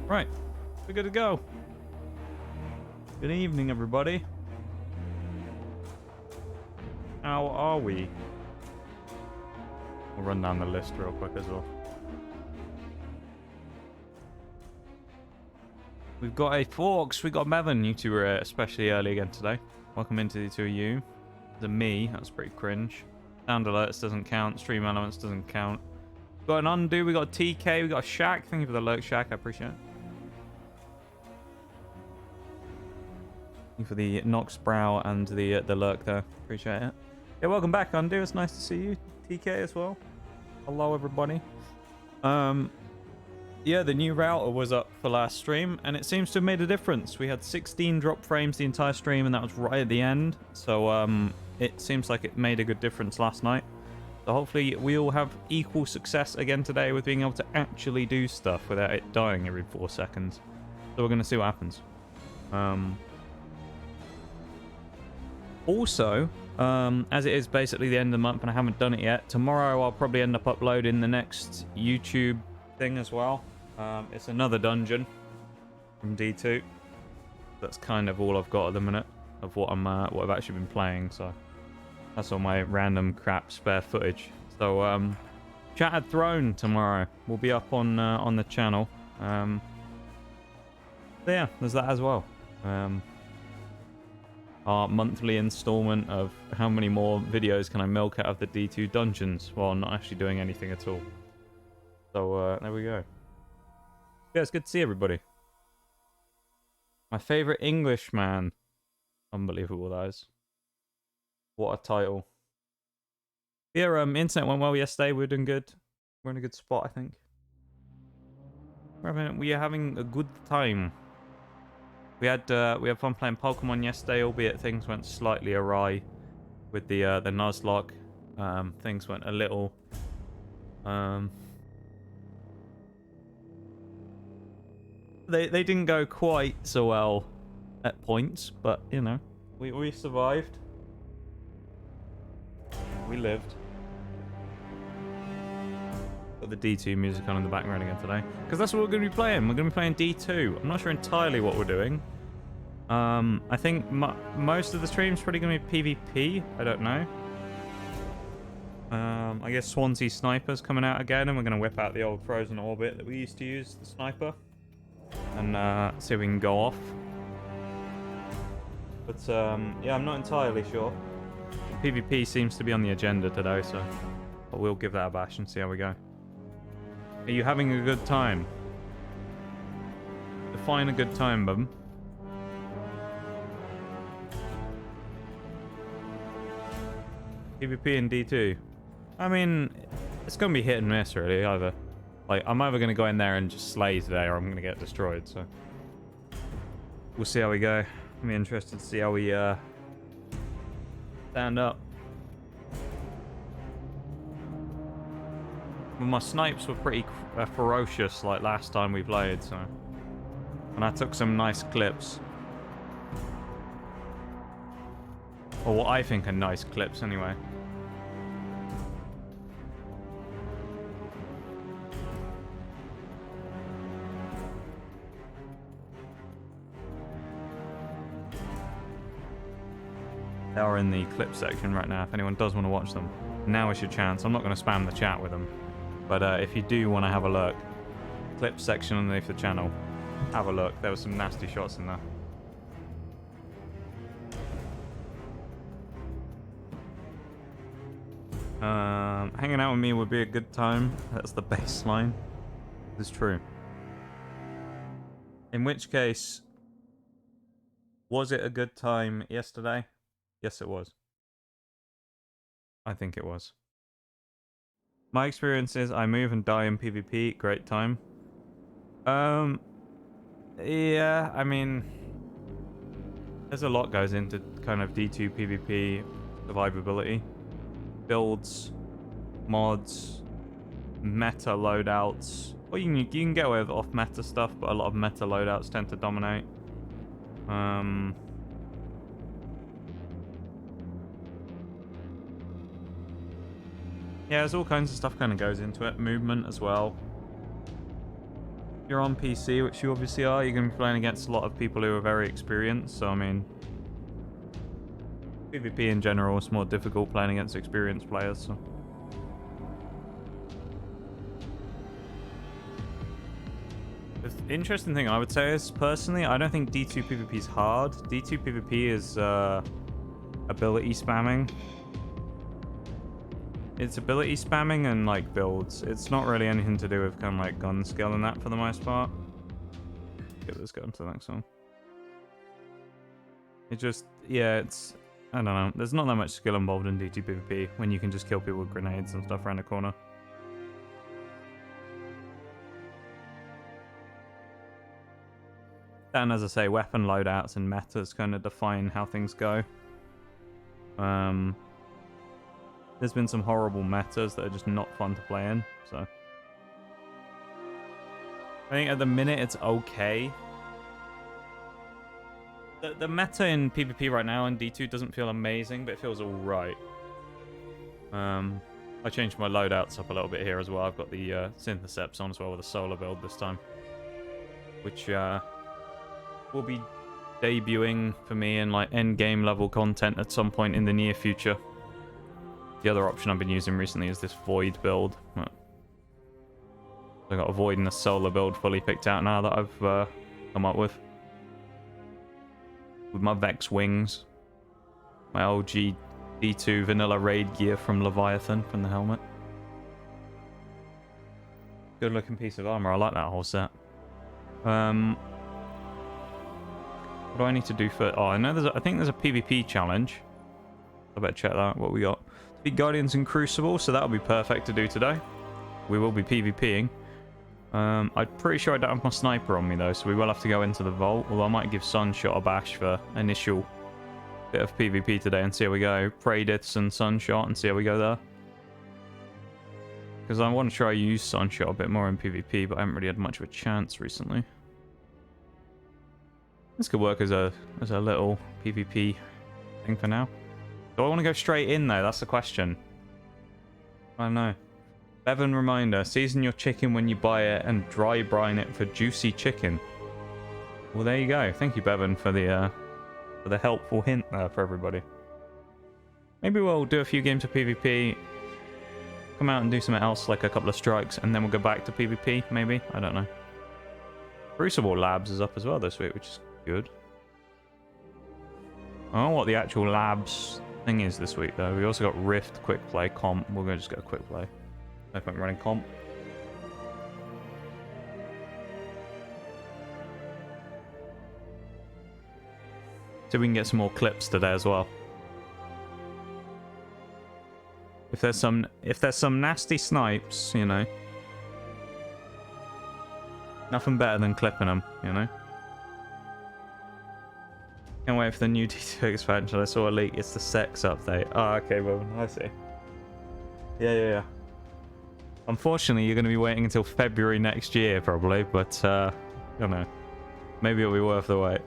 Right, we're good to go. Good evening, everybody. How are we? We'll run down the list real quick as well. We've got a Forks, we got Mevin. You two were especially early again today. Welcome into the two of you. The me, that's pretty cringe. Sound alerts doesn't count. Stream elements doesn't count. We've got an undo, we got a TK, we got a Shaq. Thank you for the lurk, Shaq. I appreciate it. Thank you for the Nox Brow and the lurk there. Appreciate it. Yeah, welcome back, Undo. It's nice to see you. TK as well. Hello, everybody. Yeah, the new router was up for last stream, and it seems to have made a difference. We had 16 drop frames the entire stream, and that was right at the end. So it seems like it made a good difference last night. So hopefully we all have equal success again today with being able to actually do stuff without it dying every 4 seconds. So we're going to see what happens. Also, as it is basically the end of the month and I haven't done it yet, tomorrow I'll probably end up uploading the next YouTube thing as well. It's another dungeon from D2. That's kind of all I've got at the minute of what I've actually been playing. So that's all my random crap spare footage. So Shattered Throne tomorrow will be up on the channel. So yeah, there's that as well. Our monthly installment of how many more videos can I milk out of the D2 dungeons while not actually doing anything at all. So there we go. Yeah, it's good to see everybody. My favourite Englishman. Unbelievable, that is. What a title. Yeah, internet went well yesterday. We were doing good. We're in a good spot, I think. We are having a good time. We had fun playing Pokemon yesterday, albeit things went slightly awry with the Nuzlocke. Things went a little they didn't go quite so well at points, but you know, we survived. We lived. Got the D2 music on in the background again today, because that's what we're going to be playing. We're going to be playing D2. I'm not sure entirely what we're doing. I think most of the stream's probably going to be PvP. I don't know. I guess Swansea Sniper's coming out again, and we're going to whip out the old Frozen Orbit that we used to use, the Sniper, and see if we can go off. But yeah, I'm not entirely sure. PvP seems to be on the agenda today, so but we'll give that a bash and see how we go. Are you having a good time? Define a good time, bub. PvP and D2. I mean, it's going to be hit and miss, really, either. Like, I'm either going to go in there and just slay today, or I'm going to get destroyed, so... We'll see how we go. I'm interested to see how we, stand up. Well, my snipes were pretty ferocious, like, last time we played, so... And I took some nice clips. Or what I think are nice clips, anyway. They are in the clip section right now, if anyone does want to watch them. Now is your chance. I'm not going to spam the chat with them. But if you do want to have a look, clip section underneath the channel, have a look. There were some nasty shots in there. Hanging out with me would be a good time. That's the baseline. It's true. In which case, was it a good time yesterday? Yes, it was. I think it was. My experience is I move and die in PvP. Great time. Yeah, I mean, there's a lot goes into kind of D2 PvP survivability. Builds, mods, meta loadouts. Well, you can get away with off-meta stuff, but a lot of meta loadouts tend to dominate. Yeah, there's all kinds of stuff kind of goes into it. Movement as well. you're on PC, which you obviously are, you're going to be playing against a lot of people who are very experienced. So, I mean, PvP in general is more difficult playing against experienced players. So. The interesting thing I would say is, personally, I don't think D2 PvP is hard. D2 PvP is ability spamming. It's ability spamming and like builds. It's not really anything to do with kind of like gun skill and that for the most part. Get this going to the next one. It just, yeah, it's, I don't know. There's not that much skill involved in D2 PvP when you can just kill people with grenades and stuff around the corner. And as I say, weapon loadouts and metas kind of define how things go. There's been some horrible metas that are just not fun to play in, so. I think at the minute it's okay. The meta in PvP right now in D2 doesn't feel amazing, but it feels alright. I changed my loadouts up a little bit here as well. I've got the Syntheseps on as well with a solar build this time. Which will be debuting for me in like end game level content at some point in the near future. The other option I've been using recently is this Void build. I got a Void and a Solar build fully picked out now that I've come up with. With my Vex wings. My OG D2 vanilla raid gear from Leviathan from the helmet. Good looking piece of armor. I like that whole set. What do I need to do for... Oh, I know I think there's a PvP challenge. I better check that. What we got? Big Guardians and Crucible, so that'll be perfect to do today. We will be PvPing. I'm pretty sure I don't have my sniper on me though, so we will have to go into the vault. Although I might give Sunshot a bash for initial bit of PvP today and see how we go. Praediths and Sunshot and see how we go there. Because I want to try use Sunshot a bit more in PvP, but I haven't really had much of a chance recently. This could work as a little PvP thing for now. Do I want to go straight in though? That's the question. I don't know. Bevan reminder, season your chicken when you buy it and dry brine it for juicy chicken. Well, there you go. Thank you, Bevan, for the helpful hint there for everybody. Maybe we'll do a few games of PvP, come out and do something else, like a couple of strikes, and then we'll go back to PvP, maybe? I don't know. Crucible Labs is up as well this week, which is good. I don't know what the actual Labs thing is this week, though. We also got Rift, Quick Play, Comp. We're going to just go Quick Play. No point running Comp. So we can get some more clips today as well. If there's some nasty snipes, you know. Nothing better than clipping them, you know. Can't wait for the new D2 expansion. I saw a leak. It's the sex update. Oh, okay, well, I see. Yeah. Unfortunately, you're going to be waiting until February next year, probably. But, I don't know. Maybe it'll be worth the wait.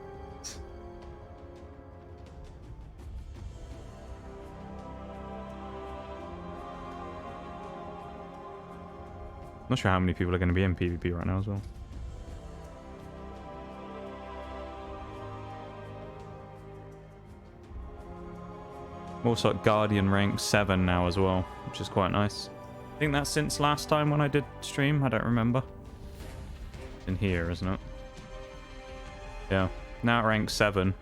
Not sure how many people are going to be in PvP right now as well. Also at Guardian rank 7 now as well, which is quite nice. I think that's since last time when I did stream, I don't remember. It's in here, isn't it? Yeah, now at rank 7.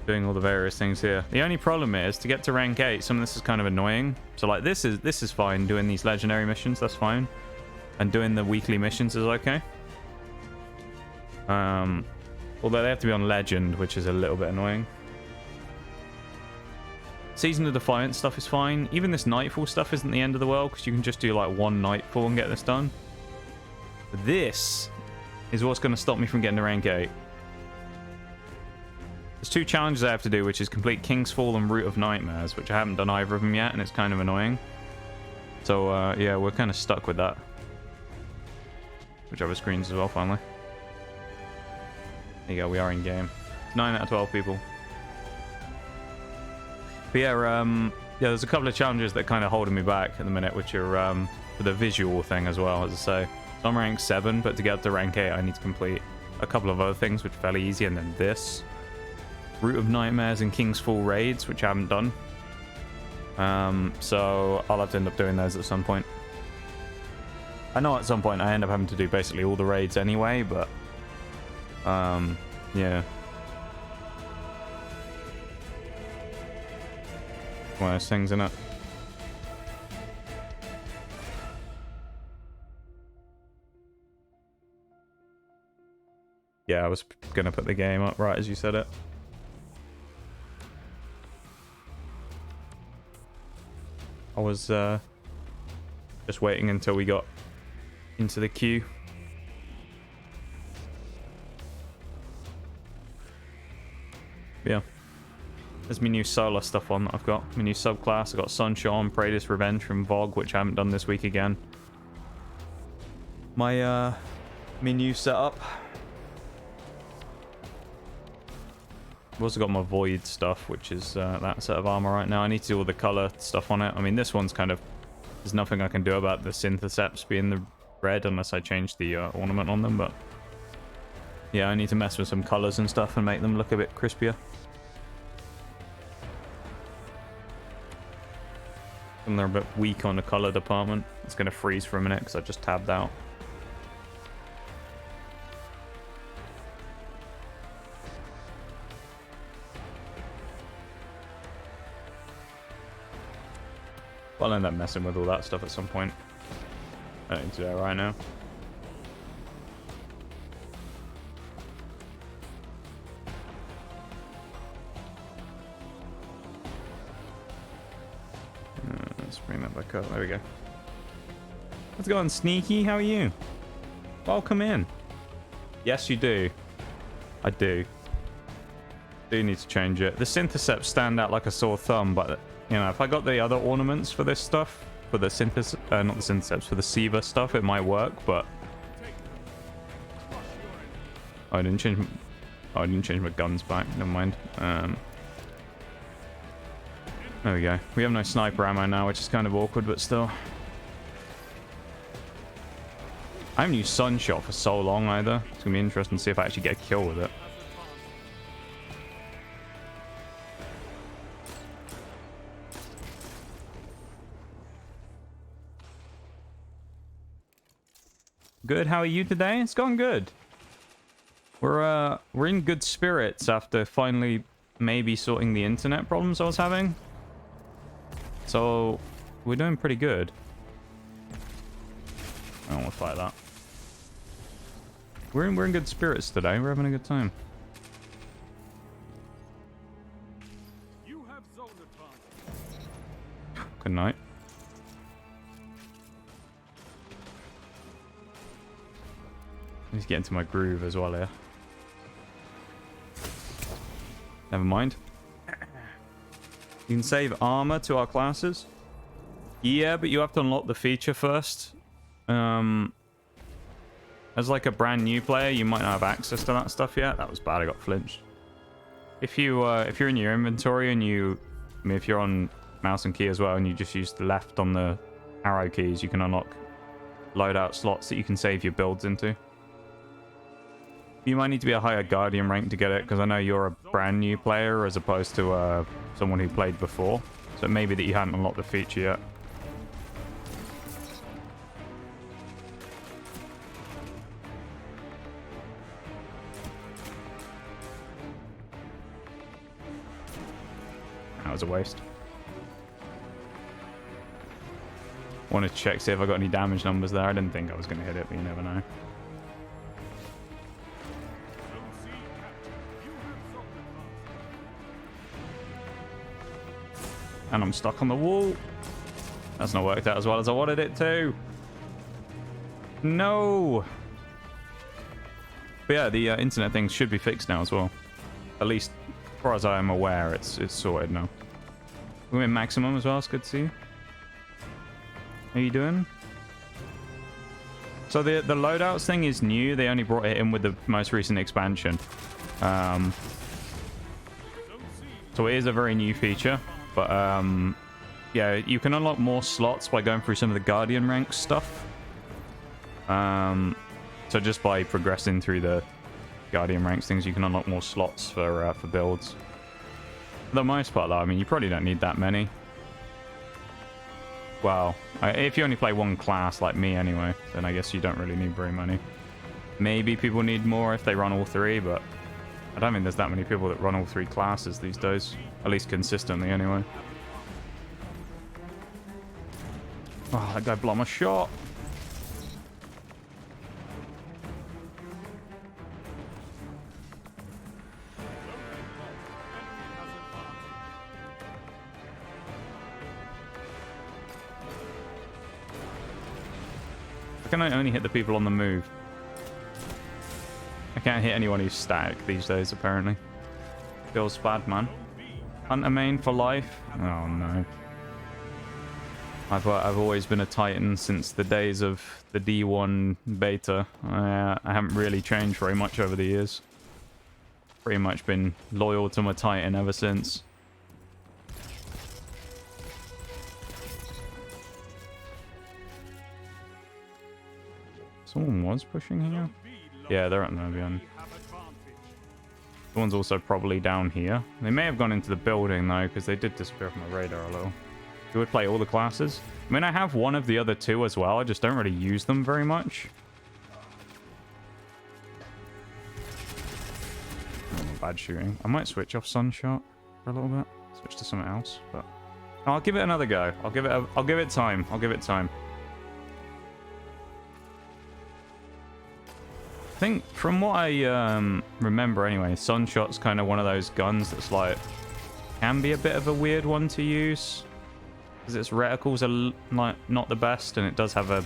Doing all the various things here. The only problem is, to get to rank 8, some of this is kind of annoying. So like this is fine, doing these legendary missions, that's fine. And doing the weekly missions is okay. Although they have to be on legend, which is a little bit annoying. Season of Defiance stuff is fine. Even this Nightfall stuff isn't the end of the world, because you can just do like one Nightfall and get this done. But this is what's going to stop me from getting to rank 8. There's 2 challenges I have to do, which is complete King's Fall and Root of Nightmares, which I haven't done either of them yet, and it's kind of annoying. So, yeah, we're kind of stuck with that. Which other screens as well, finally. There you go, we are in game. 9 out of 12 people. But yeah, there's a couple of challenges that are kind of holding me back at the minute, which are for the visual thing as well, as I say. I'm rank 7, but to get up to rank 8, I need to complete a couple of other things, which are fairly easy, and then this. Root of Nightmares and King's Fall raids, which I haven't done. So I'll have to end up doing those at some point. I know at some point I end up having to do basically all the raids anyway, but yeah. One of those things, innit? Yeah, I was gonna put the game up right as you said it. I was just waiting until we got into the queue. Yeah. There's my new solo stuff on that I've got. My new subclass. I've got Sunshine, Praetor's Revenge from VOD, which I haven't done this week again. My new setup. I've also got my Void stuff, which is that set of armor right now. I need to do all the color stuff on it. I mean, this one's kind of... There's nothing I can do about the syntheseps being the red unless I change the ornament on them, but... Yeah, I need to mess with some colors and stuff and make them look a bit crispier. And they're a bit weak on the color department. It's going to freeze for a minute because I just tabbed out. I'll end up messing with all that stuff at some point. I don't need to do that right now. Let's bring that back up. There we go. How's it going, Sneaky? How are you? Welcome in. Yes, you do. I do. Do need to change it. The syntheseps stand out like a sore thumb, but you know, if I got the other ornaments for this stuff, for the not the syntheseps, for the Siva stuff, it might work, but I didn't change. I didn't change my guns back. Never mind. There we go. We have no sniper ammo now, which is kind of awkward, but still. I haven't used Sunshot for so long either. It's gonna be interesting to see if I actually get a kill with it. Good. How are you today? It's going good. We're in good spirits after finally maybe sorting the internet problems I was having. So we're doing pretty good. I don't want to fight that. We're in good spirits today. We're having a good time. You have zone advantage. Good night. I need to get into my groove as well here. Never mind. You can save armor to our classes. Yeah, but you have to unlock the feature first. As like a brand new player, you might not have access to that stuff yet. That was bad. I got flinched. If you're in your inventory and if you're on mouse and key as well, and you just use the left on the arrow keys, you can unlock loadout slots that you can save your builds into. You might need to be a higher Guardian rank to get it, because I know you're a brand new player as opposed to someone who played before. So it may be that you hadn't unlocked the feature yet. That was a waste. Want to check, see if I got any damage numbers there. I didn't think I was going to hit it, but you never know. And I'm stuck on the wall. That's not worked out as well as I wanted it to. No. But yeah, the internet thing should be fixed now as well. At least, as far as I am aware, it's sorted now. We're in maximum as well. It's good to see you. How you doing? So the loadouts thing is new. They only brought it in with the most recent expansion. So it is a very new feature. But, yeah, you can unlock more slots by going through some of the Guardian rank stuff. So just by progressing through the Guardian ranks things, you can unlock more slots for builds. For the most part, though, I mean, you probably don't need that many. Well, if you only play one class like me anyway, then I guess you don't really need very many. Maybe people need more if they run all three, but I don't think there's that many people that run all three classes these days. At least consistently, anyway. Oh, that guy blocked my shot. I can only hit the people on the move. I can't hit anyone who's static these days, apparently. Feels bad, man. Hunter main for life? Oh, no. I've always been a Titan since the days of the D1 beta. I haven't really changed very much over the years. Pretty much been loyal to my Titan ever since. Someone was pushing here? Yeah, they're at Nervion. The one's also probably down here. They may have gone into the building, though, because they did disappear from my radar a little. You would play all the classes? I mean, I have one of the other two as well. I just don't really use them very much. Oh, bad shooting. I might switch off Sunshot for a little bit. Switch to something else, but I'll give it another go. I'll give it time. I'll give it time. I think from what I remember anyway, Sunshot's kind of one of those guns that's like can be a bit of a weird one to use because its reticles are like not the best, and it does have a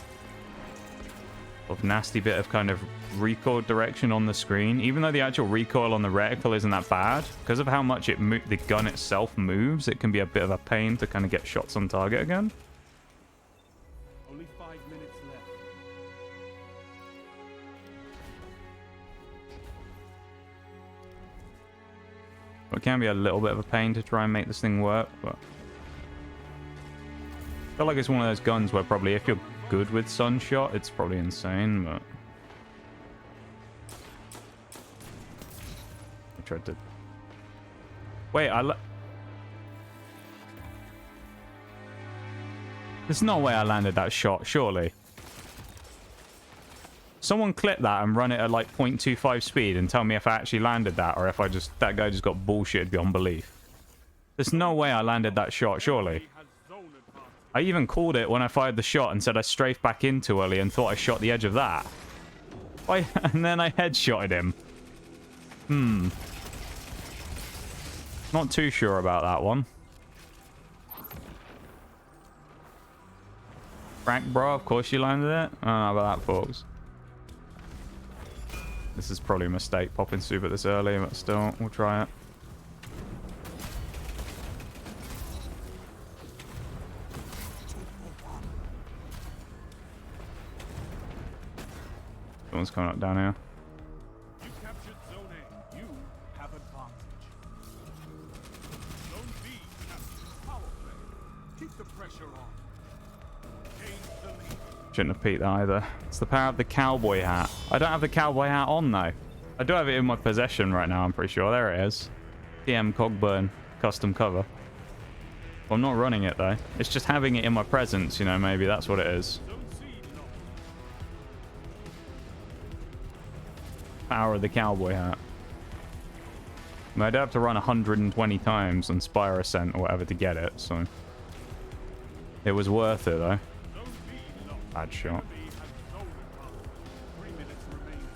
nasty bit of kind of recoil direction on the screen. Even though the actual recoil on the reticle isn't that bad, because of how much the gun itself moves, it can be a bit of a pain to kind of get shots on target again. Only 5 minutes left. It can be a little bit of a pain to try and make this thing work, but I feel like it's one of those guns where probably if you're good with Sunshot, it's probably insane, but I tried to... Wait, there's no way I landed that shot, surely. Someone clip that and run it at like 0.25 speed and tell me if I actually landed that, or if that guy just got bullshitted beyond belief. There's no way I landed that shot, surely. I even called it when I fired the shot and said I strafed back in too early and thought I shot the edge of that. And then I headshotted him. Not too sure about that one. Frank, bro, of course you landed it. I don't know about that, folks. This is probably a mistake, popping super this early, but still, we'll try it. Someone's coming up down here. You captured Zone A. You have advantage. Zone B captured. Power play. Keep the pressure on. Gain the lead. Shouldn't have peeked that either. It's the power of the cowboy hat. I don't have the cowboy hat on, though. I do have it in my possession right now, I'm pretty sure. There it is. TM Cogburn custom cover. Well, I'm not running it, though. It's just having it in my presence, you know, maybe that's what it is. Zone C lost. Power of the cowboy hat. I mean, I'd have to run 120 times on Spire Ascent or whatever to get it, so... It was worth it, though. Zone B lost. Bad shot. B has zone advantage. 3 minutes remaining.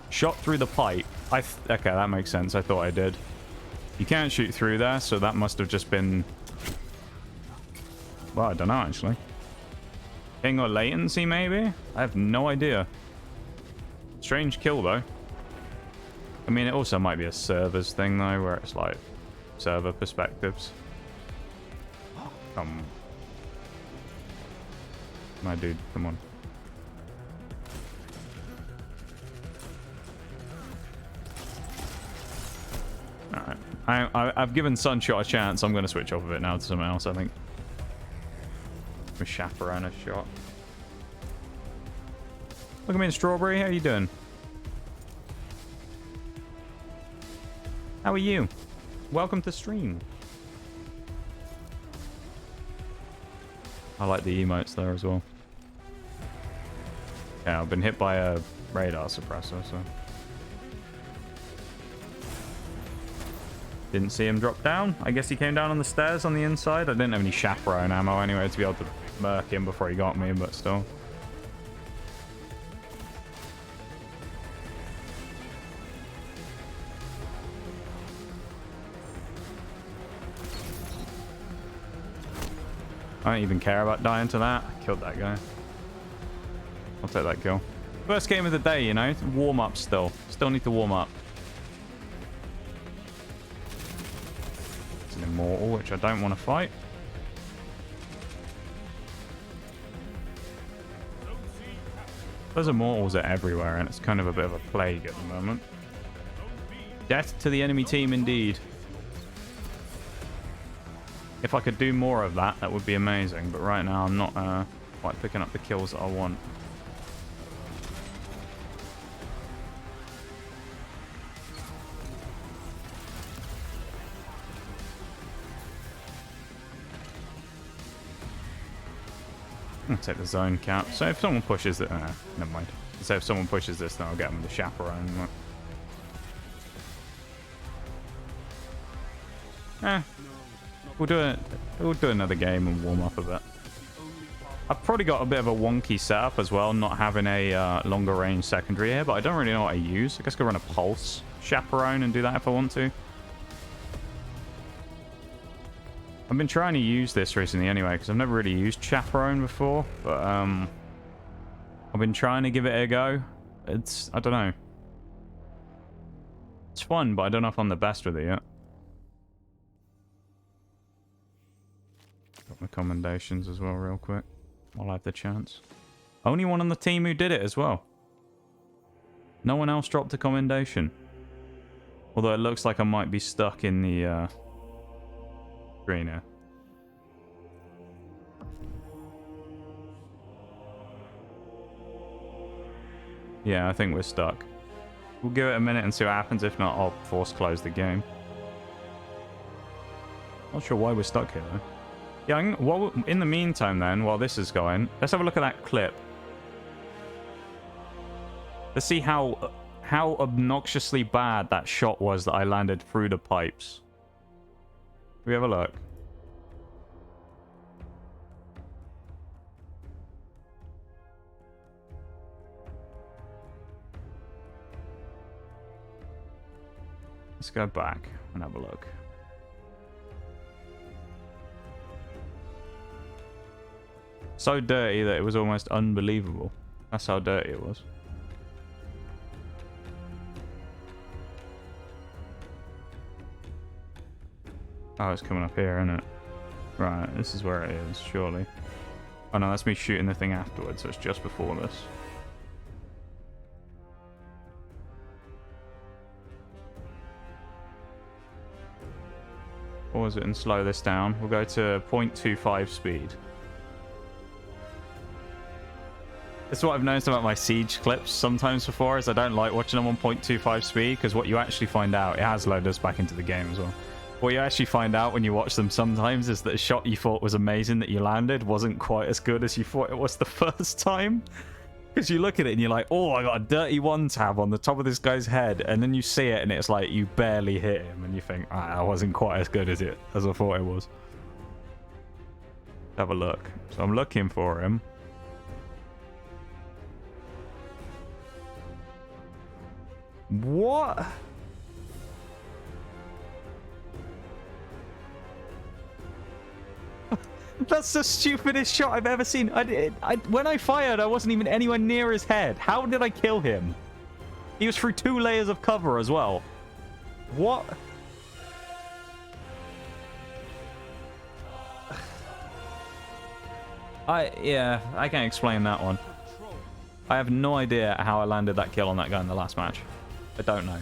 Shot through the pipe. Okay, that makes sense. I thought I did. You can't shoot through there, so that must have just been... Well, I don't know, actually. Ping or latency, maybe? I have no idea. Strange kill, though. I mean, it also might be a servers thing, though, where it's like server perspectives. My dude, come on. Alright. I've given Sunshot a chance. I'm going to switch off of it now to something else, I think. With Chaperone a shot. Welcome in, Strawberry. How you doing? How are you? Welcome to stream. I like the emotes there as well. Yeah, I've been hit by a radar suppressor, so... Didn't see him drop down. I guess he came down on the stairs on the inside. I didn't have any chaperone ammo anyway to be able to murk him before he got me, but still. I don't even care about dying to that. I killed that guy. I'll take that kill. First game of the day, you know? Warm up still. Still need to warm up. It's an immortal, which I don't want to fight. Those immortals are everywhere, and it's kind of a bit of a plague at the moment. Death to the enemy team, indeed. If I could do more of that, that would be amazing. But right now, I'm not quite picking up the kills that I want. I'll take the zone cap. So if someone pushes it... never mind. So if someone pushes this, then I'll get them the chaperone. We'll do another game and warm up a bit. I've probably got a bit of a wonky setup as well, not having a longer range secondary here, but I don't really know what I use. I guess I could run a pulse chaperone and do that if I want to. I've been trying to use this recently anyway, because I've never really used chaperone before, but I've been trying to give it a go. I don't know. It's fun, but I don't know if I'm the best with it yet. Got my commendations as well real quick. I'll have the chance. Only one on the team who did it as well. No one else dropped a commendation. Although it looks like I might be stuck in the screen here. Yeah, I think we're stuck. We'll give it a minute and see what happens. If not, I'll force close the game. Not sure why we're stuck here though. Yeah, well, in the meantime then, while this is going, let's have a look at that clip. Let's see how obnoxiously bad that shot was that I landed through the pipes. Can we have a look? Let's go back and have a look. So dirty that it was almost unbelievable. That's how dirty it was. Oh, it's coming up here, isn't it? Right, this is where it is, surely. Oh no, that's me shooting the thing afterwards, so it's just before this. Pause it and slow this down. We'll go to 0.25 speed. That's what I've noticed about my Siege clips sometimes before, is I don't like watching them on 0.25 speed, because what you actually find out, it has loaded us back into the game as well. What you actually find out when you watch them sometimes is that a shot you thought was amazing that you landed wasn't quite as good as you thought it was the first time. Because you look at it and you're like, oh, I got a dirty one tab on the top of this guy's head, and then you see it and it's like you barely hit him, and you think, ah, that wasn't quite as good as I thought it was. Have a look. So I'm looking for him. What? That's the stupidest shot I've ever seen. When I fired, I wasn't even anywhere near his head. How did I kill him? He was through 2 layers of cover as well. What? Yeah, I can't explain that one. I have no idea how I landed that kill on that guy in the last match. I don't know.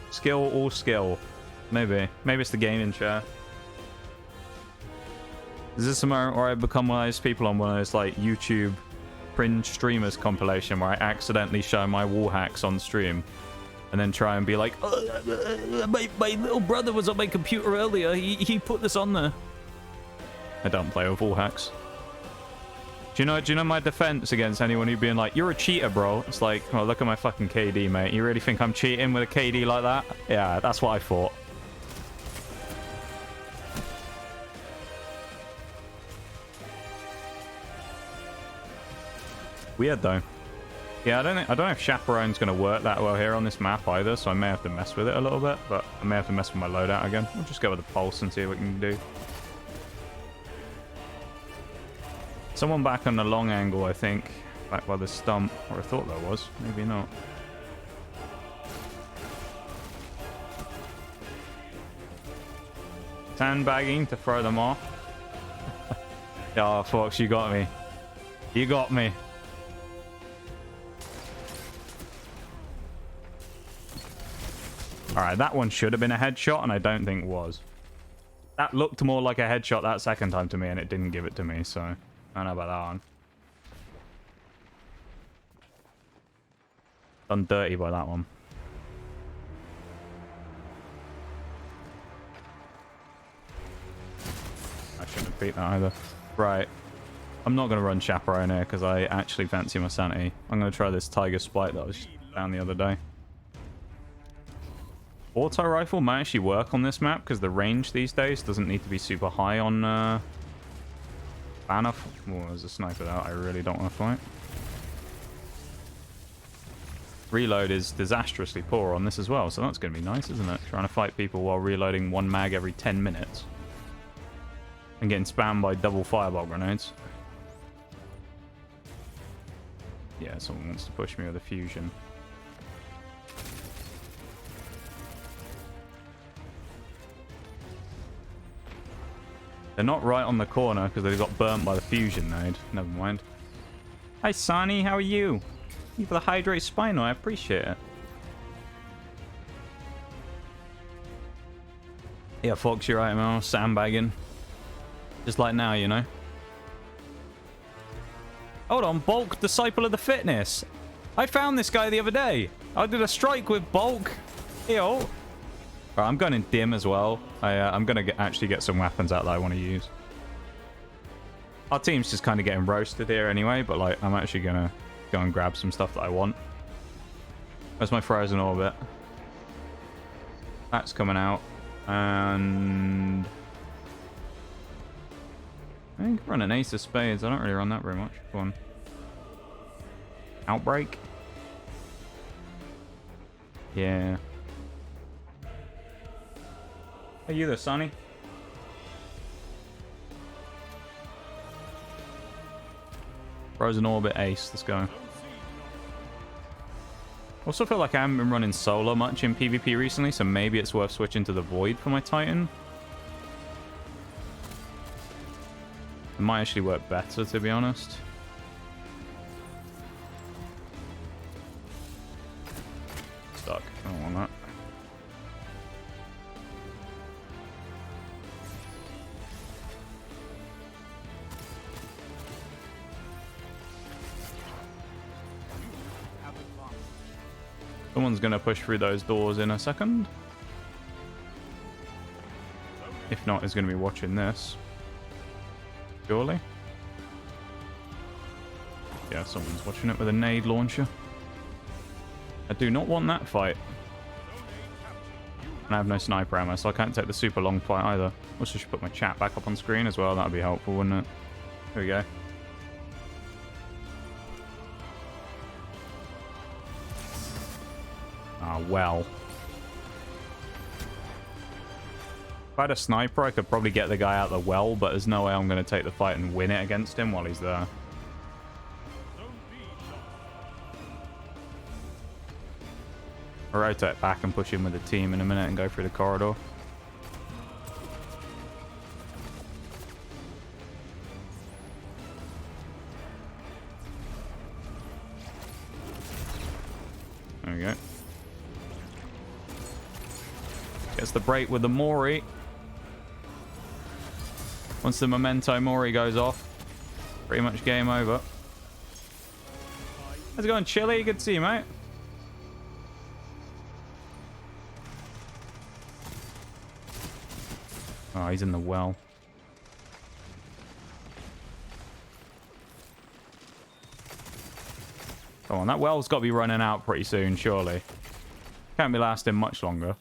Skill, all skill. Maybe. Maybe it's the gaming chair. Is this a moment where I become one of those people on one of those, like, YouTube cringe streamers compilation where I accidentally show my wall hacks on stream and then try and be like, my little brother was on my computer earlier. He put this on there. I don't play with wall hacks. Do you know my defense against anyone who being like, you're a cheater, bro? It's like, oh, look at my fucking KD, mate. You really think I'm cheating with a KD like that? Yeah, that's what I thought. Weird though. Yeah, I don't know if Chaperone's gonna work that well here on this map either, so I may have to mess with it a little bit, but I may have to mess with my loadout again. We'll just go with the pulse and see what we can do. Someone back on the long angle, I think. Back by the stump. Or I thought there was. Maybe not. Sandbagging to throw them off. Oh, Fox, you got me. You got me. Alright, that one should have been a headshot, and I don't think it was. That looked more like a headshot that second time to me, and it didn't give it to me, so I don't know about that one. Done dirty by that one. I shouldn't have beat that either. Right. I'm not going to run Chaperone here because I actually fancy my sanity. I'm going to try this Tiger Spike that was down the other day. Auto rifle might actually work on this map because the range these days doesn't need to be super high on banner. Oh, there's a sniper out. I really don't want to fight. Reload is disastrously poor on this as well, so that's going to be nice, isn't it? Trying to fight people while reloading one mag every 10 minutes. And getting spammed by double fireball grenades. Yeah, someone wants to push me with a fusion. They're not right on the corner because they got burnt by the fusion node. Never mind. Hi, Sani. How are you? Thank you for the hydrate spinal. I appreciate it. Yeah, Fox, you're right, man. Sandbagging. Just like now, you know. Hold on. Bulk, Disciple of the Fitness. I found this guy the other day. I did a strike with Bulk. Yo. Right, I'm going in dim as well. I'm going to actually get some weapons out that I want to use. Our team's just kind of getting roasted here anyway, but like I'm actually going to go and grab some stuff that I want. Where's my frozen orbit? That's coming out. And I think I run an ace of spades. I don't really run that very much. Go on. Outbreak? Yeah. Hey, you there, Sonny? Frozen Orbit Ace, let's go. Also feel like I haven't been running solo much in PvP recently, so maybe it's worth switching to the Void for my Titan. It might actually work better, to be honest. Stuck. I don't want that. Someone's going to push through those doors in a second. If not, he's going to be watching this. Surely. Yeah, someone's watching it with a nade launcher. I do not want that fight. And I have no sniper ammo, so I can't take the super long fight either. Also should put my chat back up on screen as well. That would be helpful, wouldn't it? Here we go. Ah, well. If I had a sniper, I could probably get the guy out of the well, but there's no way I'm going to take the fight and win it against him while he's there. I'll rotate back and push him with the team in a minute and go through the corridor. There we go. Gets the break with the Mori. Once the Memento Mori goes off, pretty much game over. How's it going, Chili? Good to see you, mate. Oh, he's in the well. Come on, that well's got to be running out pretty soon, surely. Can't be lasting much longer.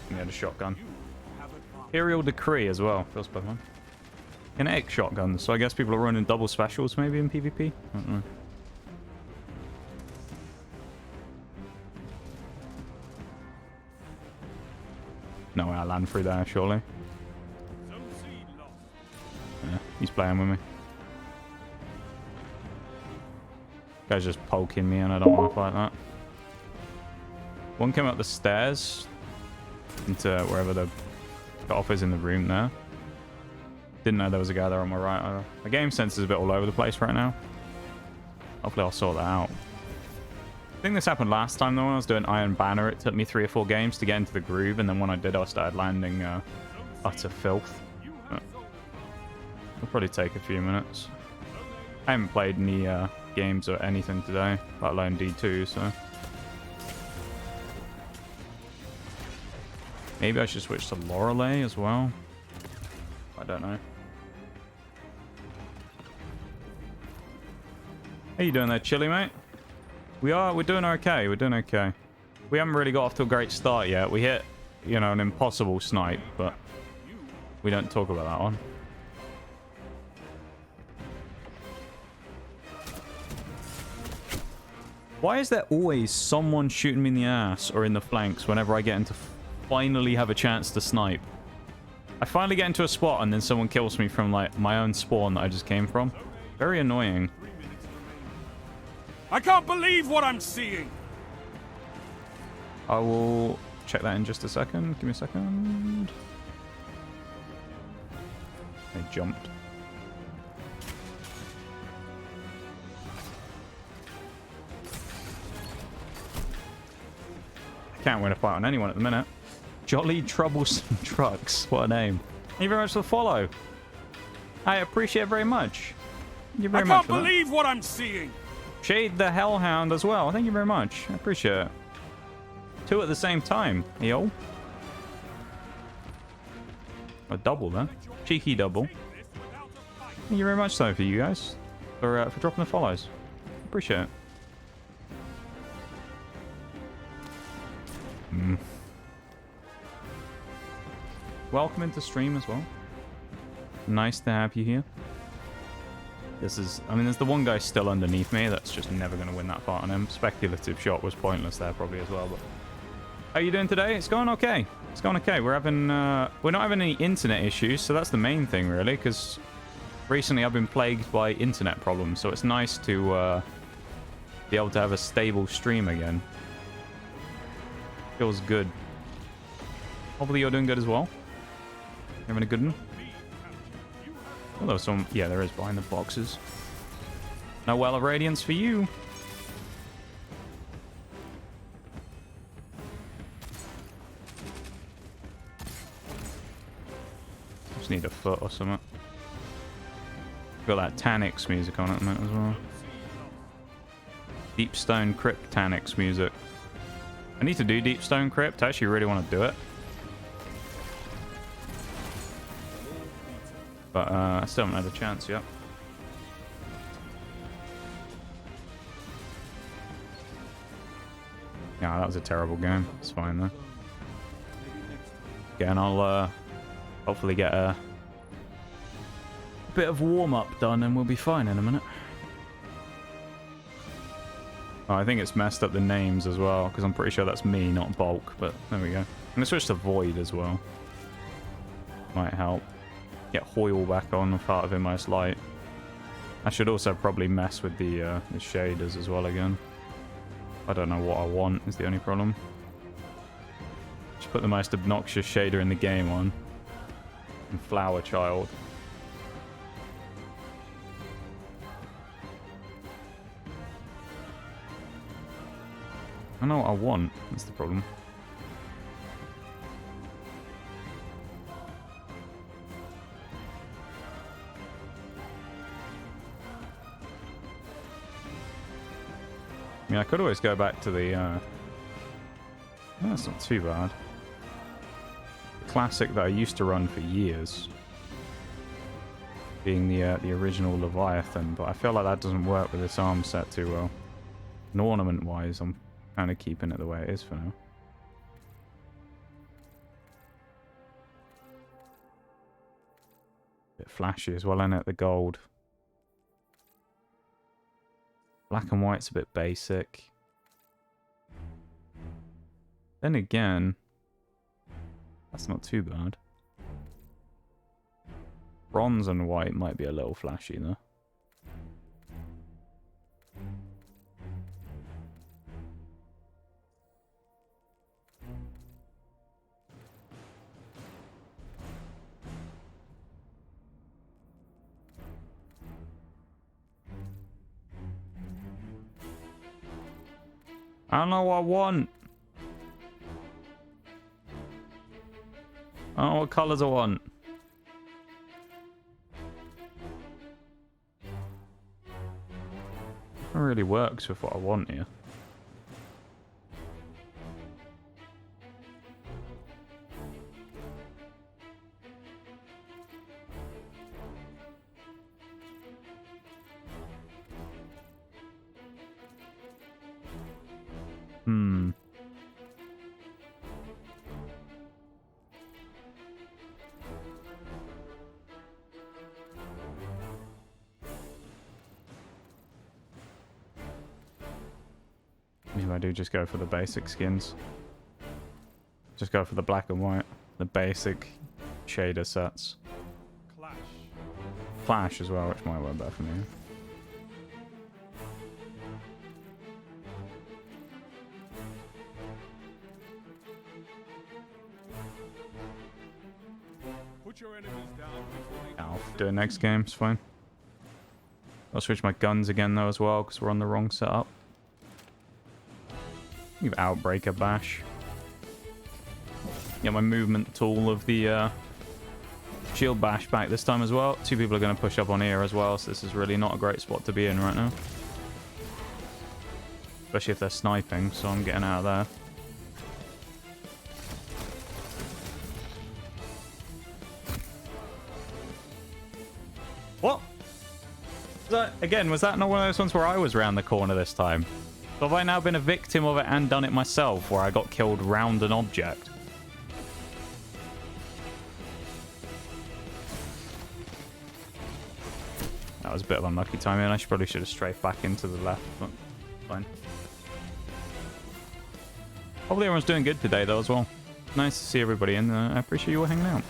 He had a shotgun. Imperial Decree as well. Feels bad, man. Kinetic shotguns, so I guess people are running double specials maybe in PvP? I don't know. No way I land through there, surely. Yeah, he's playing with me. Guy's just poking me and I don't want to fight that. One came up the stairs into wherever the cut-off is in the room there. Didn't know there was a guy there on my right either. My game sense is a bit all over the place right now. Hopefully I'll sort that out. I think this happened last time though when I was doing Iron Banner. It took me 3 or 4 games to get into the groove, and then when I did I started landing utter filth. But it'll probably take a few minutes. I haven't played any games or anything today, let alone D2, so... Maybe I should switch to Lorelei as well. I don't know. How you doing there, Chili, mate? We're doing okay. We're doing okay. We haven't really got off to a great start yet. We hit, you know, an impossible snipe, but we don't talk about that one. Why is there always someone shooting me in the ass or in the flanks whenever I get into finally have a chance to snipe? I finally get into a spot and then someone kills me from like my own spawn that I just came from. Very annoying. I can't believe what I'm seeing. I will check that in just a second. Give me a second. They jumped. I can't win a fight on anyone at the minute. Jolly Troublesome Trucks. What a name. Thank you very much for the follow. I appreciate it very much. Thank you very much. I can't believe what I'm seeing. Shade the Hellhound as well. Thank you very much. I appreciate it. 2 at the same time. Yo. A double then. Cheeky double. Thank you very much though for you guys. For dropping the follows. Appreciate it. Welcome into stream as well. Nice to have you here. This is, I mean, there's the one guy still underneath me that's just never going to win that fight on him. Speculative shot was pointless there probably as well, but... How you doing today? It's going okay. It's going okay. We're not having any internet issues, so that's the main thing really, because recently I've been plagued by internet problems, so it's nice to be able to have a stable stream again. Feels good. Hopefully you're doing good as well. Having a good one. Although some, yeah, there is behind the boxes. No Well of Radiance for you. Just need a foot or something. Got that Tanix music on it a minute as well. Deep Stone Crypt Tanix music. I need to do Deep Stone Crypt. I actually really want to do it. But I still haven't had a chance yet. Yeah, that was a terrible game. It's fine though. Again, I'll hopefully get a bit of warm-up done and we'll be fine in a minute. Oh, I think it's messed up the names as well, because I'm pretty sure that's me, not Bulk, but there we go. I'm going to switch to Void as well. Might help. Get Hoyle back on part of Inmost Light. I should also probably mess with the shaders as well again. I don't know what I want is the only problem. Just put the most obnoxious shader in the game on. And Flower Child. I know what I want, that's the problem. I mean, I could always go back to the... That's not too bad. The classic that I used to run for years. Being the original Leviathan, but I feel like that doesn't work with this arm set too well. And ornament-wise, I'm kind of keeping it the way it is for now. Bit flashy as well, isn't it? The gold. Black and white's a bit basic. Then again, that's not too bad. Bronze and white might be a little flashy though. I don't know what I want. I don't know what colours I want. It really works with what I want here. Maybe I do just go for the basic skins. Just go for the black and white. The basic shader sets. Clash. Flash as well, which might work better for me. Put your enemies down before they I'll do it next game, it's fine. I'll switch my guns again though as well, because we're on the wrong setup. Leave Outbreaker Bash. Get my movement tool of the Shield Bash back this time as well. 2 people are going to push up on here as well, so this is really not a great spot to be in right now. Especially if they're sniping, so I'm getting out of there. What? Was that not one of those ones where I was round the corner this time? So have I now been a victim of it and done it myself, where I got killed round an object? That was a bit of unlucky timing. I probably should have strafed back into the left, but fine. Hopefully everyone's doing good today, though, as well. Nice to see everybody, and I appreciate you all hanging out.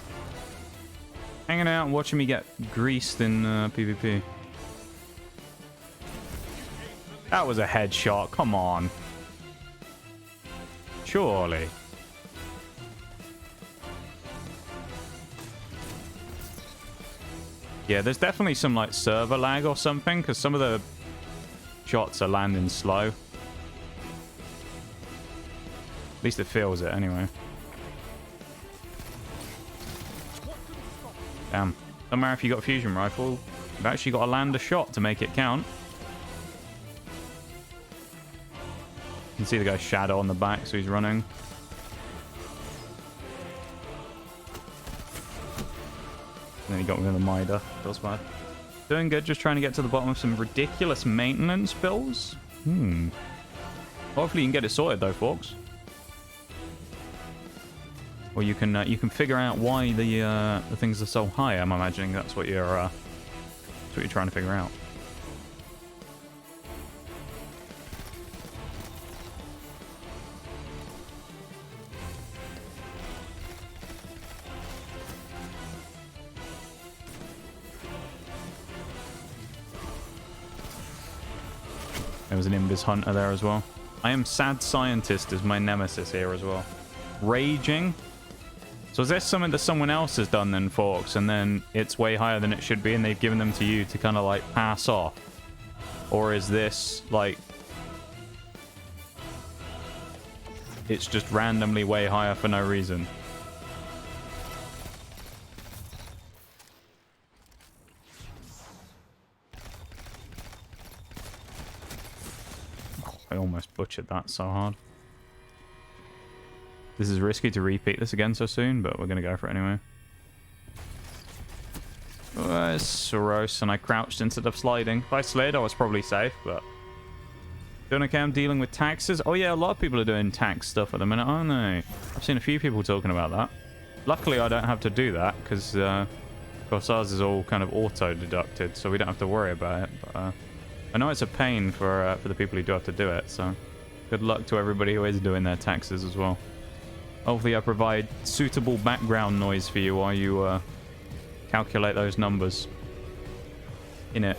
Hanging out and watching me get greased in PvP. That was a headshot. Come on. Surely. Yeah, there's definitely some like server lag or something, because some of the shots are landing slow. At least it feels it anyway. Damn. Doesn't matter if you got a fusion rifle, you've actually got to land a shot to make it count. You can see the guy's shadow on the back, so he's running. And then he got me with a Mida. Feels bad. Doing good, just trying to get to the bottom of some ridiculous maintenance bills. Hopefully you can get it sorted though, folks. Or you can figure out why the things are so high. I'm imagining that's what you're trying to figure out. There was an Invis Hunter there as well. I am Sad Scientist as my nemesis here as well. Raging. So is this something that someone else has done then, Forks, and then it's way higher than it should be and they've given them to you to kind of like pass off? Or is this like... it's just randomly way higher for no reason? I almost butchered that so hard. This is risky to repeat this again so soon, but we're going to go for it anyway. Oh, it's Soros, and I crouched instead of sliding. If I slid, I was probably safe, but... Doing okay, I'm dealing with taxes. Oh yeah, a lot of people are doing tax stuff at the minute, aren't they? I've seen a few people talking about that. Luckily, I don't have to do that, because, of course, ours is all kind of auto-deducted, so we don't have to worry about it. But I know it's a pain for the people who do have to do it, so good luck to everybody who is doing their taxes as well. Hopefully I provide suitable background noise for you while you calculate those numbers in it.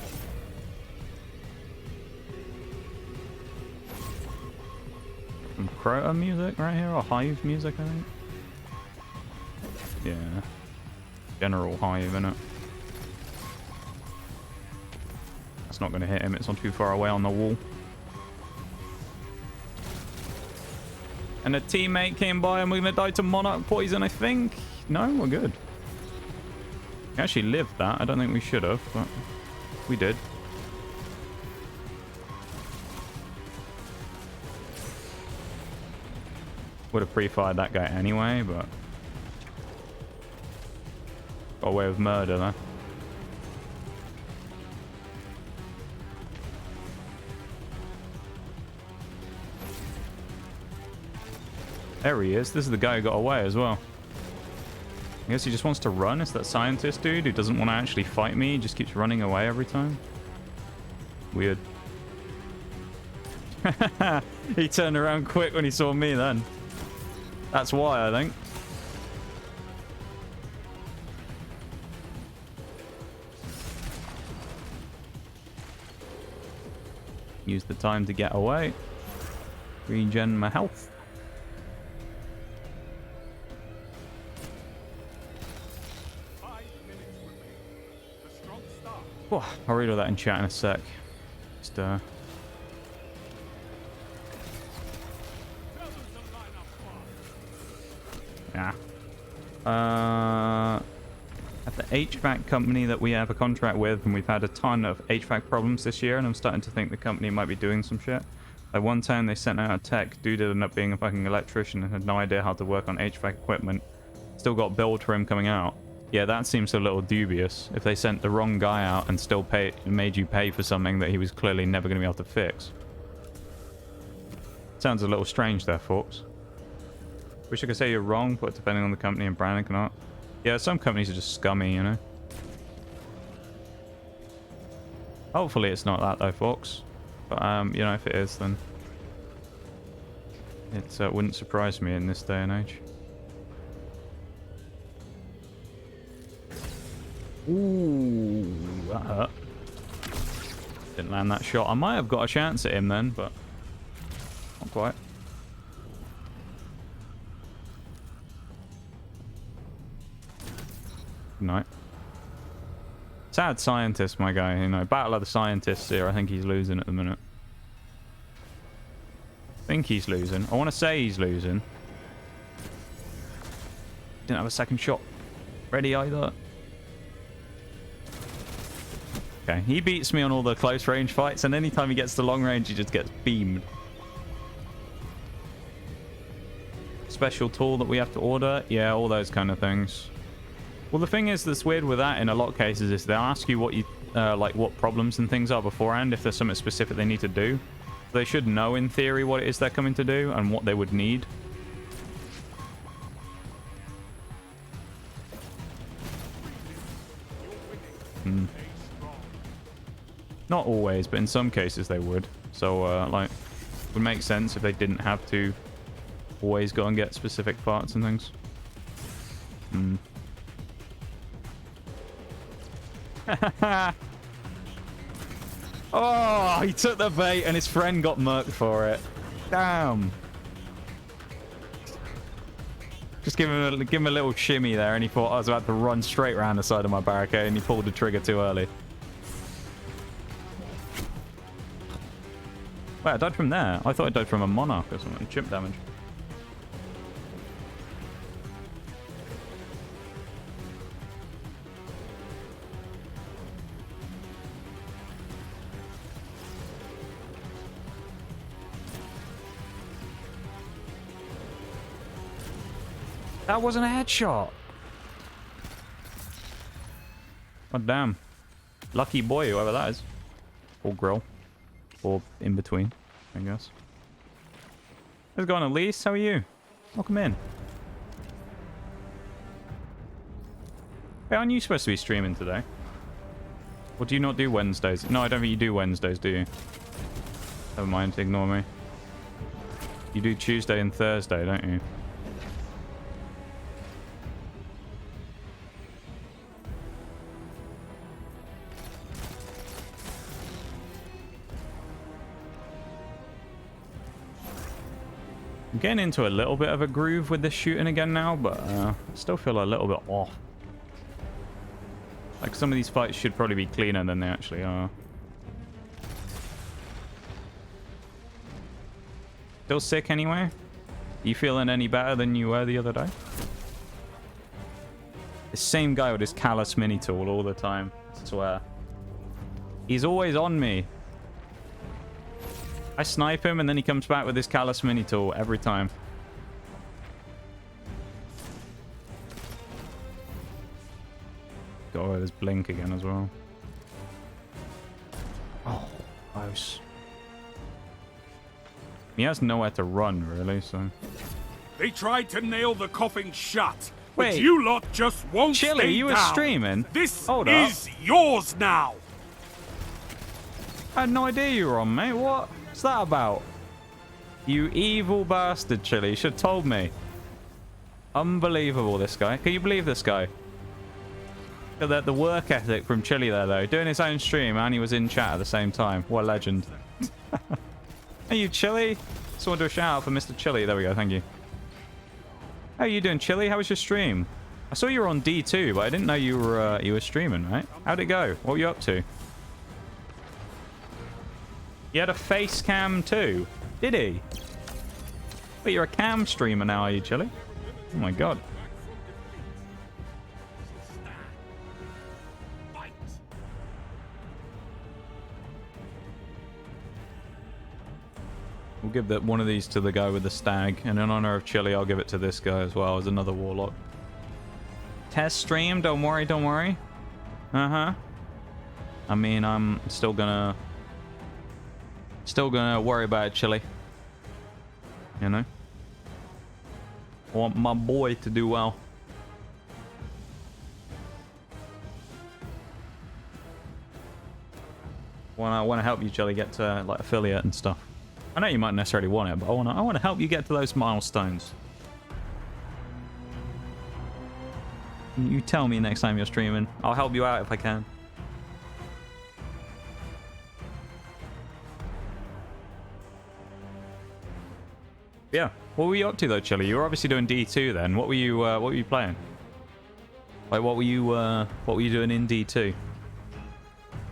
Some Crota music right here, or Hive music, I think. Yeah. General Hive, innit? That's not going to hit him, it's not too far away on the wall. And a teammate came by and we're going to die to Monarch poison, I think. No, we're good. We actually lived that. I don't think we should have, but we did. Would have pre-fired that guy anyway, but... got away with murder, though. There he is. This is the guy who got away as well. I guess he just wants to run. It's that scientist dude who doesn't want to actually fight me. He just keeps running away every time. Weird. He turned around quick when he saw me then. That's why, I think. Use the time to get away. Regen my health. Oh, I'll read all that in chat in a sec. Just, yeah. At the HVAC company that we have a contract with, and we've had a ton of HVAC problems this year, and I'm starting to think the company might be doing some shit. Like one time they sent out a tech, dude ended up being a fucking electrician and had no idea how to work on HVAC equipment. Still got billed for him coming out. Yeah, that seems a little dubious. If they sent the wrong guy out and still made you pay for something that he was clearly never going to be able to fix. Sounds a little strange there, folks. Wish I could say you're wrong, but depending on the company and brand, I cannot. Yeah, some companies are just scummy, you know. Hopefully it's not that though, folks. But, you know, if it is, then... it wouldn't surprise me in this day and age. Ooh, that hurt. Didn't land that shot. I might have got a chance at him then, but not quite. Good night. Sad scientist, my guy. You know, battle of the scientists here. I think he's losing at the minute. I think he's losing. I want to say he's losing. Didn't have a second shot ready either. Okay, he beats me on all the close range fights, and anytime he gets to long range, he just gets beamed. Special tool that we have to order? Yeah, all those kind of things. Well, the thing is that's weird with that in a lot of cases is they'll ask you what you, like what problems and things are beforehand if there's something specific they need to do. They should know in theory what it is they're coming to do and what they would need. Hmm. Not always, but in some cases they would. So, like, it would make sense if they didn't have to always go and get specific parts and things. Hmm. Oh, he took the bait and his friend got murked for it. Damn. Just give him a little shimmy there and he thought I was about to run straight around the side of my barricade and he pulled the trigger too early. Wait, I died from there. I thought I died from a monarch or something. Chimp damage. That wasn't a headshot. Oh, damn. Lucky boy, whoever that is. Or grill. Or in between, I guess. How's it going, Elise? How are you? Welcome in. Hey, aren't you supposed to be streaming today? Or do you not do Wednesdays? No, I don't think you do Wednesdays, do you? Never mind, ignore me. You do Tuesday and Thursday, don't you? I'm getting into a little bit of a groove with this shooting again now, but I still feel a little bit off. Like, some of these fights should probably be cleaner than they actually are. Still sick anyway? You feeling any better than you were the other day? The same guy with his callous mini tool all the time, I swear. He's always on me. I snipe him and then he comes back with his callous mini tool every time. Got rid of his blink again as well. Oh, close. He has nowhere to run, really, so... They tried to nail the coffin shut. Wait. But you lot just won't Chili, stay you were down. streaming? This Hold is yours now. I had no idea you were on, mate. What's that about? You evil bastard, Chili. You should have told me. Unbelievable, this guy. Can you believe this guy? Look at the work ethic from Chili there, though. Doing his own stream and he was in chat at the same time. What a legend. Hey, you Chili? Someone do a shout out for Mr. Chili. There we go. Thank you. How are you doing, Chili? How was your stream? I saw you were on D2, but I didn't know you were streaming, right? How'd it go? What were you up to? He had a face cam too. Did he? But you're a cam streamer now, are you, Chili? Oh my god. We'll give that one of these to the guy with the stag, and in honor of Chili, I'll give it to this guy as well as another warlock. Test stream, don't worry, don't worry. Uh-huh. I mean, I'm still gonna worry about Chili. You know? I want my boy to do well. I want to help you, Chili, get to like affiliate and stuff. I know you might necessarily want it, but I want to help you get to those milestones. You tell me next time you're streaming. I'll help you out if I can. Yeah. What were you up to though, Chili? You were obviously doing D2 then. What were you playing? Like what were you doing in D2?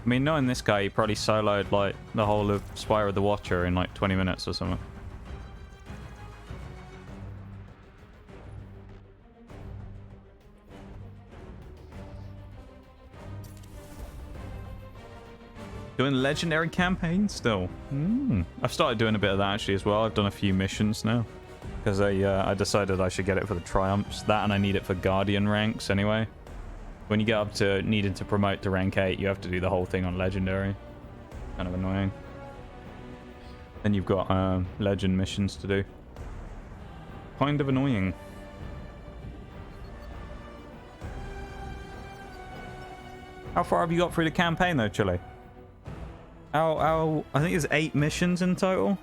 I mean, knowing this guy, he probably soloed like the whole of Spire of the Watcher in like 20 minutes or something. Doing legendary campaigns still. I've started doing a bit of that actually as well. I've done a few missions now because I decided I should get it for the triumphs. That and I need it for guardian ranks anyway. When you get up to needing to promote to rank 8, you have to do the whole thing on legendary. Kind of annoying. Then you've got legend missions to do. Kind of annoying. How far have you got through the campaign though, Chili? I think there's 8 missions in total.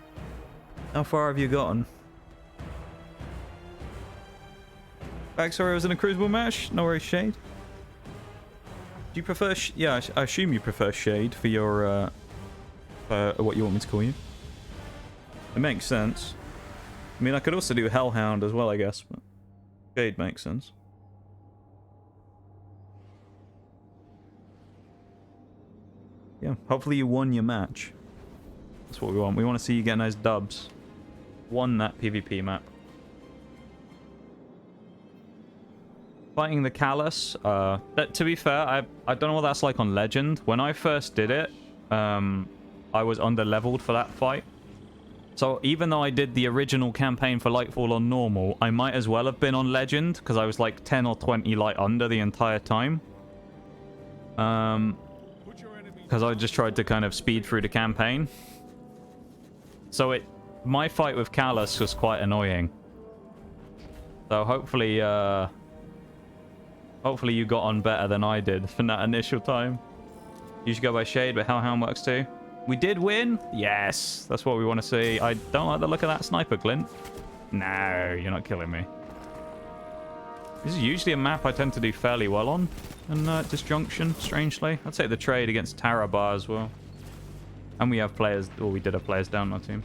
How far have you gotten? Backstory was in a Crucible match? No worries, Shade. Do you prefer... yeah, I assume you prefer Shade for your... what you want me to call you. It makes sense. I mean, I could also do Hellhound as well, I guess. But Shade makes sense. Yeah, hopefully you won your match. That's what we want. We want to see you getting those dubs. Won that PvP map. Fighting the Callus. To be fair, I don't know what that's like on Legend. When I first did it, I was under-leveled for that fight. So even though I did the original campaign for Lightfall on normal, I might as well have been on Legend, because I was like 10 or 20 light under the entire time. Because I just tried to kind of speed through the campaign. So my fight with Callus was quite annoying. So hopefully you got on better than I did from that initial time. You should go by Shade, but Hellhound works too. We did win? Yes, that's what we want to see. I don't like the look of that sniper, Clint. No, you're not killing me. This is usually a map I tend to do fairly well on. And Disjunction, strangely. I'd say the trade against Tarabar as well. And we have players, or we did have players down our team.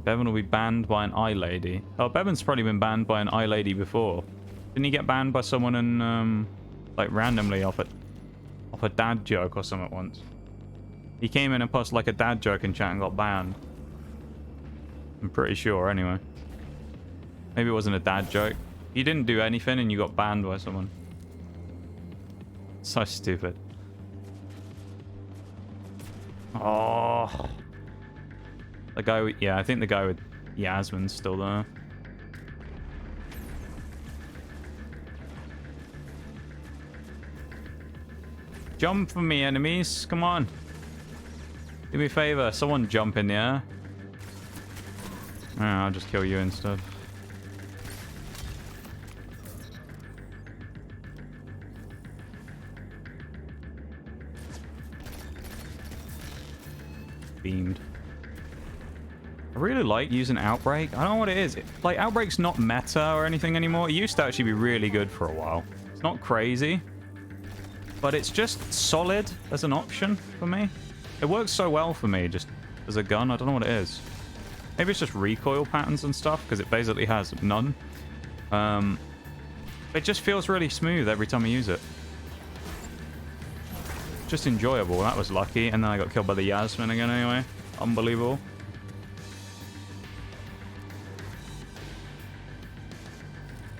Bevan will be banned by an eye lady. Oh, Bevan's probably been banned by an eye lady before. Didn't he get banned by someone in, like, randomly off a dad joke or something once? He came in and posted, like, a dad joke in chat and got banned. I'm pretty sure, anyway. Maybe it wasn't a dad joke. You didn't do anything and you got banned by someone. So stupid. Oh... The guy with, yeah, I think the guy with Yasmin's still there. Jump for me, enemies. Come on. Do me a favor. Someone jump in the air. Oh, I'll just kill you instead. Beamed. I really like using Outbreak. I don't know what it is. Like, Outbreak's not meta or anything anymore. It used to actually be really good for a while. It's not crazy, but it's just solid as an option for me. It works so well for me just as a gun. I don't know what it is. Maybe it's just recoil patterns and stuff, because it basically has none. It just feels really smooth every time I use it. Just enjoyable. That was lucky. And then I got killed by the Yasmin again anyway. Unbelievable.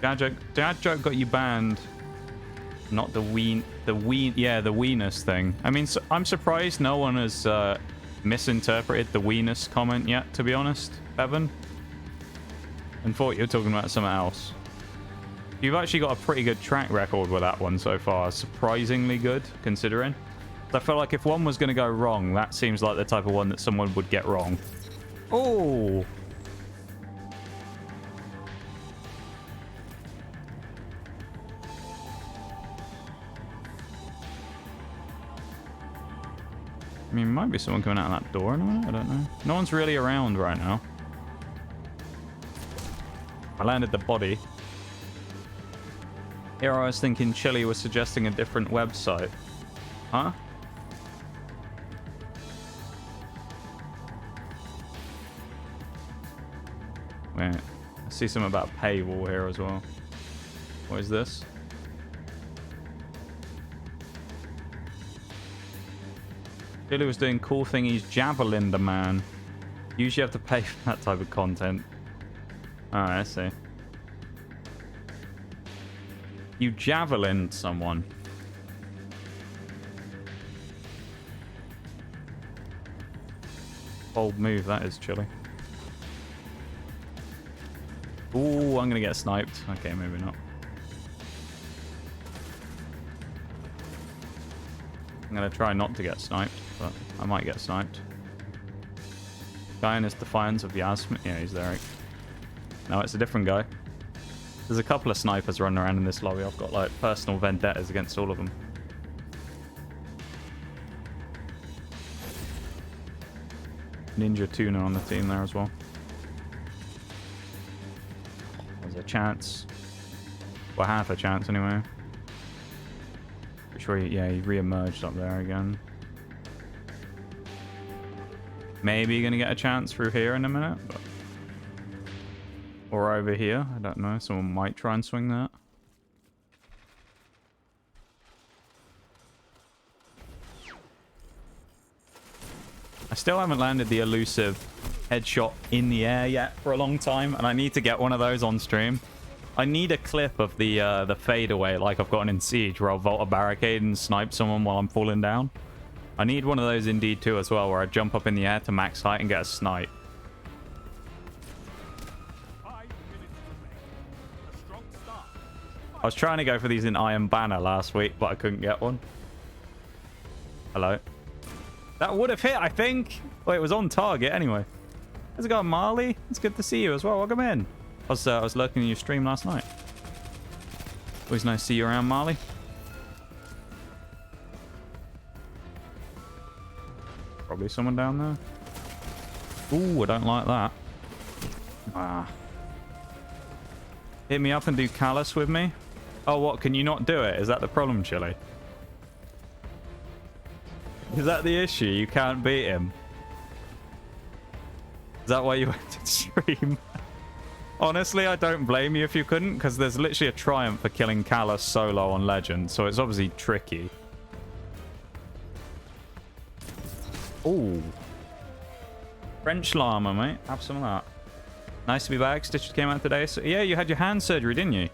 Dad joke got you banned. Not the weenus thing. I mean, so I'm surprised no one has misinterpreted the weenus comment yet, to be honest, Bevan. And thought you were talking about something else. You've actually got a pretty good track record with that one so far. Surprisingly good, considering. I feel like if one was going to go wrong, that seems like the type of one that someone would get wrong. Oh! I mean, might be someone coming out of that door in a minute. I don't know. No one's really around right now. I landed the body. Here I was thinking Chili was suggesting a different website. Huh? Wait. I see something about paywall here as well. What is this? Billy was doing cool thingies, javelin the man. Usually have to pay for that type of content. Alright, I see. You javelined someone. Bold move, that is, Chili. Ooh, I'm gonna get sniped. Okay, maybe not. I'm gonna try not to get sniped, but I might get sniped. Guy in his defiance of Yasmin. Yeah, he's there. No, it's a different guy. There's a couple of snipers running around in this lobby. I've got like personal vendettas against all of them. Ninja Tuna on the team there as well. There's a chance. Well, half a chance anyway. Sure, yeah, he re-emerged up there again. Maybe you're gonna get a chance through here in a minute, but... or over here. I don't know. Someone might try and swing that. I still haven't landed the elusive headshot in the air yet for a long time, and I need to get one of those on stream. I need a clip of the fadeaway like I've gotten in Siege, where I'll vault a barricade and snipe someone while I'm falling down. I need one of those in D2 as well, where I jump up in the air to max height and get a snipe. 5 minutes remain. A strong start. I was trying to go for these in Iron Banner last week, but I couldn't get one. Hello. That would have hit, I think. Well, it was on target anyway. How's it going, Marley? It's good to see you as well. Welcome in. I was lurking in your stream last night. Always nice to see you around, Marley. Probably someone down there. Ooh, I don't like that. Ah. Hit me up and do Callus with me. Oh, what? Can you not do it? Is that the problem, Chili? Is that the issue? You can't beat him? Is that why you went to stream? Honestly, I don't blame you if you couldn't, because there's literally a triumph for killing Callus solo on Legend, so it's obviously tricky. Ooh. French llama, mate. Have some of that. Nice to be back. Stitches came out today. So yeah, you had your hand surgery, didn't you?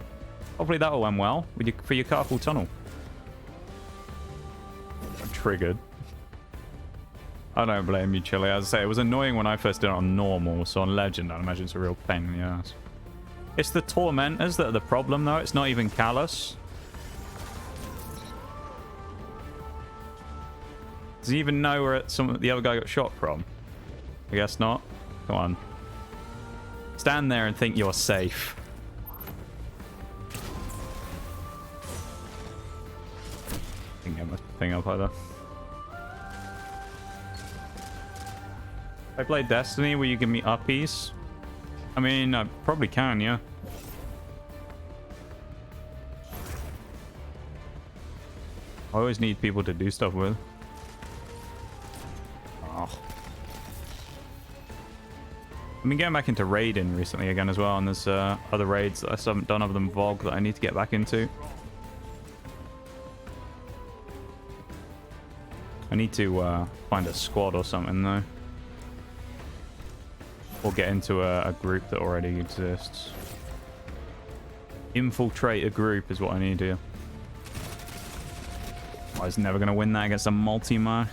Hopefully that all went well with your, for your carpal tunnel. I'm triggered. I don't blame you, Chili. As I say, it was annoying when I first did it on normal, so on Legend, I imagine it's a real pain in the ass. It's the Tormentors that are the problem, though. It's not even Callus. Does he even know where the other guy got shot from? I guess not. Come on. Stand there and think you're safe. Didn't get my thing up either. I played Destiny, will you give me uppies? I mean, I probably can, yeah. I always need people to do stuff with. Oh. I've been getting back into raiding recently again as well, and there's other raids that I still haven't done other than VOD that I need to get back into. I need to find a squad or something though. Or get into a group that already exists. Infiltrate a group is what I need here. I was never going to win that against a multi-mach.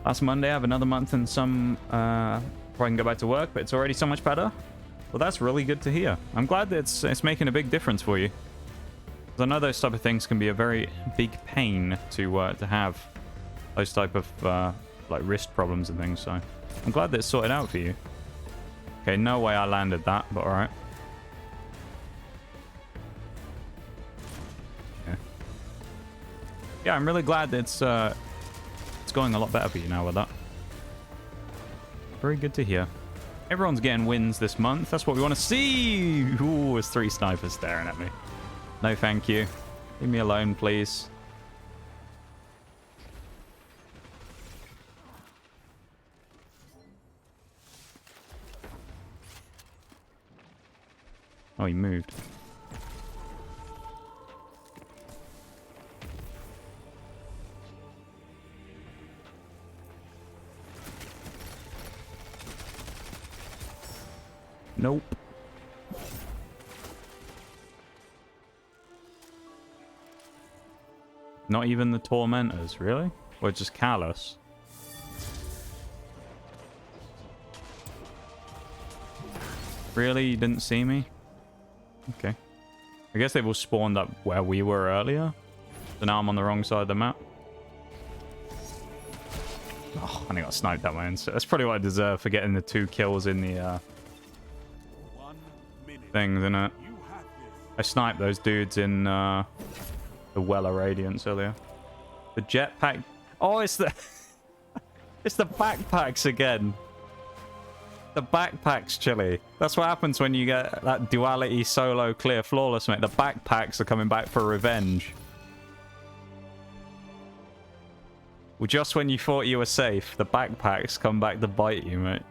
Last Monday, I have another month and some... before I can go back to work, but it's already so much better. Well, that's really good to hear. I'm glad that it's making a big difference for you. Because I know those type of things can be a very big pain to have. Those type of like wrist problems and things, so... I'm glad that it's sorted out for you. Okay, no way I landed that, but alright. Yeah, I'm really glad that it's going a lot better for you now with that. Very good to hear. Everyone's getting wins this month. That's what we want to see. Ooh, there's 3 snipers staring at me. No, thank you. Leave me alone, please. Oh, he moved. Nope. Not even the Tormentors, really? Or just Callus? Really? You didn't see me? Okay. I guess they've all spawned up where we were earlier. So now I'm on the wrong side of the map. Oh, and I got sniped that way. So that's probably what I deserve for getting the 2 kills in the things, isn't it? I sniped those dudes in the Weller Radiance earlier. The jetpack. Oh, it's the it's the backpacks again. The backpacks, Chili. That's what happens when you get that duality solo clear flawless, mate. The backpacks are coming back for revenge. Well, just when you thought you were safe, the backpacks come back to bite you, mate.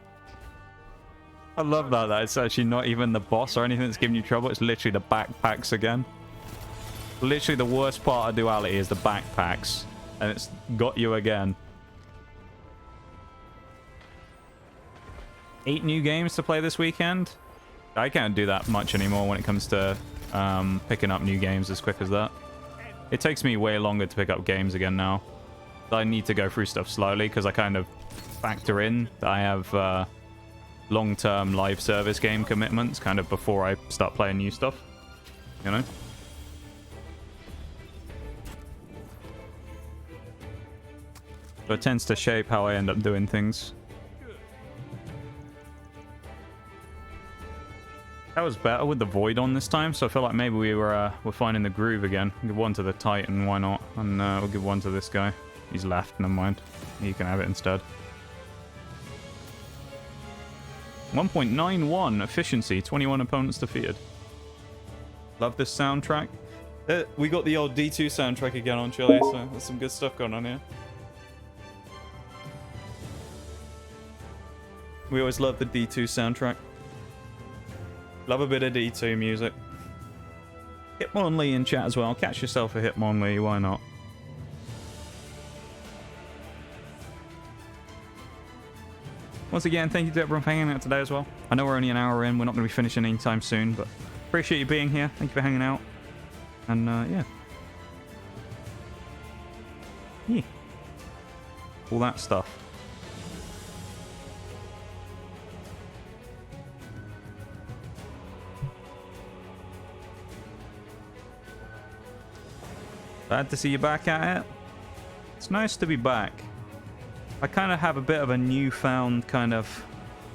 I love that. It's actually not even the boss or anything that's giving you trouble. It's literally the backpacks again. Literally the worst part of duality is the backpacks. And it's got you again. 8 new games to play this weekend. I can't do that much anymore when it comes to picking up new games as quick as that. It takes me way longer to pick up games again now. I need to go through stuff slowly because I kind of factor in that I have long-term live service game commitments kind of before I start playing new stuff, you know? So it tends to shape how I end up doing things. That was better with the Void on this time, so I feel like maybe we're finding the groove again. Give one to the Titan, why not? And we'll give one to this guy. He's left, never mind. He can have it instead. 1.91 efficiency, 21 opponents defeated. Love this soundtrack. We got the old D2 soundtrack again on Chile, so there's some good stuff going on here. We always love the D2 soundtrack. Love a bit of D2 music. Hitmonlee in chat as well. Catch yourself a Hitmonlee, why not? Once again, thank you to everyone for hanging out today as well. I know we're only an hour in. We're not going to be finishing anytime soon, but appreciate you being here. Thank you for hanging out. And, yeah. Yeah. All that stuff. Glad to see you back at it. It's nice to be back. I kind of have a bit of a newfound kind of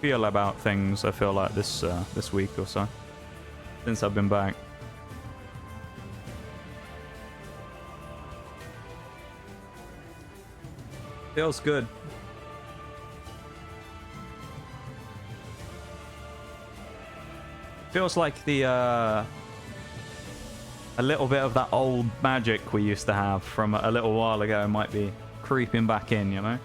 feel about things, I feel like, this week or so. Since I've been back. Feels good. Feels like the, a little bit of that old magic we used to have from a little while ago might be creeping back in, you know?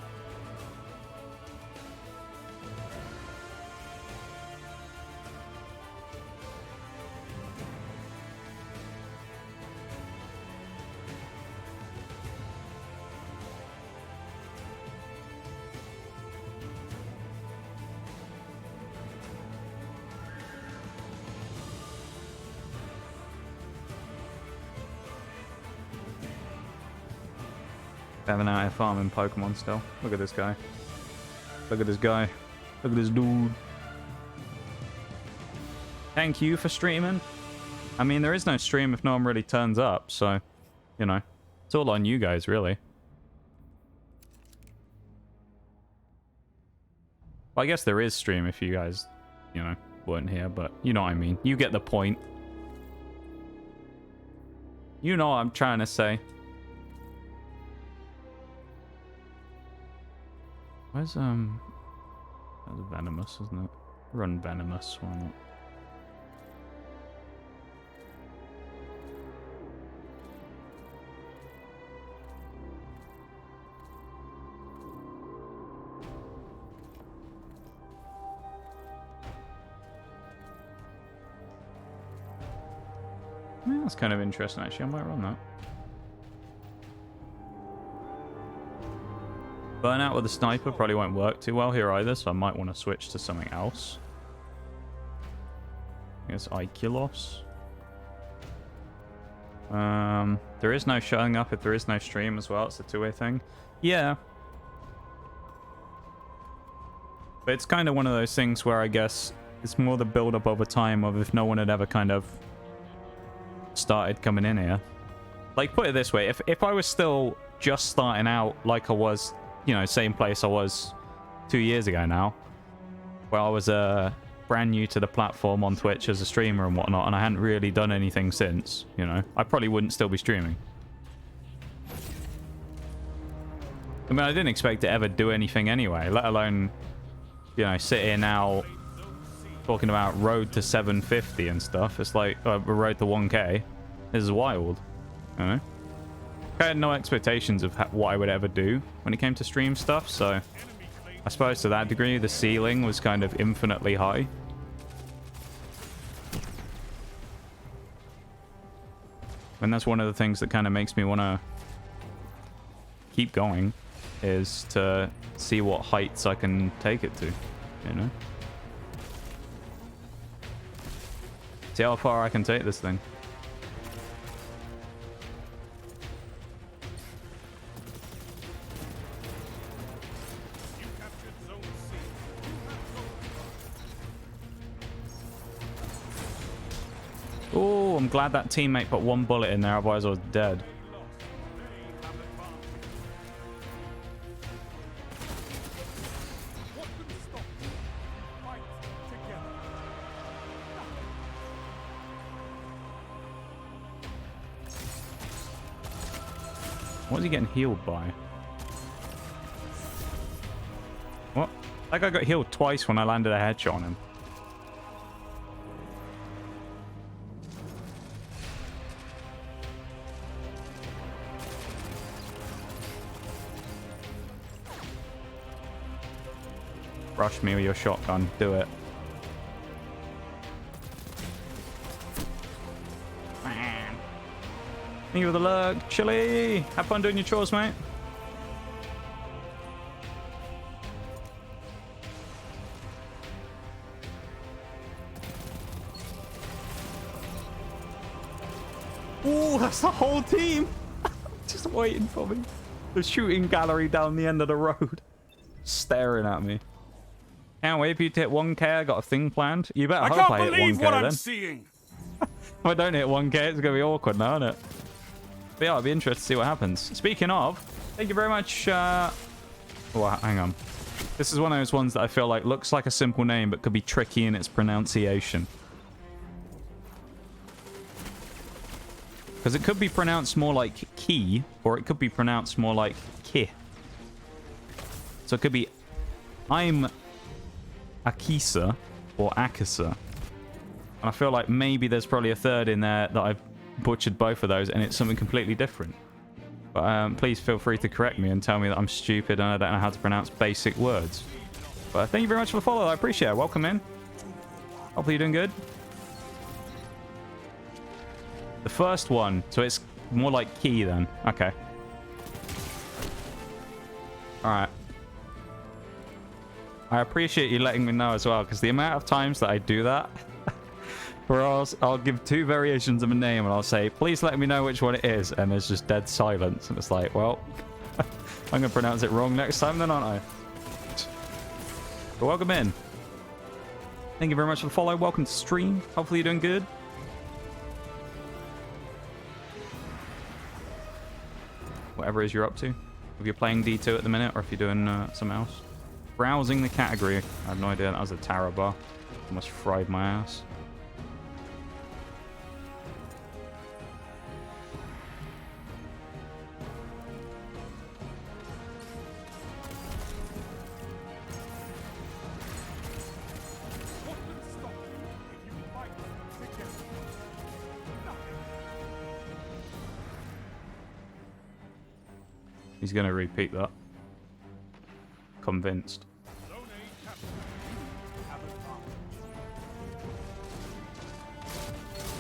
Having out here farming Pokemon still. Look at this guy. Look at this guy. Look at this dude. Thank you for streaming. I mean, there is no stream if no one really turns up, so, you know, it's all on you guys, really. Well, I guess there is stream if you guys, you know, weren't here, but you know what I mean. You get the point. You know what I'm trying to say. Where's, that's venomous, isn't it? Run venomous, why not? Yeah, that's kind of interesting, actually. I might run that. Burnout with a sniper probably won't work too well here either, so I might want to switch to something else. I guess Ikilos. There is no showing up if there is no stream as well. It's a two-way thing. Yeah. But it's kind of one of those things where I guess it's more the build-up over time of if no one had ever kind of started coming in here. Like, put it this way. If I was still just starting out like I was, you know, same place I was 2 years ago now, where I was brand new to the platform on Twitch as a streamer and whatnot, and I hadn't really done anything since, you know, I probably wouldn't still be streaming. I mean, I didn't expect to ever do anything anyway, let alone, you know, sit here now talking about road to 750 and stuff. It's like, road to 1k. This is wild, you know? I had no expectations of what I would ever do when it came to stream stuff, so I suppose to that degree the ceiling was kind of infinitely high. And that's one of the things that kind of makes me want to keep going, is to see what heights I can take it to, you know? See how far I can take this thing. You captured Zone C. You have zone. Oh, I'm glad that teammate put one bullet in there, otherwise I was dead. They lost. They have advantage. What can stop you? Fight together. What is he getting healed by? What? That guy got healed twice when I landed a headshot on him. Rush me with your shotgun. Do it. Thank you for the lurk. Chili! Have fun doing your chores, mate. Ooh, that's the whole team. Just waiting for me. The shooting gallery down the end of the road. Staring at me. Can't wait for you to hit 1k. I got a thing planned. You better I hope can't I hit believe 1k what I'm then. seeing. If I don't hit 1k, it's going to be awkward now, isn't it? But yeah, I'll be interested to see what happens. Speaking of, thank you very much. Oh, hang on. This is one of those ones that I feel like looks like a simple name, but could be tricky in its pronunciation. Because it could be pronounced more like key, or it could be pronounced more like ki. So it could be I'm Akisa or Akisa. And I feel like maybe there's probably a third in there that I've butchered both of those and it's something completely different. But please feel free to correct me and tell me that I'm stupid and I don't know how to pronounce basic words. But thank you very much for the follow. I appreciate it. Welcome in. Hopefully you're doing good. The first one. So it's more like key then. Okay. Alright. I appreciate you letting me know as well, because the amount of times that I do that, where I'll give two variations of a name and I'll say, please let me know which one it is, and there's just dead silence, and it's like, well, I'm going to pronounce it wrong next time then, aren't I? But welcome in. Thank you very much for the follow. Welcome to stream. Hopefully you're doing good. Whatever it is you're up to. If you're playing D2 at the minute, or if you're doing something else. Browsing the category. I have no idea. That was a Tara bar. Almost fried my ass. What can stop you if you fight together? Nothing. He's going to repeat that. Convinced. Zone A captured. You have advantage.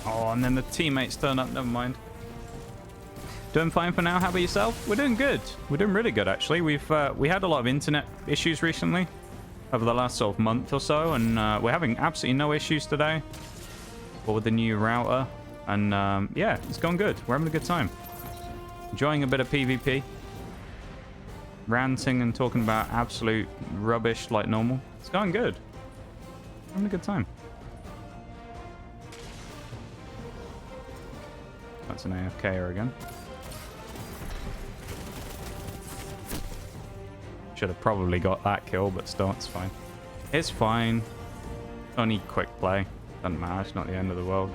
Oh, and then the teammates turn up. Never mind. Doing fine for now. How about yourself? We're doing good. We're doing really good, actually. We had a lot of internet issues recently over the last sort of month or so, and we're having absolutely no issues today. But with the new router, and yeah, it's gone good. We're having a good time. Enjoying a bit of PvP. Ranting and talking about absolute rubbish like normal. It's going good. Having a good time. That's an AFKer again. Should have probably got that kill, but still, it's fine. It's fine. Only quick play. Doesn't matter. It's not the end of the world.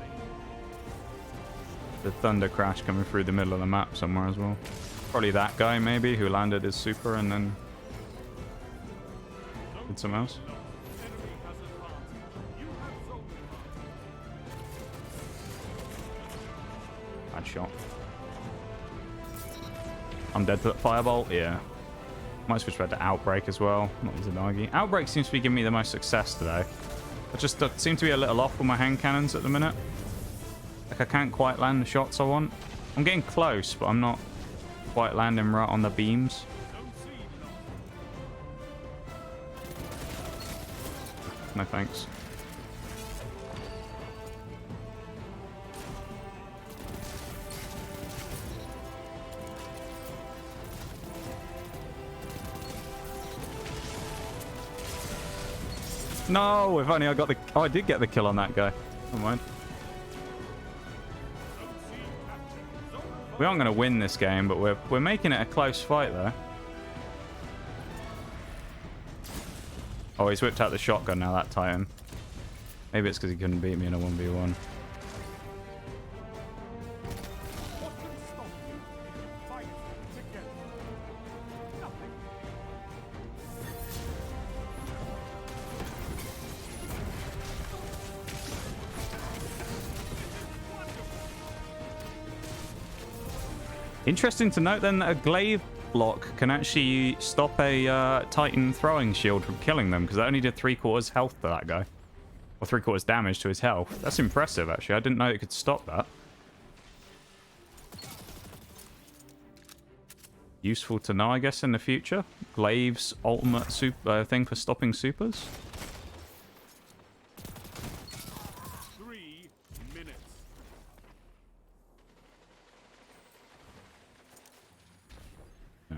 The thunder crash coming through the middle of the map somewhere as well. Probably that guy, maybe, who landed his super and then did something else. Enemy has advantage. You have zone A. Bad shot. I'm dead to that firebolt. Yeah. Might switch back to Outbreak as well. Not Zanagi. Outbreak seems to be giving me the most success today. I just seem to be a little off with my hand cannons at the minute. Like I can't quite land the shots I want. I'm getting close, but I'm not quite landing right on the beams. Zone C lost. No thanks. No, if only I got the... Oh, I did get the kill on that guy. Never mind. We aren't going to win this game, but we're making it a close fight, though. Oh, he's whipped out the shotgun now, that Titan. Maybe it's because he couldn't beat me in a 1v1. Interesting to note then that a glaive block can actually stop a Titan throwing shield from killing them, because that only did 3/4 health to that guy. Or 3/4 damage to his health. That's impressive, actually. I didn't know it could stop that. Useful to know, I guess, in the future. Glaive's ultimate super thing for stopping supers. 3 minutes. Yeah.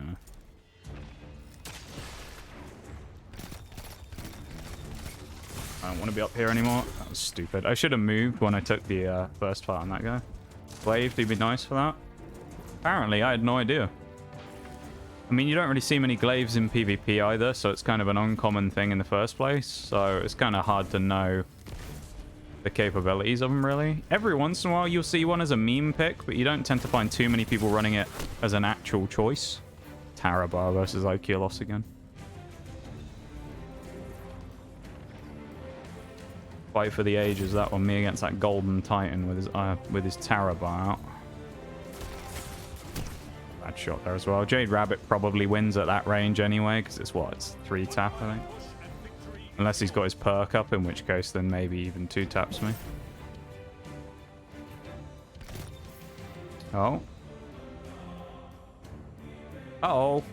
I don't want to be up here anymore. That was stupid. I should have moved when I took the first fight on that guy. Glaive, would be nice for that. Apparently, I had no idea. I mean, you don't really see many glaives in PvP either, so it's kind of an uncommon thing in the first place. So it's kind of hard to know the capabilities of them, really. Every once in a while, you'll see one as a meme pick, but you don't tend to find too many people running it as an actual choice. Tarabar versus Okilos again. Fight for the ages, that one. Me against that Golden Titan with his Tarabar out. Bad shot there as well. Jade Rabbit probably wins at that range anyway, because it's what? It's 3 tap, I think. Unless he's got his perk up, in which case then maybe even 2 taps me. Oh. Uh-oh.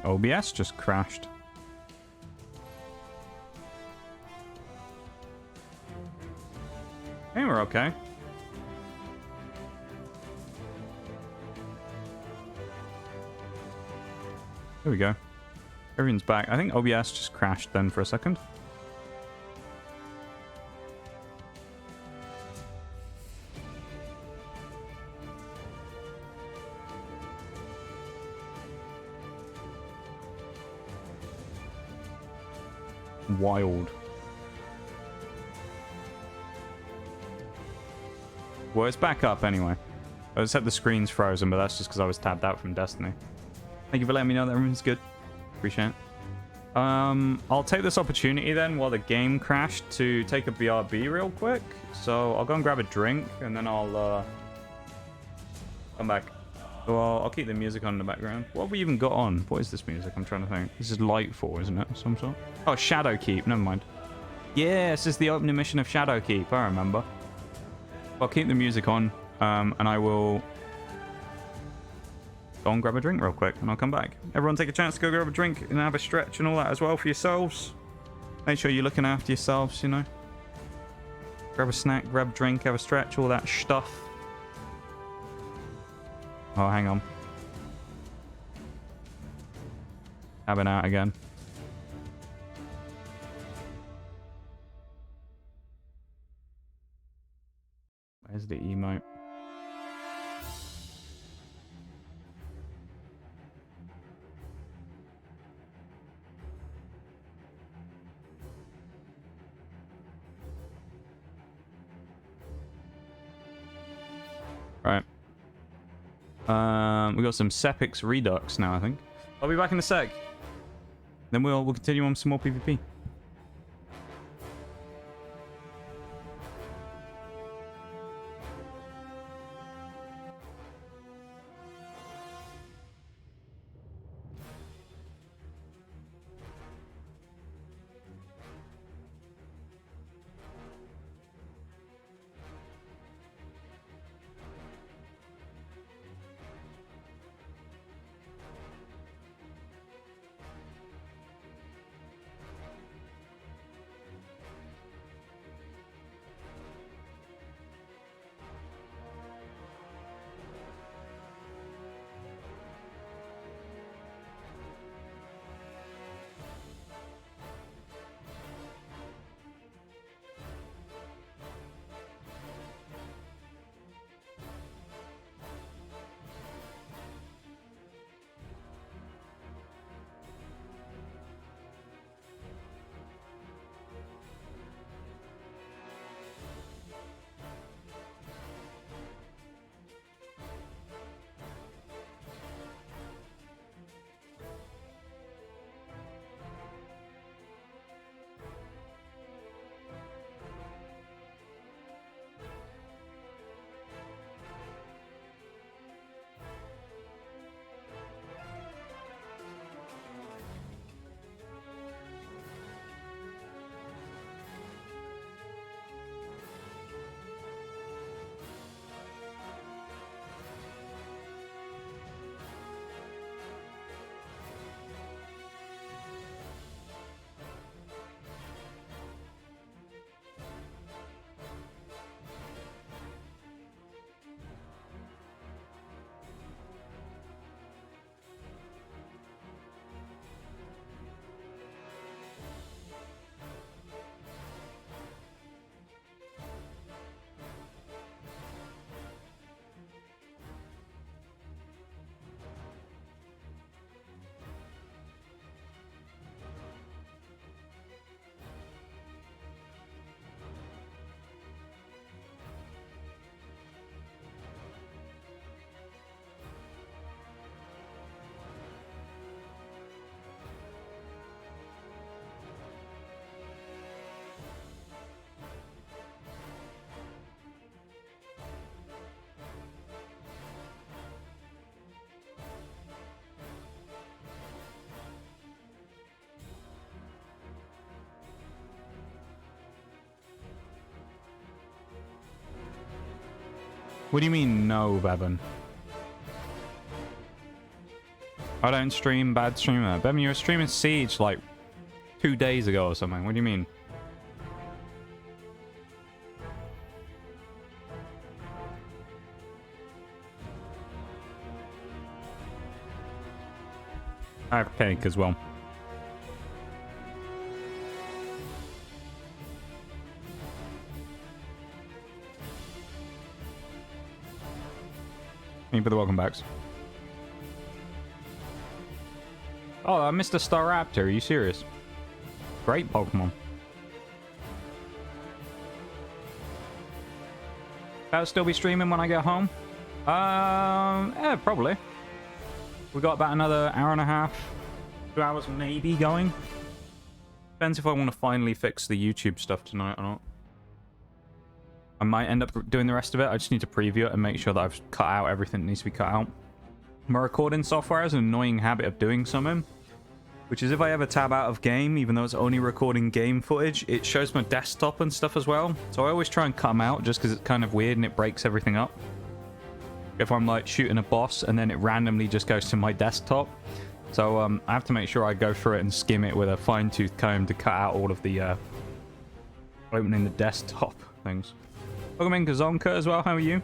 OBS just crashed. Hey, we're okay. There we go. Everything's back. I think OBS just crashed then for a second. Wild. Well, it's back up anyway. I just had the screens frozen, but that's just because I was tabbed out from Destiny. Thank you for letting me know that everything's good. Appreciate it. I'll take this opportunity then while the game crashed to take a BRB real quick. So I'll go and grab a drink and then I'll come back. Well, I'll keep the music on in the background. What have we even got on? What is this music? I'm trying to think. This is Lightfall, isn't it? Some sort. Oh, Shadowkeep. Never mind. Yeah, this is the opening mission of Shadowkeep. I remember. I'll keep the music on, and I will go and grab a drink real quick, and I'll come back. Everyone take a chance to go grab a drink and have a stretch and all that as well for yourselves. Make sure you're looking after yourselves, you know. Grab a snack, grab a drink, have a stretch, all that stuff. Oh, hang on. Tabbing out again. Where's the emote? Right. We got some Sepix Redux now, I think. I'll be back in a sec. Then we'll continue on some more PvP. What do you mean, no, Bevan? I don't stream, bad streamer. Bevan, you were streaming Siege like 2 days ago or something. What do you mean? I have cake as well. Thank you for the welcome backs. Oh, I missed a Staraptor. Are you serious? Great Pokemon. I'll still be streaming when I get home. Yeah, probably. We got about another hour and a half, 2 hours maybe going. Depends if I want to finally fix the YouTube stuff tonight or not. I might end up doing the rest of it. I just need to preview it and make sure that I've cut out everything that needs to be cut out. My recording software has an annoying habit of doing something, which is if I ever tab out of game, even though it's only recording game footage, it shows my desktop and stuff as well. So I always try and cut them out just because it's kind of weird and it breaks everything up. If I'm like shooting a boss and then it randomly just goes to my desktop. So I have to make sure I go through it and skim it with a fine-tooth comb to cut out all of the opening the desktop things. Welcome in Kazonka as well, how are you?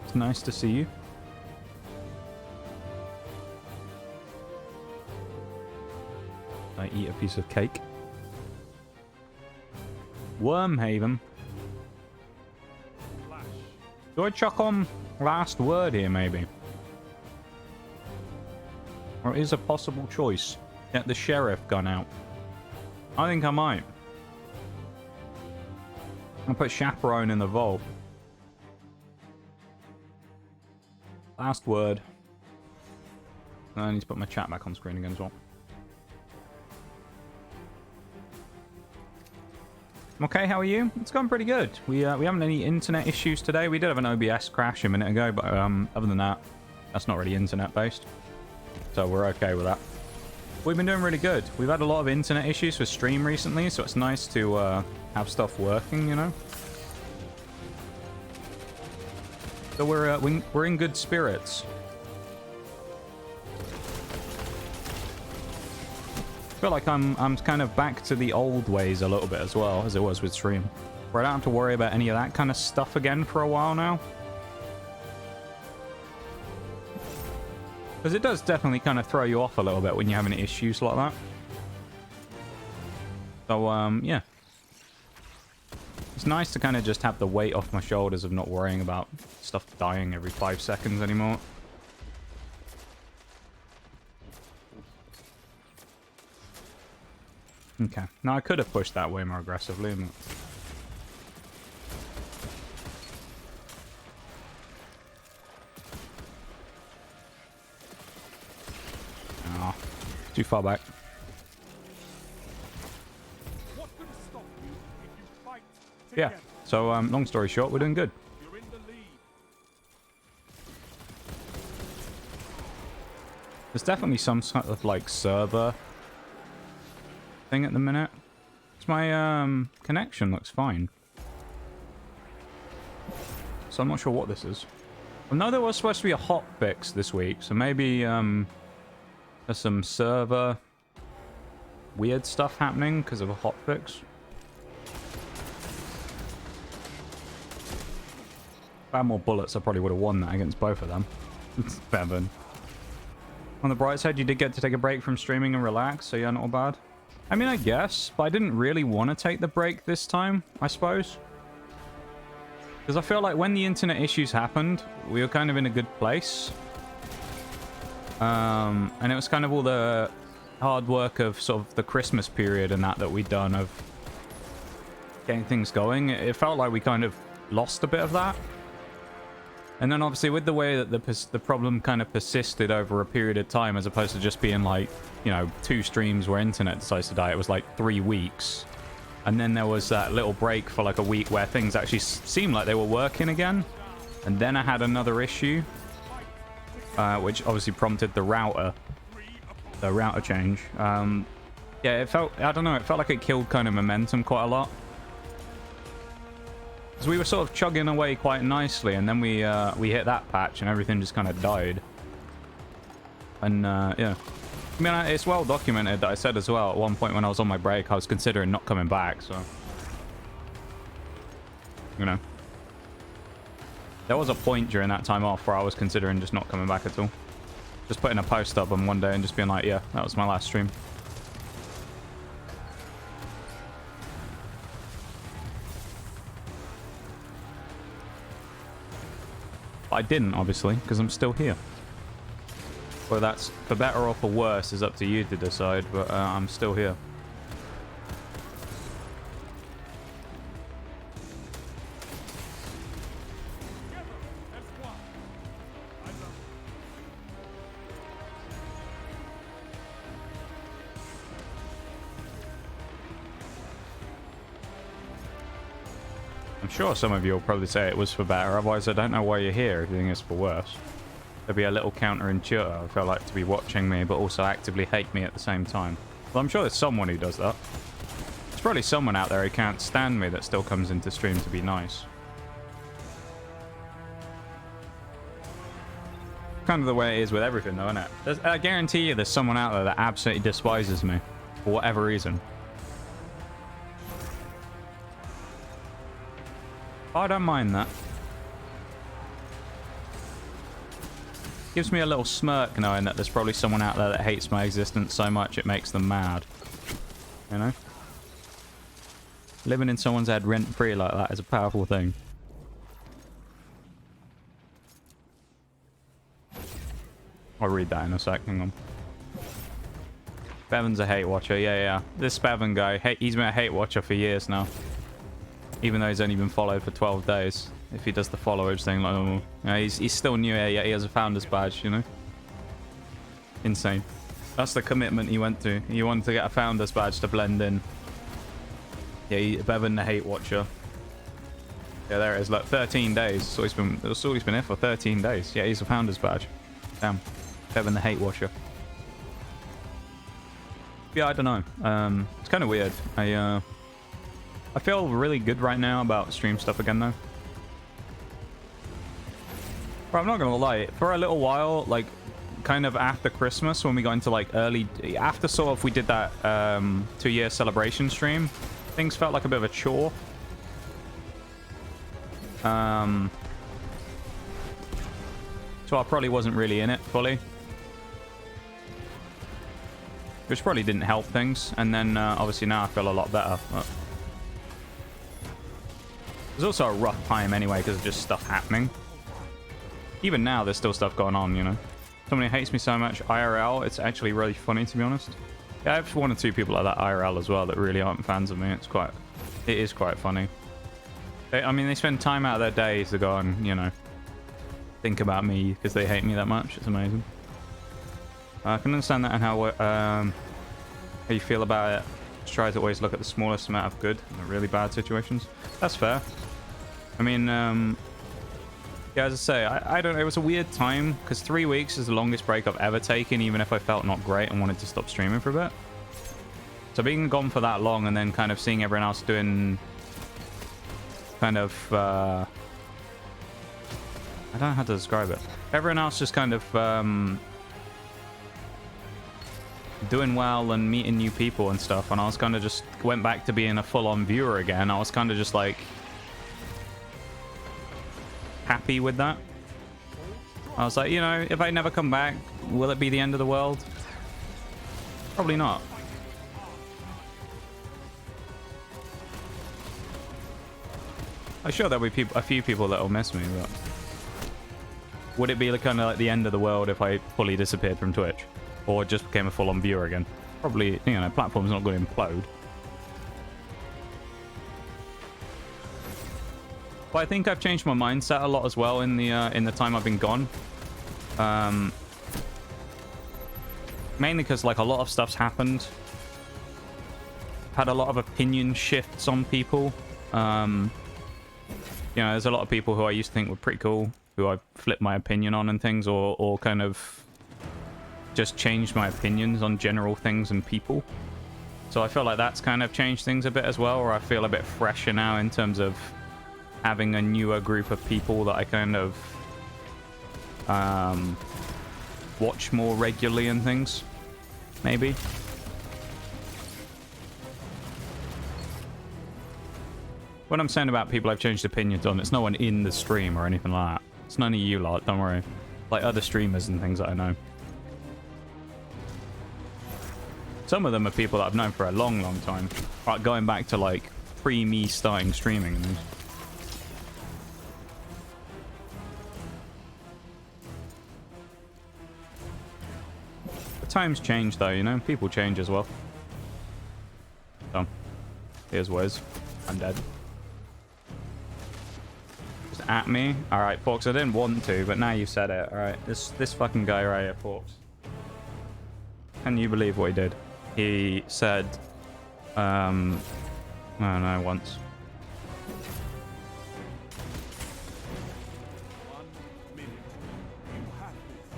It's nice to see you. I eat a piece of cake. Wormhaven. Do I chuck on last word here, maybe? Or is a possible choice? Get the sheriff gun out. I think I might. I'll put chaperone in the vault. Last word. I need to put my chat back on screen again as well. Okay, how are you? It's gone pretty good. We haven't had any internet issues today. We did have an OBS crash a minute ago, but other than that, that's not really internet based. So we're okay with that. We've been doing really good. We've had a lot of internet issues with stream recently, so it's nice to have stuff working, you know? So we're in good spirits. I feel like I'm kind of back to the old ways a little bit as well, as it was with stream. Where I don't have to worry about any of that kind of stuff again for a while now. Because it does definitely kind of throw you off a little bit when you're having issues like that. So, yeah. It's nice to kind of just have the weight off my shoulders of not worrying about stuff dying every 5 seconds anymore. Okay. Now, I could have pushed that way more aggressively, but... Oh, too far back. What can stop you if you fight Yeah. together? So, long story short, we're doing good. You're in the lead. There's definitely some sort of, like, server thing at the minute. It's my, connection looks fine. So I'm not sure what this is. Well, no, there was supposed to be a hot fix this week, so maybe, there's some server weird stuff happening because of a hot fix. If I had more bullets, I probably would have won that against both of them. It's Bevan. On the bright side, you did get to take a break from streaming and relax, so yeah, not bad. I mean, I guess, but I didn't really want to take the break this time, I suppose. Because I feel like when the internet issues happened, we were kind of in a good place. And it was kind of all the hard work of sort of the Christmas period and that we'd done of getting things going. It felt like we kind of lost a bit of that. And then obviously with the way that the problem kind of persisted over a period of time, as opposed to just being like, you know, 2 streams where internet decides to die, it was like 3 weeks. And then there was that little break for like a week where things actually seemed like they were working again. And then I had another issue, which obviously prompted the router change. Yeah, it felt, I don't know, it felt like it killed kind of momentum quite a lot. Because we were sort of chugging away quite nicely, and then we hit that patch and everything just kind of died. And yeah. I mean, it's well documented that I said as well at one point when I was on my break, I was considering not coming back, so... You know. There was a point during that time off where I was considering just not coming back at all. Just putting a post up on one day and just being like, yeah, that was my last stream. But I didn't, obviously, because I'm still here. Whether that's for better or for worse is up to you to decide, but I'm still here. I'm sure some of you will probably say it was for better, otherwise I don't know why you're here if you think it's for worse. There'd be a little counterintuitive. I feel like to be watching me, but also actively hate me at the same time. Well, I'm sure there's someone who does that. There's probably someone out there who can't stand me that still comes into stream to be nice. Kind of the way it is with everything, though, isn't it? I guarantee you there's someone out there that absolutely despises me for whatever reason. I don't mind that. Gives me a little smirk knowing that there's probably someone out there that hates my existence so much it makes them mad. You know? Living in someone's head rent-free like that is a powerful thing. I'll read that in a sec, hang on. Bevan's a hate watcher, yeah. This Bevan guy, he's been a hate watcher for years now. Even though he's only been followed for 12 days. If he does the followers thing, like, oh, yeah, he's still new here, yet he has a founder's badge, you know? Insane. That's the commitment he went to. He wanted to get a founder's badge to blend in. Yeah, Bevan the hate watcher. Yeah, there it is. Look, 13 days. So he's been here for 13 days. Yeah, he's a founder's badge. Damn. Bevan the hate watcher. Yeah, I don't know. It's kind of weird. I feel really good right now about stream stuff again, though. But I'm not gonna lie, for a little while, like, kind of after Christmas, when we got into, like, after sort of we did that 2-year celebration stream, things felt like a bit of a chore. So I probably wasn't really in it fully. Which probably didn't help things. And then, obviously, now I feel a lot better. But there's also a rough time anyway, because of just stuff happening. Even now, there's still stuff going on, you know. Somebody hates me so much IRL, it's actually really funny, to be honest. Yeah, I have 1 or 2 people like that IRL as well that really aren't fans of me. It is quite funny. I mean, they spend time out of their days to go and, you know, think about me because they hate me that much. It's amazing. I can understand that and how you feel about it. Just try to always look at the smallest amount of good in the really bad situations. That's fair. I mean, yeah, as I say, I don't know. It was a weird time because 3 weeks is the longest break I've ever taken, even if I felt not great and wanted to stop streaming for a bit. So being gone for that long and then kind of seeing everyone else doing kind of, I don't know how to describe it. Everyone else just kind of doing well and meeting new people and stuff, and I was kind of just went back to being a full-on viewer again. I was kind of just like happy with that. I was like, you know, if I never come back, will it be the end of the world? Probably not. I'm sure there'll be a few people that will miss me, but would it be kind of like the end of the world if I fully disappeared from Twitch or just became a full-on viewer again? Probably, you know, platform's not going to implode. But I think I've changed my mindset a lot as well in the time I've been gone. Mainly because like a lot of stuff's happened. Had a lot of opinion shifts on people. You know, there's a lot of people who I used to think were pretty cool, who I flipped my opinion on and things, or kind of just changed my opinions on general things and people. So I feel like that's kind of changed things a bit as well, or I feel a bit fresher now in terms of having a newer group of people that I kind of watch more regularly and things, maybe. What I'm saying about people I've changed opinions on, it's no one in the stream or anything like that. It's none of you lot, don't worry. Like other streamers and things that I know. Some of them are people that I've known for a long, long time. Like going back to like pre-me starting streaming and things. The times change though, you know? People change as well. So, here's Wes. I'm dead. Just at me. Alright, Fox, I didn't want to, but now you've said it. Alright, this fucking guy right here, Fox. Can you believe what he did? He said, no, once. 1 minute. You have this.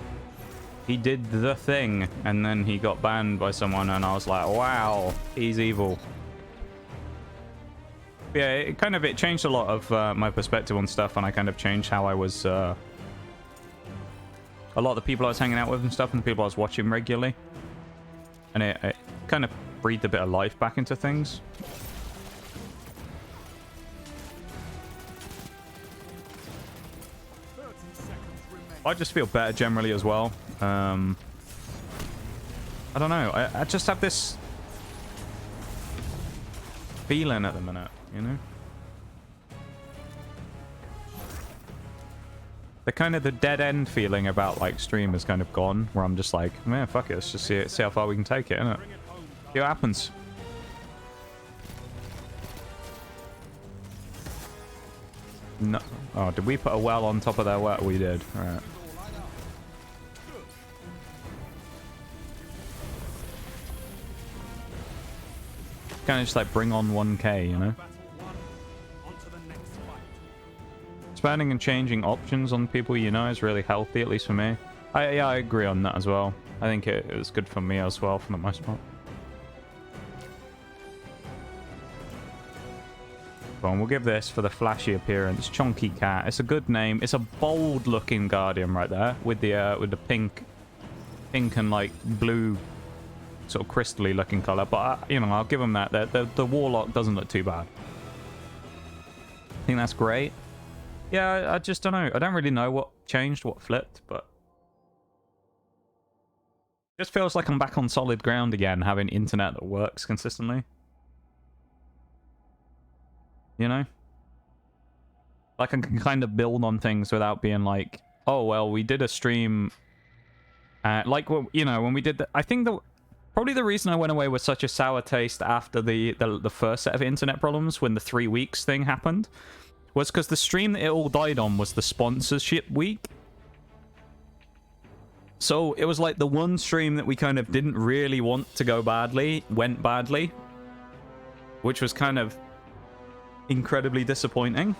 He did the thing, and then he got banned by someone, and I was like, wow, he's evil. Yeah, it changed a lot of my perspective on stuff, and I kind of changed how I was, a lot of the people I was hanging out with and stuff, and the people I was watching regularly. And it kind of breathed a bit of life back into things. I just feel better generally as well. I don't know. I just have this feeling at the minute, you know? The dead end feeling about like stream is kind of gone, where I'm just like, man, fuck it, let's just see how far we can take it, innit? See what happens. No. Oh, did we put a well on top of their well? We did. Alright. Kind of just like bring on 1k, you know? Expanding and changing options on people you know is really healthy, at least for me. Yeah, I agree on that as well. I think it was good for me as well, for the most part. Go on, we'll give this for the flashy appearance. Chonky Cat. It's a good name. It's a bold-looking Guardian right there, with the pink and like blue, sort of crystally-looking color. But you know, I'll give him that. The Warlock doesn't look too bad. I think that's great. Yeah, I just don't know. I don't really know what changed, what flipped, but it just feels like I'm back on solid ground again, having internet that works consistently. You know? Like I can kind of build on things without being like, oh, well, we did a stream. Like, you know, when we did I think probably the reason I went away with such a sour taste after the first set of internet problems, when the 3 weeks thing happened, was because the stream that it all died on was the sponsorship week. So it was like the one stream that we kind of didn't really want to go badly, went badly, which was kind of incredibly disappointing.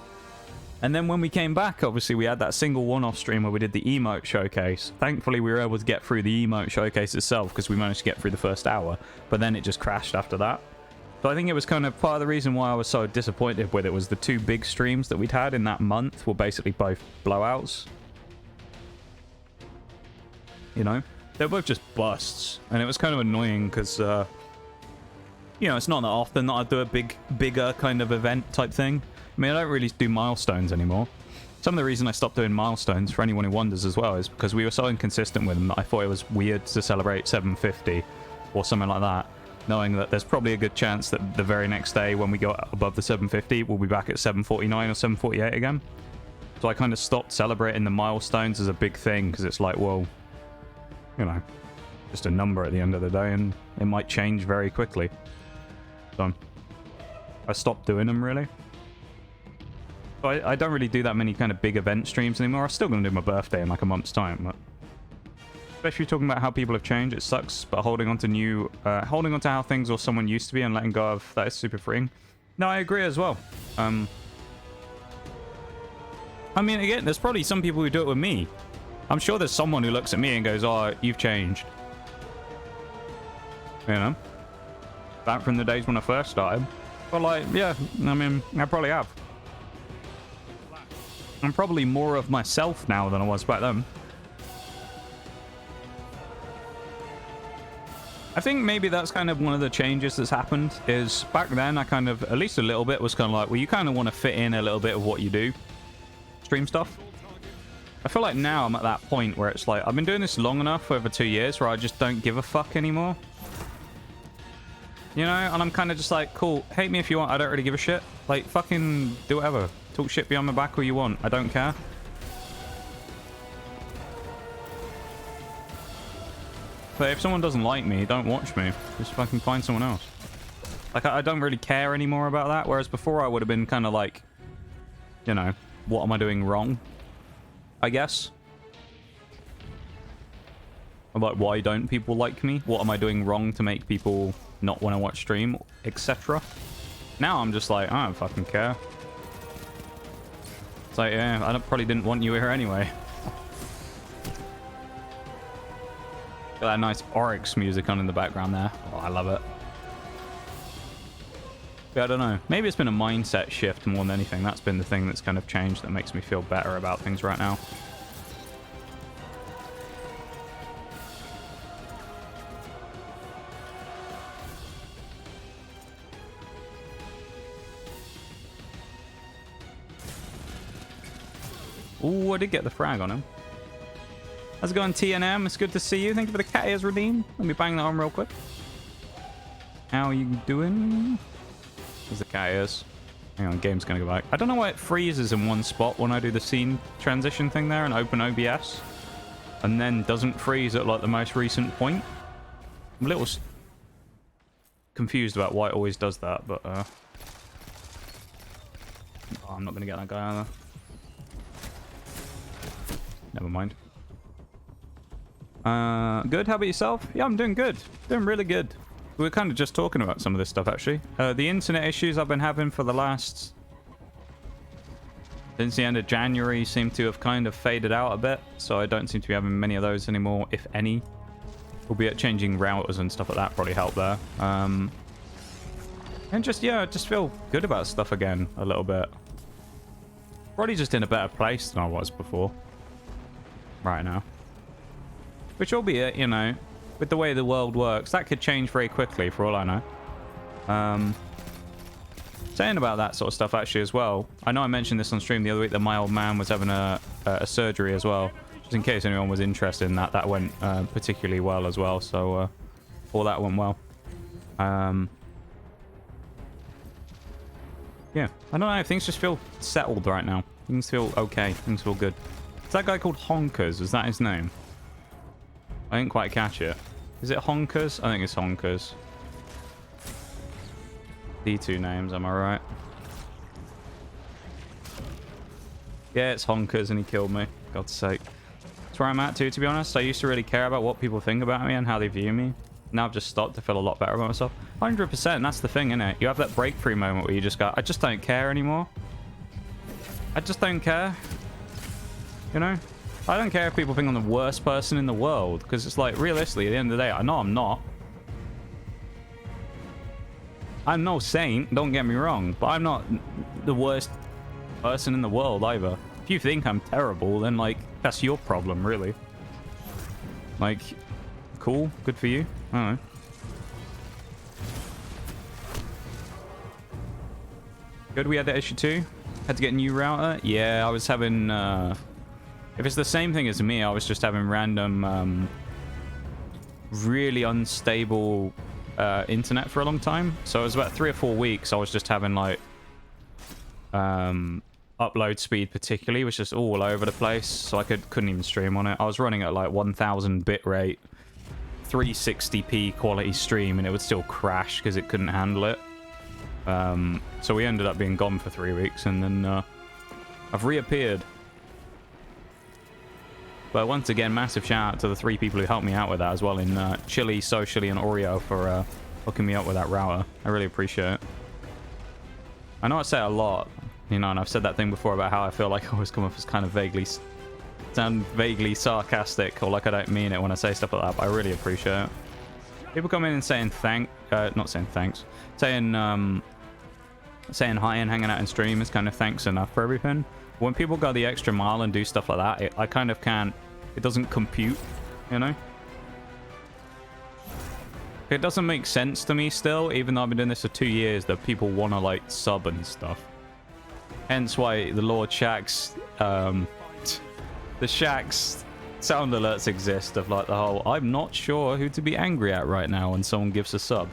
And then when we came back, obviously we had that single one-off stream where we did the emote showcase. Thankfully we were able to get through the emote showcase itself because we managed to get through the first hour, but then it just crashed after that. So I think it was kind of part of the reason why I was so disappointed with it was the two big streams that we'd had in that month were basically both blowouts. You know? They were both just busts. And it was kind of annoying because, you know, it's not that often that I do a bigger kind of event type thing. I mean, I don't really do milestones anymore. Some of the reason I stopped doing milestones, for anyone who wonders as well, is because we were so inconsistent with them that I thought it was weird to celebrate 750 or something like that, knowing that there's probably a good chance that the very next day when we go above the 750, we'll be back at 749 or 748 again. So I kind of stopped celebrating the milestones as a big thing, because it's like, well, you know, just a number at the end of the day, and it might change very quickly. So I stopped doing them, really. So I don't really do that many kind of big event streams anymore. I'm still going to do my birthday in like a month's time, but especially talking about how people have changed, it sucks, but holding on to how things or someone used to be and letting go of that is super freeing. No, I agree as well. I mean, again, there's probably some people who do it with me. I'm sure there's someone who looks at me and goes, oh, you've changed. You know? back from the days when I first started. But like, yeah, I mean, I probably have. I'm probably more of myself now than I was back then. I think maybe that's kind of one of the changes that's happened, is back then I kind of, at least a little bit, was kind of like, well, you kind of want to fit in a little bit of what you do. Stream stuff. I feel like now I'm at that point where it's like, I've been doing this long enough, over 2 years, where I just don't give a fuck anymore. You know, and I'm kind of just like, cool, hate me if you want, I don't really give a shit. Like, fucking do whatever. Talk shit behind my back all you want, I don't care. But if someone doesn't like me, don't watch me. Just fucking find someone else. Like, I don't really care anymore about that. Whereas before I would have been kind of like, you know, what am I doing wrong? I guess. I'm like, why don't people like me? What am I doing wrong to make people not want to watch stream, etc.? Now I'm just like, I don't fucking care. It's like, yeah, I probably didn't want you here anyway. Got that nice Oryx music on in the background there. Oh, I love it. But I don't know. Maybe it's been a mindset shift more than anything. That's been the thing that's kind of changed that makes me feel better about things right now. Ooh, I did get the frag on him. How's it going, TNM? It's good to see you. Thank you for the cat ears redeem. Let me bang that on real quick. How you doing? There's the cat ears. Hang on, game's gonna go back. I don't know why it freezes in one spot when I do the scene transition thing there and open OBS. And then doesn't freeze at like the most recent point. I'm a little confused about why it always does that, but oh, I'm not gonna get that guy either. Never mind. Good. How about yourself? Yeah, I'm doing good. Doing really good. We were kind of just talking about some of this stuff, actually. The internet issues I've been having for the last... since the end of January seem to have kind of faded out a bit. So I don't seem to be having many of those anymore, if any. Albeit changing routers and stuff like that probably helped there. And just, yeah, I just feel good about stuff again a little bit. Probably just in a better place than I was before. Right now. Which albeit, you know, with the way the world works, that could change very quickly for all I know. Saying about that sort of stuff actually as well, I know I mentioned this on stream the other week that my old man was having a surgery as well. Just in case anyone was interested in that, that went particularly well as well. So all that went well. Yeah, I don't know, things just feel settled right now. Things feel okay, things feel good. Is that guy called Honkers? Is that his name? I didn't quite catch it. Is it Honkers? I think it's Honkers. D2 names, am I right? Yeah, it's Honkers and he killed me. God's sake. That's where I'm at too, to be honest. I used to really care about what people think about me and how they view me. Now I've just stopped to feel a lot better about myself. 100%, that's the thing, innit? You have that breakthrough moment where you just go, I just don't care anymore. I just don't care. You know? I don't care if people think I'm the worst person in the world, because it's like, realistically, at the end of the day, I know I'm not. I'm no saint, don't get me wrong, but I'm not the worst person in the world either. If you think I'm terrible, then, like, that's your problem, really. Like, cool, good for you. I don't know. Good, we had that issue too. Had to get a new router. Yeah, I was having... if it's the same thing as me, I was just having random, really unstable internet for a long time. So it was about 3 or 4 weeks. I was just having like upload speed particularly was just all over the place. So I couldn't even stream on it. I was running at like 1000 bitrate, 360p quality stream, and it would still crash because it couldn't handle it. So we ended up being gone for 3 weeks, and then I've reappeared. But once again, massive shout out to the 3 people who helped me out with that as well, in Chili, Socially, and Oreo for hooking me up with that router. I really appreciate it. I know I say a lot, you know, and I've said that thing before about how I feel like I always come off as kind of sound vaguely sarcastic, or like I don't mean it when I say stuff like that, but I really appreciate it. People come in and saying not saying thanks, saying hi and hanging out in stream is kind of thanks enough for everything. When people go the extra mile and do stuff like that, I kind of can't. It doesn't compute, you know. It doesn't make sense to me still, even though I've been doing this for 2 years, that people want to like sub and stuff. Hence why the Lord Shaxx, the Shaxx sound alerts exist of like the whole, I'm not sure who to be angry at right now when someone gives a sub.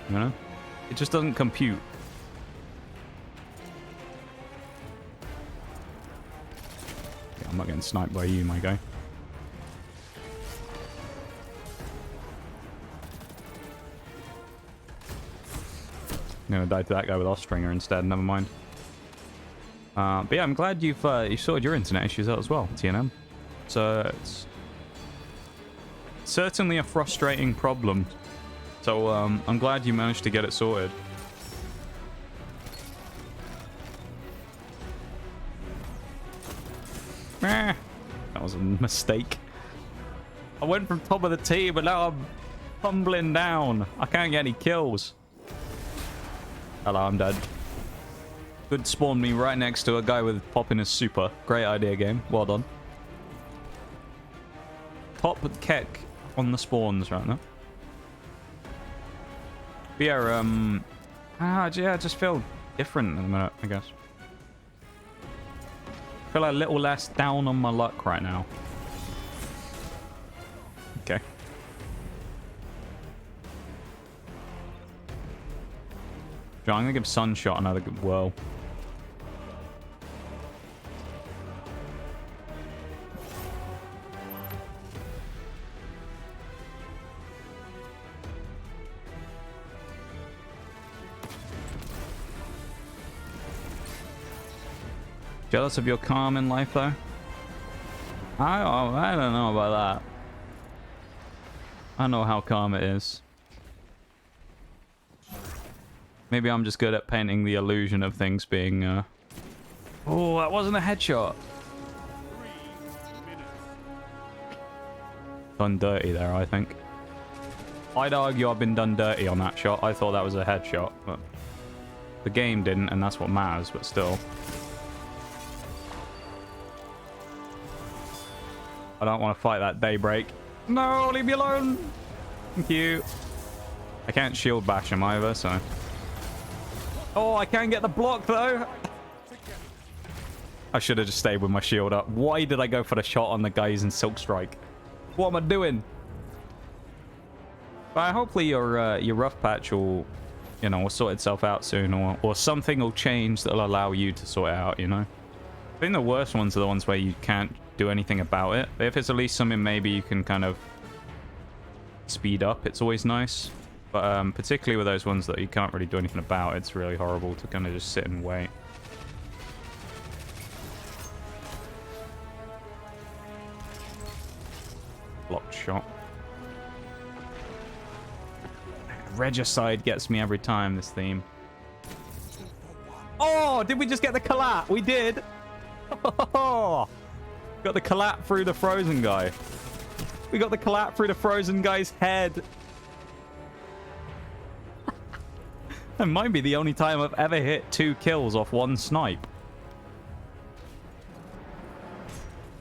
You know? It just doesn't compute. Yeah, I'm not getting sniped by you, my guy. I'm gonna die to that guy with Ostringer instead, never mind. But yeah, I'm glad you've sorted your internet issues out as well, TNM. So it's certainly a frustrating problem. So I'm glad you managed to get it sorted. That was a mistake. I went from top of the tee, but now I'm tumbling down. I can't get any kills. Hello, I'm dead. Good spawn me right next to a guy with popping his super. Great idea, game. Well done. Top keck on the spawns right now. But yeah, yeah, I just feel different in a minute, I guess. I feel a little less down on my luck right now. Okay. I'm gonna give Sunshot another good whirl. Jealous of your calm in life, though? I don't know about that. I know how calm it is. Maybe I'm just good at painting the illusion of things being, Oh, that wasn't a headshot. 3 minutes. Done dirty there, I think. I'd argue I've been done dirty on that shot. I thought that was a headshot, but the game didn't, and that's what matters, but still. I don't want to fight that daybreak. No, leave me alone. Thank you. I can't shield bash him either, so... Oh, I can get the block, though. I should have just stayed with my shield up. Why did I go for the shot on the guys in Silk Strike? What am I doing? But hopefully your rough patch will, you know, will sort itself out soon, or something will change that'll allow you to sort it out, you know? I think the worst ones are the ones where you can't do anything about it. But if it's at least something maybe you can kind of speed up, it's always nice. But particularly with those ones that you can't really do anything about, it's really horrible to kind of just sit and wait. Blocked shot. Regicide gets me every time, this theme. Oh, did we just get the collat? We did. Got the collat through the frozen guy. We got the collat through the frozen guy's head. That might be the only time I've ever hit 2 kills off 1 snipe.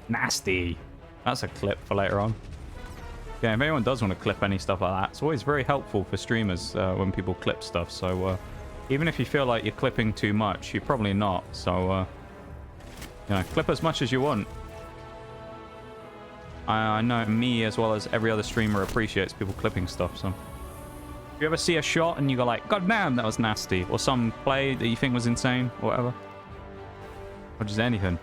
Nasty. That's a clip for later on. Yeah, if anyone does want to clip any stuff like that, it's always very helpful for streamers when people clip stuff. So even if you feel like you're clipping too much, you're probably not. So, you know, clip as much as you want. I know me, as well as every other streamer, appreciates people clipping stuff, so... If you ever see a shot and you go like, God damn, that was nasty, or some play that you think was insane, or whatever, or just anything,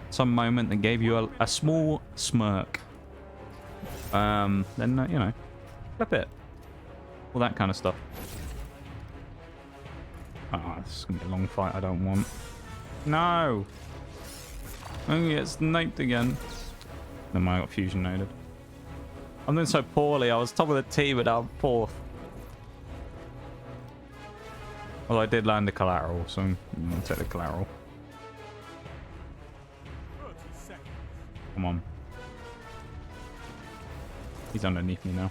some moment that gave you a small smirk, then, you know, clip it. All that kind of stuff. Oh, this is going to be a long fight I don't want. No! I'm going to get sniped again. Then I got fusion noded. I'm doing so poorly. I was top of the tee, but now I'm 4th. Well, I did land the collateral, so I'm going to take the collateral. 30 seconds. Come on. He's underneath me now.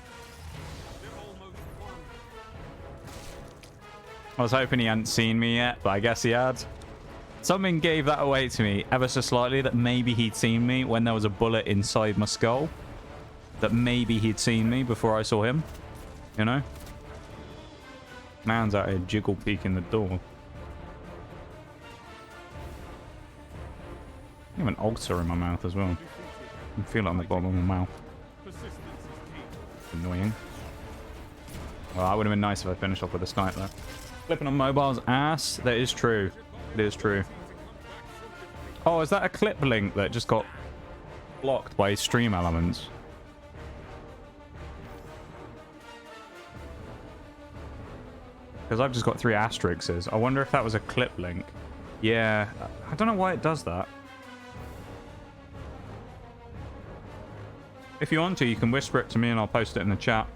I was hoping he hadn't seen me yet, but I guess he had. Something gave that away to me ever so slightly, that maybe he'd seen me when there was a bullet inside my skull. That maybe he'd seen me before I saw him. You know? Man's out here jiggle peeking the door. I have an ulcer in my mouth as well. I can feel it on the bottom of my mouth. Persistence is key. Annoying. Well, that would have been nice if I finished off with a snipe there. Flipping on mobile's ass. That is true. It is true. Oh, is that a clip link that just got blocked by stream elements? Because I've just got 3 asterisks. I wonder if that was a clip link. Yeah. I don't know why it does that. If you want to, you can whisper it to me and I'll post it in the chat.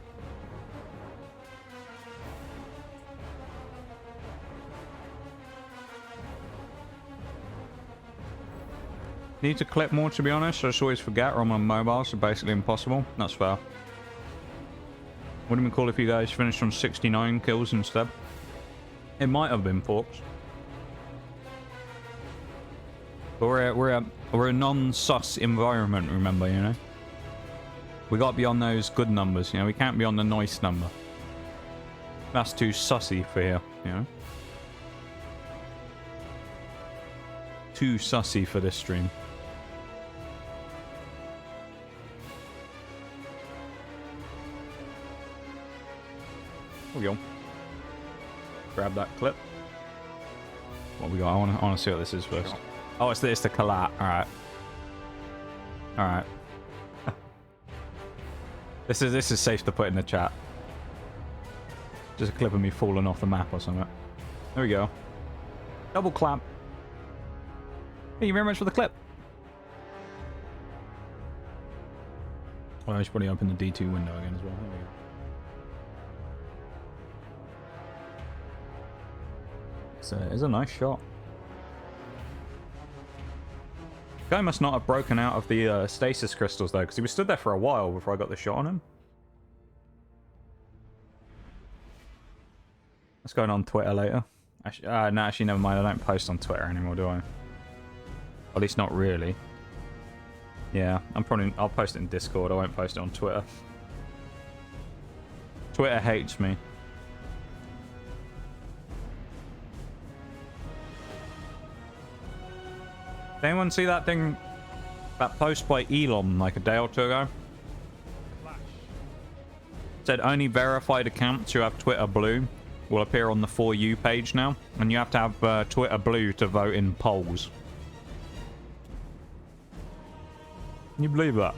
Need to clip more, to be honest. I just always forget, or I'm on mobile, so basically impossible. That's fair. Would have been cool if you guys finished on 69 kills instead. It might have been, folks. But we're a non-sus environment, remember, you know? We got to be on those good numbers, you know? We can't be on the nice number. That's too sussy for here, you know? Too sussy for this stream. There we go. Grab that clip. What we got? I want to see what this is first. Oh, it's the collat. All right. All right. This is safe to put in the chat. Just a clip of me falling off the map or something. There we go. Double clap. Thank you very much for the clip. Well, I should probably open the D2 window again as well. There we go. It's a nice shot. Guy must not have broken out of the stasis crystals though, because he was stood there for a while before I got the shot on him. Let's go on Twitter later. Actually, no, actually, never mind. I don't post on Twitter anymore, do I? At least not really. Yeah, I'll post it in Discord. I won't post it on Twitter. Twitter hates me. Did anyone see that thing? That post by Elon like a day or 2 ago? Said only verified accounts who have Twitter Blue will appear on the For You page now. And you have to have Twitter Blue to vote in polls. Can you believe that?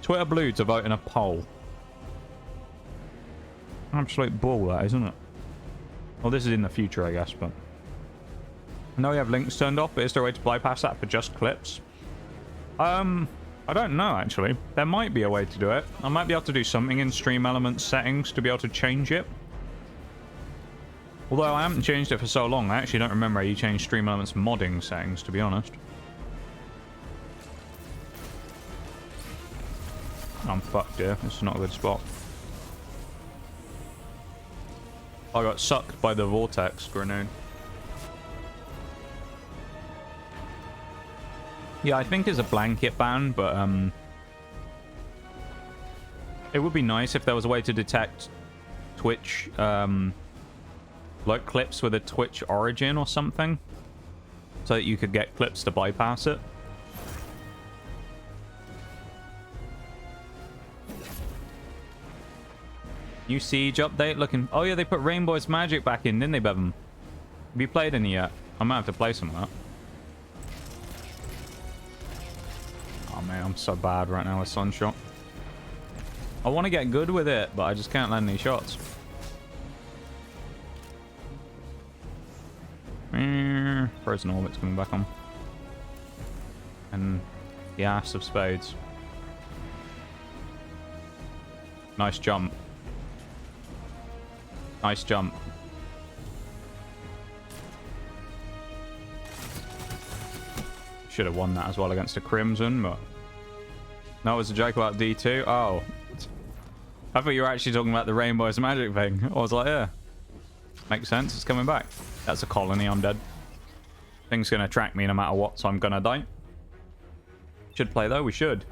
Twitter Blue to vote in a poll. Absolute bull, that, isn't it? Well, this is in the future, I guess, but... I know we have links turned off, but is there a way to bypass that for just clips? I don't know, actually. There might be a way to do it. I might be able to do something in Stream Elements settings to be able to change it. Although I haven't changed it for so long, I actually don't remember how you change Stream Elements modding settings, to be honest. I'm fucked here. This is not a good spot. I got sucked by the vortex grenade. Yeah, I think it's a blanket ban, but it would be nice if there was a way to detect Twitch, like clips with a Twitch origin or something, so that you could get clips to bypass it. New Siege update looking... Oh yeah, they put Rainbow's Magic back in, didn't they, Bevan? Have you played any yet? I might have to play some of that. Oh man, I'm so bad right now with Sunshot. I want to get good with it, but I just can't land any shots. Frozen Orbit's coming back on. And the Ass of Spades. Nice jump. Nice jump. Should have won that as well against a Crimson, but... No, it was a joke about D2. Oh. I thought you were actually talking about the Rainbow's Magic thing. I was like, yeah. Makes sense. It's coming back. That's a colony. I'm dead. Thing's going to track me no matter what, so I'm going to die. Should play, though. We should.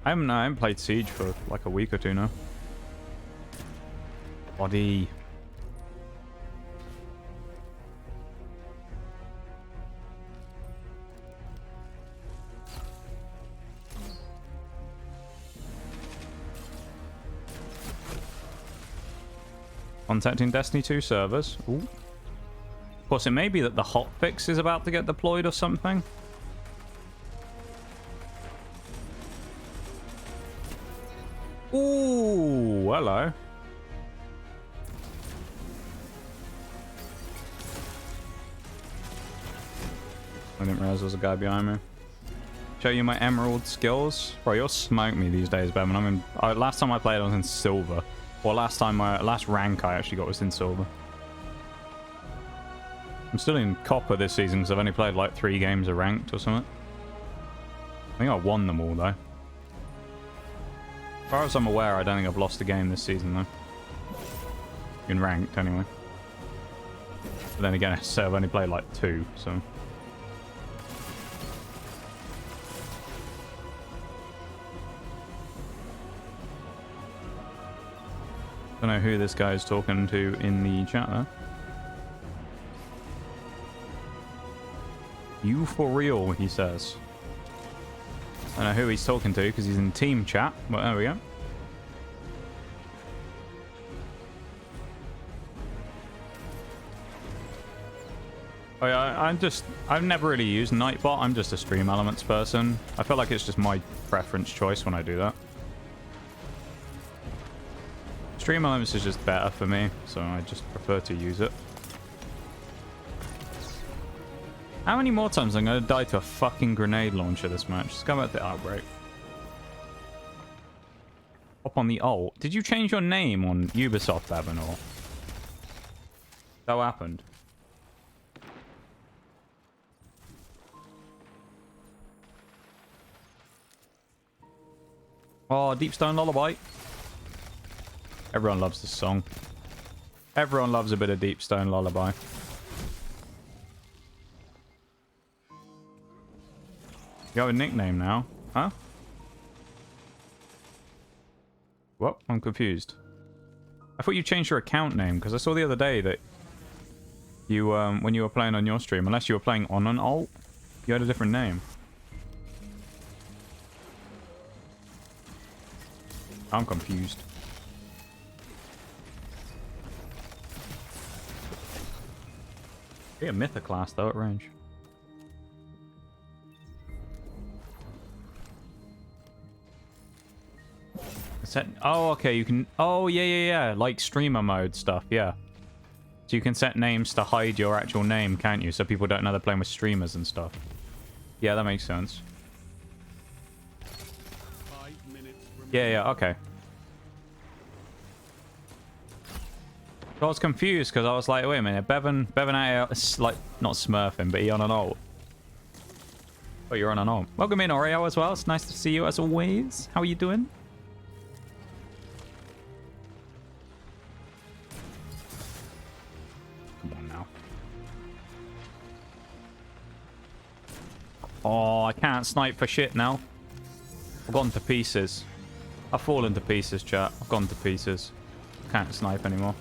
I haven't played Siege for like a week or two now. Body. Contacting Destiny 2 servers. Ooh. Of course, it may be that the hotfix is about to get deployed or something. Ooh, hello. I didn't realize there was a guy behind me. Show you my emerald skills. Bro, you'll smoke me these days, Bevan. I'm in. Last time I played, I was in silver. Well, last rank I actually got was in silver. I'm still in copper this season because I've only played like 3 games of ranked or something. I think I won them all though. As far as I'm aware, I don't think I've lost a game this season though. In ranked anyway. But then again, I say I've only played like 2, so. Don't know who this guy is talking to in the chat there. You for real, he says. I don't know who he's talking to because he's in team chat, but there we go. Oh yeah, I've never really used Nightbot. I'm just a Stream Elements person. I feel like it's just my preference choice when I do that. Stream Elements is just better for me, so I just prefer to use it. How many more times am I going to die to a fucking grenade launcher this match? Let's go back to the outbreak. Hop on the ult. Did you change your name on Ubisoft, Evan, or? That happened. Oh, Deep Stone Lullaby. Everyone loves this song. Everyone loves a bit of Deep Stone Lullaby. You have a nickname now, huh? What? I'm confused. I thought you changed your account name because I saw the other day that you, when you were playing on your stream, unless you were playing on an alt, you had a different name. I'm confused. Be a Mythoclast though at range. Set. Oh, okay. You can. Oh, yeah. Like streamer mode stuff. Yeah. So you can set names to hide your actual name, can't you? So people don't know they're playing with streamers and stuff. Yeah, that makes sense. 5 minutes remaining. Yeah. Okay. I was confused because I was like, wait a minute, Bevan out here, like, not smurfing, but he on an ult. Oh, you're on an ult. Welcome in, Oreo, as well. It's nice to see you as always. How are you doing? Come on now. Oh, I can't snipe for shit now. I've gone to pieces. I've fallen to pieces, chat. I've gone to pieces. Can't snipe anymore.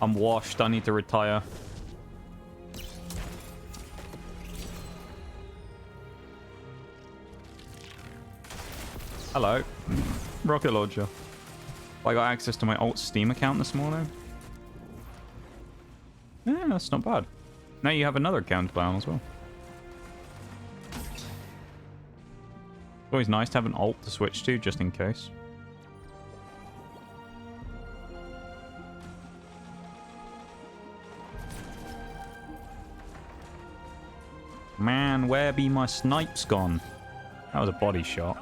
I'm washed. I need to retire. Hello. Rocket launcher. I got access to my alt Steam account this morning. Yeah, that's not bad. Now you have another account to play on as well. It's always nice to have an alt to switch to, just in case. Man, where be my snipes gone? That was a body shot.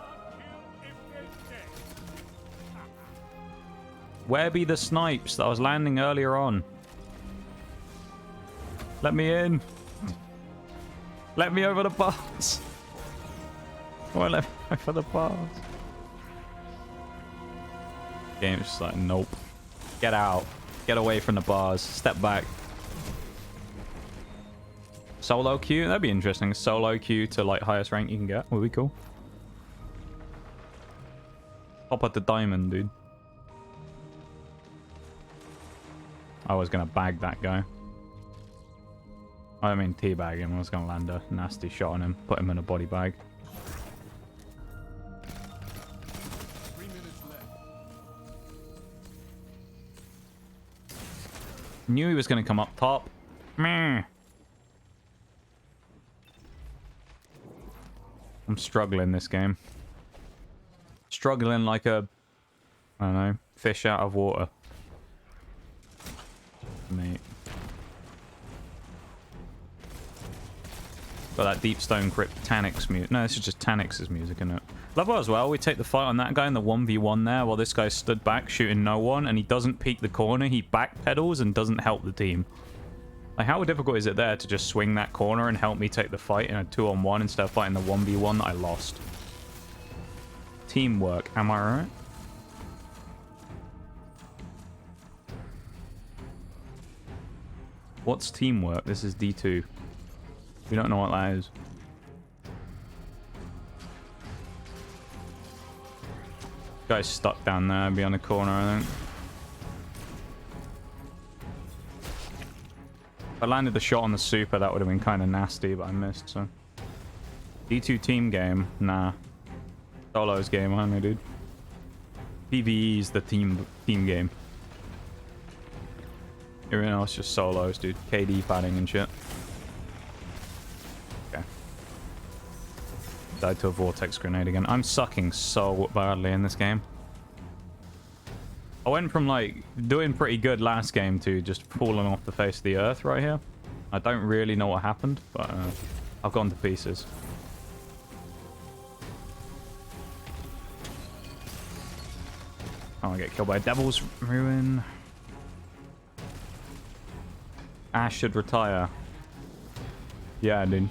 Where be the snipes that I was landing earlier on? Let me in. Let me over the bars. Why let me over the bars? Game's just like, nope. Get out. Get away from the bars. Step back. Solo queue? That'd be interesting. Solo queue to like highest rank you can get. Would be cool. Hop at the diamond, dude. I was gonna bag that guy. I don't mean teabag him. I was gonna land a nasty shot on him. Put him in a body bag. 3 minutes left. Knew he was gonna come up top. Meh. I'm struggling this game. Struggling like a, I don't know, fish out of water. Mate. Got that Deep Stone Crypt Tanix music. No, this is just Tanix's music, isn't it? Love it as well. We take the fight on that guy in the 1v1 there while this guy stood back shooting no one and he doesn't peek the corner. He backpedals and doesn't help the team. Like, how difficult is it there to just swing that corner and help me take the fight in a 2-on-1 instead of fighting the 1v1 that I lost? Teamwork, am I right? What's teamwork? This is D2. We don't know what that is. Guy's stuck down there behind the corner, I think. If I landed the shot on the super, that would have been kind of nasty, but I missed, so. D2 team game? Nah. Solo's game, only, dude. PvE is the team game. Everything else just solos, dude. KD padding and shit. Okay. Died to a vortex grenade again. I'm sucking so badly in this game. I went from like doing pretty good last game to just falling off the face of the earth right here. I don't really know what happened, but I've gone to pieces. I get killed by a Devil's Ruin. Ash should retire. Yeah, dude.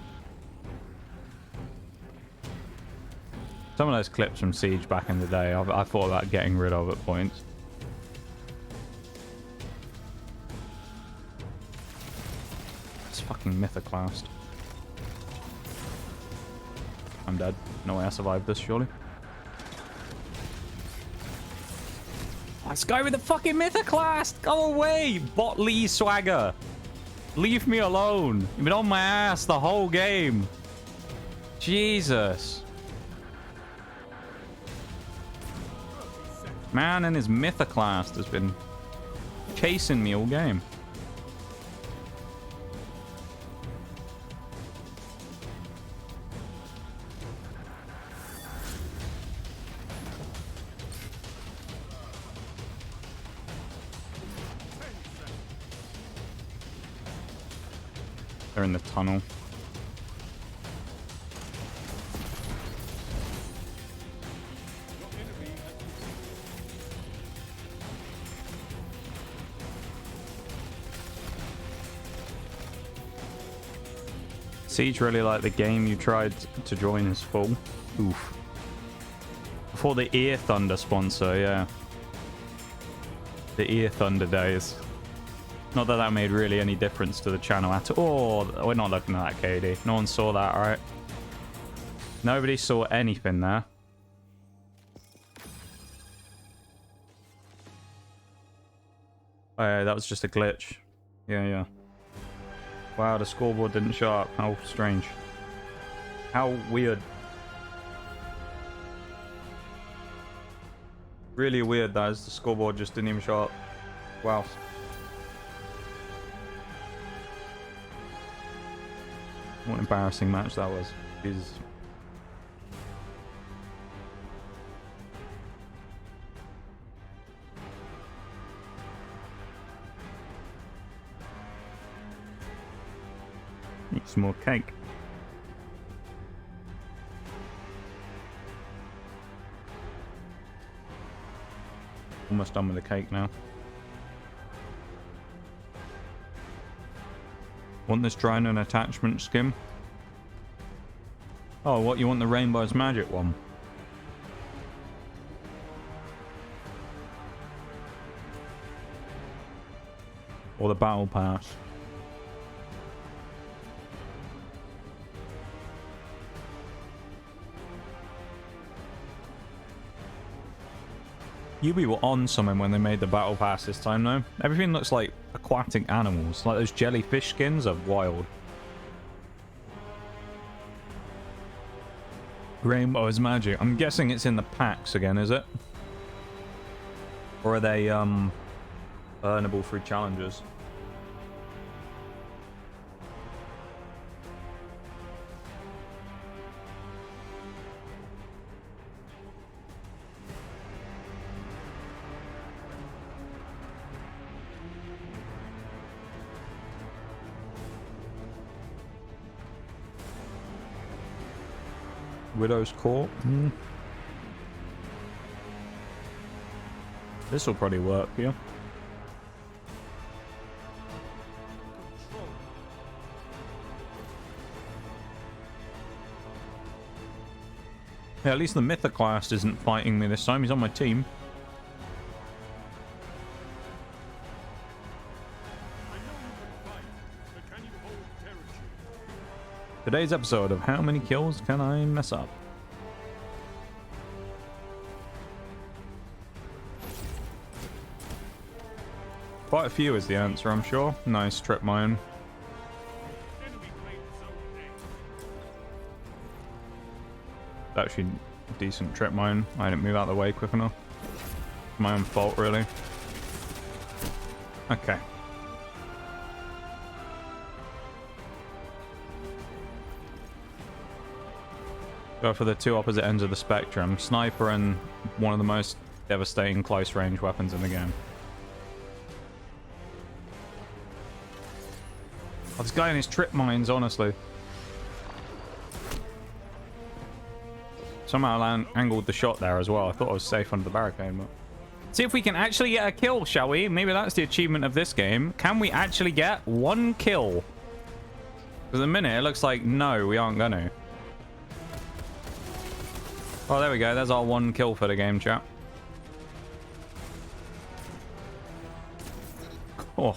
Some of those clips from Siege back in the day, I thought about getting rid of at points. It's fucking mythoclast. I'm dead. No way I survived this, surely. This guy with the fucking mythoclast! Go away! Bot Lee swagger! Leave me alone! You've been on my ass the whole game! Jesus! Man and his mythoclast has been chasing me all game. They're in the tunnel. Siege really like the game you tried to join is full. Oof. Before the Ear Thunder sponsor, yeah. The Ear Thunder days. Not that that made really any difference to the channel at all. Oh, we're not looking at that, KD. No one saw that, right? Nobody saw anything there. Oh, yeah, that was just a glitch. Yeah, yeah. Wow, the scoreboard didn't show up. How strange. How weird. Really weird, that is. The scoreboard just didn't even show up. Wow. What an embarrassing match that was. Jesus. Need some more cake. Almost done with the cake now. Want this drone and attachment skim? Oh, what, you want the Rainbow's Magic one? Or the battle pass. Ubi were on something when they made the battle pass this time, though. Everything looks like aquatic animals. Like those jellyfish skins are wild. Rainbow is magic. I'm guessing it's in the packs again, is it? Or are they earnable through challenges? Widow's Court. This will probably work here. Yeah, at least the Mythoclast isn't fighting me this time. He's on my team. Today's episode of How Many Kills Can I Mess Up? Quite a few is the answer, I'm sure. Nice trip mine. Actually, decent trip mine. I didn't move out of the way quick enough. My own fault, really. Okay. Go for the two opposite ends of the spectrum. Sniper and one of the most devastating close range weapons in the game. Oh, this guy and his trip mines, honestly. Somehow I angled the shot there as well. I thought I was safe under the barricade, but... See if we can actually get a kill, shall we? Maybe that's the achievement of this game. Can we actually get one kill? Because at the minute, it looks like, no, we aren't going to. Oh, there we go. There's our one kill for the game, chat. Oh.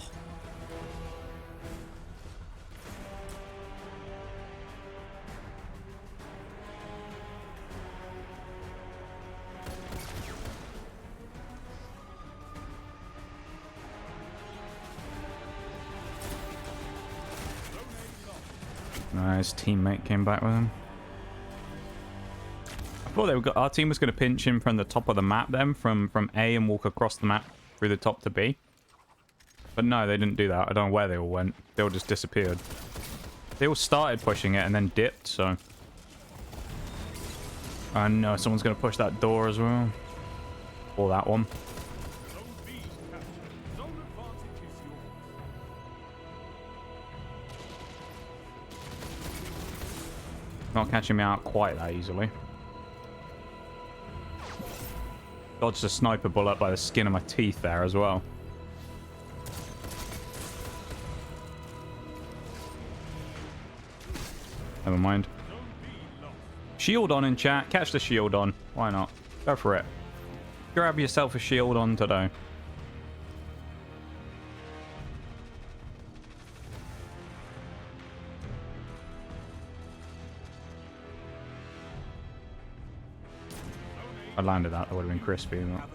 Nice teammate came back with him. I thought our team was going to pinch him from the top of the map then, from A and walk across the map through the top to B. But no, they didn't do that. I don't know where they all went. They all just disappeared. They all started pushing it and then dipped, so... I know, someone's going to push that door as well. Or that one. Not catching me out quite that easily. Dodged a sniper bullet by the skin of my teeth there as well. Never mind. Shield on in chat. Catch the shield on. Why not? Go for it. Grab yourself a shield on today. I landed that would have been crispy. But...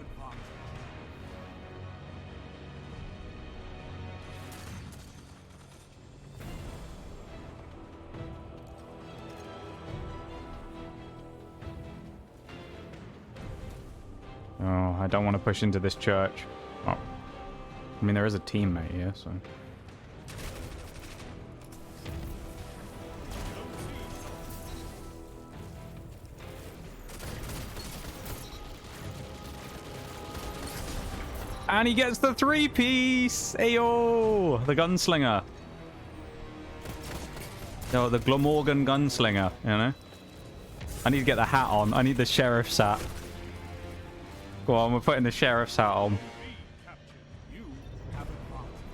Oh, I don't want to push into this church. Oh. I mean, there is a teammate here, so... And he gets the three-piece! Ayo! The gunslinger. No, the Glamorgan gunslinger, you know? I need to get the hat on. I need the sheriff's hat. Go on, we're putting the sheriff's hat on.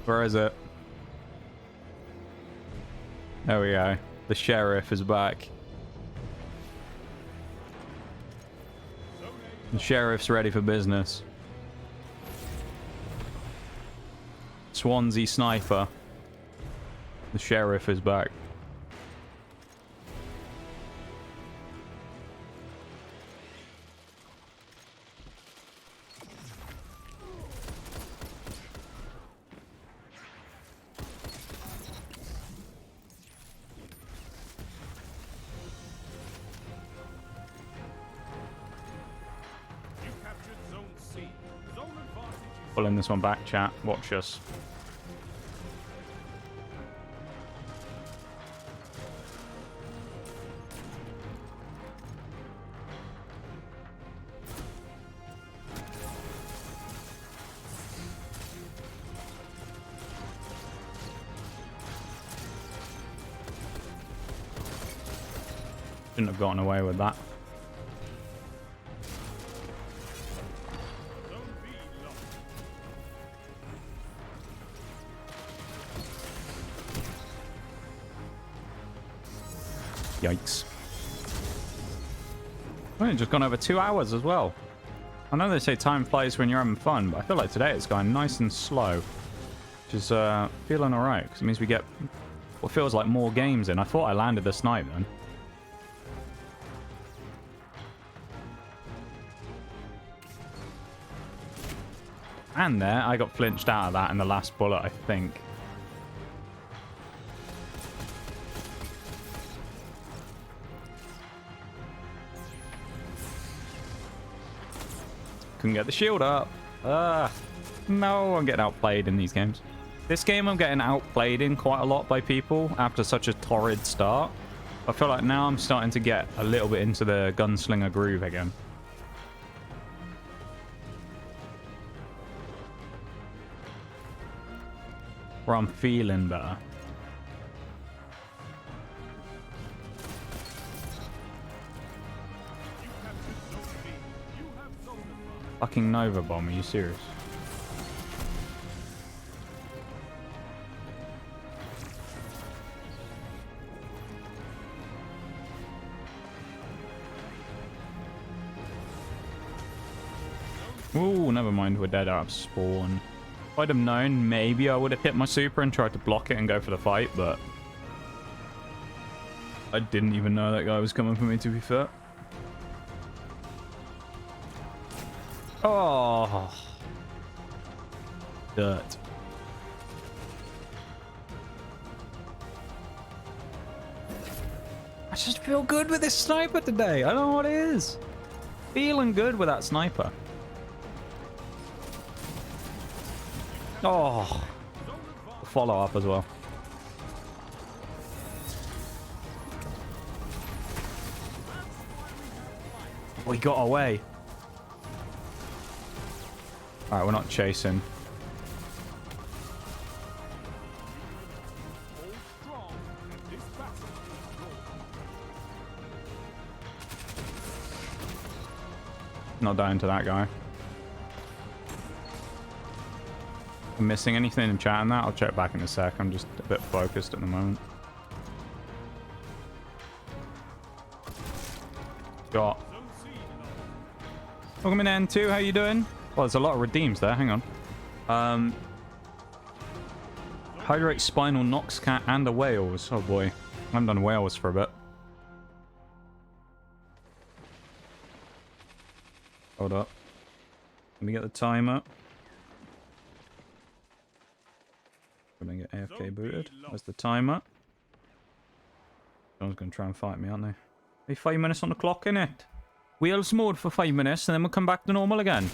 Where is it? There we go. The sheriff is back. The sheriff's ready for business. Swansea sniper. The sheriff is back. You captured Zone C. Zone advantage is Pulling this one back, chat. Watch us. Shouldn't have gotten away with that. Zone B lost. Yikes. Well, it's just gone over 2 hours as well. I know they say time flies when you're having fun, but I feel like today it's going nice and slow. Which is feeling alright, because it means we get what feels like more games in. I thought I landed the snipe then. And there, I got flinched out of that in the last bullet, I think. Couldn't get the shield up. No, I'm getting outplayed in these games. This game I'm getting outplayed in quite a lot by people after such a torrid start. I feel like now I'm starting to get a little bit into the gunslinger groove again. Where I'm feeling better. You captured Zone B. You have zone advantage. Fucking Nova Bomb, are you serious? Ooh, never mind, we're dead out of spawn. If I'd have known, maybe I would have hit my super and tried to block it and go for the fight, but I didn't even know that guy was coming for me, to be fair. Oh. Dirt. I just feel good with this sniper today. I don't know what it is. Feeling good with that sniper. Oh. Follow up as well. We got away. Alright, we're not chasing. Hold strong, and this battle is yours. Not dying to that guy. I'm missing anything in chat on that? I'll check back in a sec. I'm just a bit focused at the moment. Got. Zone C lost. Welcome in N2, how you doing? Well, there's a lot of redeems there, hang on. Hydrate Spinal, Nox Cat, and a Whales. Oh boy. I haven't done Whales for a bit. Hold up. Let me get the timer. Gonna get AFK booted. Where's the timer? Someone's gonna try and fight me, aren't they? Hey, 5 minutes on the clock, innit? Wheels mode for 5 minutes, and then we'll come back to normal again.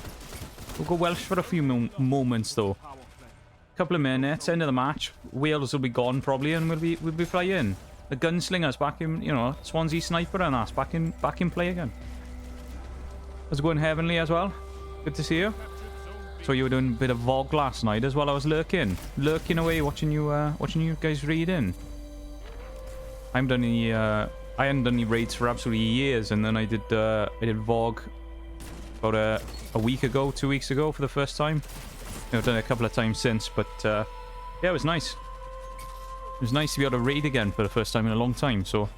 We'll go Welsh for a few moments, though. Power play. Couple of minutes, end of the match. Wheels will be gone, probably, and we'll be flying. The gunslingers back in, you know, Swansea sniper and us back in play again. How's it going, Heavenly, as well? Good to see you. So you were doing a bit of VOD last night as well. I was lurking away, watching you guys read in. I haven't done any raids for absolutely years, and then I did VOG about a week ago, 2 weeks ago for the first time. I've done it a couple of times since, but yeah, it was nice. It was nice to be able to raid again for the first time in a long time. So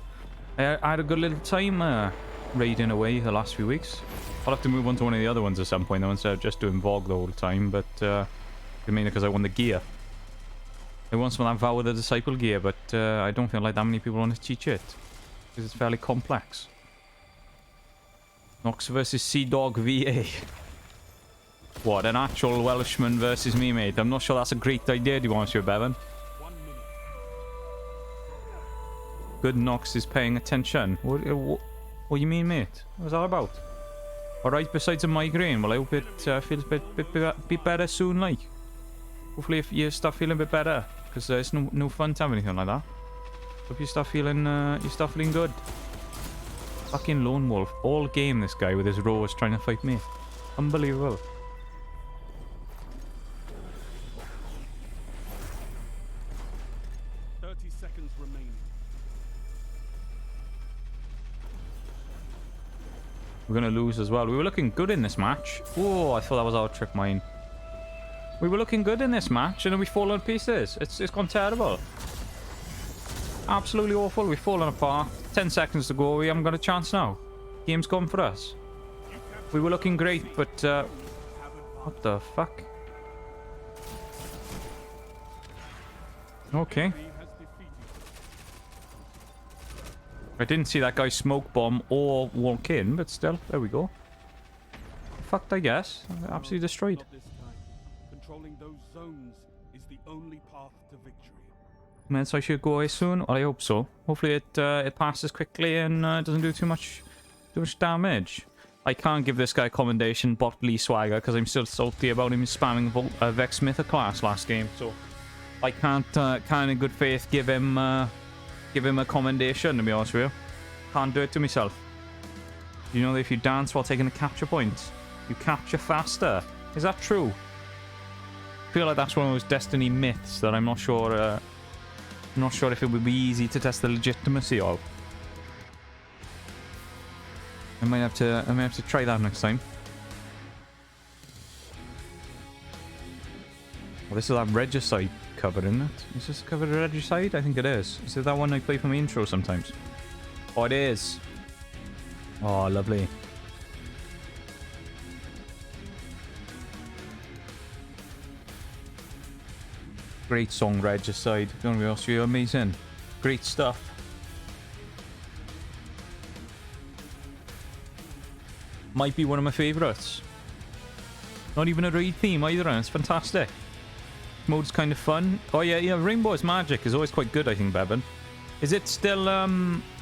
I had a good little time raiding away the last few weeks. I'll have to move on to one of the other ones at some point though, instead of just doing VOG the whole time, but mainly because I want the gear. They want some of that Vow of the Disciple gear, but I don't feel like that many people want to teach it. Because it's fairly complex. Nox versus Sea Dog VA. What, an actual Welshman versus me, mate? I'm not sure that's a great idea, do you want to, Bevan? 1 minute. Good Nox is paying attention. What do you mean, mate? What's that about? Alright, besides a migraine, well, I hope it feels a bit better soon, like. Hopefully if you start feeling a bit better. Because it's no fun to have anything like that. Hope you start feeling good. Fucking lone wolf. All game, this guy with his roars trying to fight me. Unbelievable. We're going to lose as well. We were looking good in this match. Oh, I thought that was our trick mine. We were looking good in this match, and then we fall to pieces. It's gone terrible. Absolutely awful. We've fallen apart. 10 seconds to go. We haven't got a chance now. Game's gone for us. We were looking great, but... what the fuck? Okay. I didn't see that guy smoke bomb or walk in, but still, there we go. Fucked, I guess. Absolutely destroyed. Controlling those zones is the only path to victory. Man, so I should go away soon. Well, I hope so. Hopefully it passes quickly and doesn't do too much damage. I can't give this guy commendation, Botley Swagger, because I'm still salty about him spamming Vex Smith class last game. So I can't in good faith give him a commendation, to be honest with you. Can't do it to myself. You know that if you dance while taking a capture point, you capture faster. Is that true? I feel like that's one of those Destiny myths that I'm not sure if it would be easy to test the legitimacy of. I might have to try that next time. Well, this is that Regicide cover, isn't it? Is this covered Regicide? I think it is. Is it that one I play for my intro sometimes? Oh, it is. Oh, lovely. Great song, Regicide. Gonna be honest with you, amazing. Great stuff. Might be one of my favourites. Not even a raid theme either, and it's fantastic. Mode's kind of fun. Oh yeah, Rainbow's Magic is always quite good, I think, Bevan. Is it still,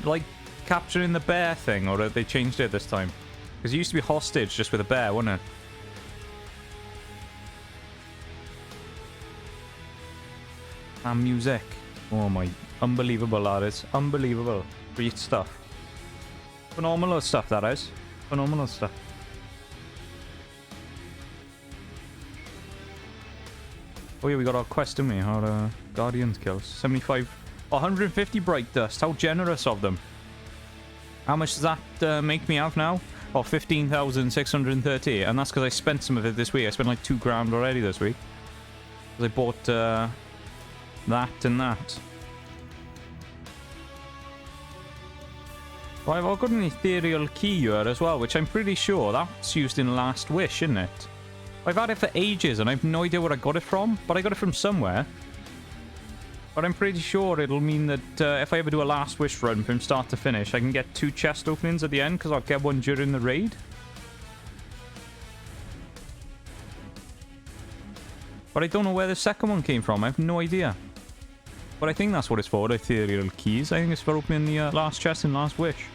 like, capturing the bear thing, or have they changed it this time? Because it used to be hostage just with a bear, wasn't it? And music. Oh my, unbelievable, that is. Unbelievable. Great stuff. Phenomenal stuff, that is. Phenomenal stuff. Oh yeah, we got our quest, didn't we? Our Guardians kills. 75... 150 Bright Dust. How generous of them. How much does that make me have now? Oh, 15,630. And that's because I spent some of it this week. I spent like 2 grand already this week. Because I bought that and that. Well, I've got an ethereal key here as well, which I'm pretty sure that's used in Last Wish, isn't it? I've had it for ages and I've no idea where I got it from, but I got it from somewhere. But I'm pretty sure it'll mean that if I ever do a Last Wish run from start to finish, I can get 2 chest openings at the end, because I'll get one during the raid. But I don't know where the second one came from. I have no idea. But I think that's what it's for, the ethereal keys. I think it's for opening the last chest in Last Wish.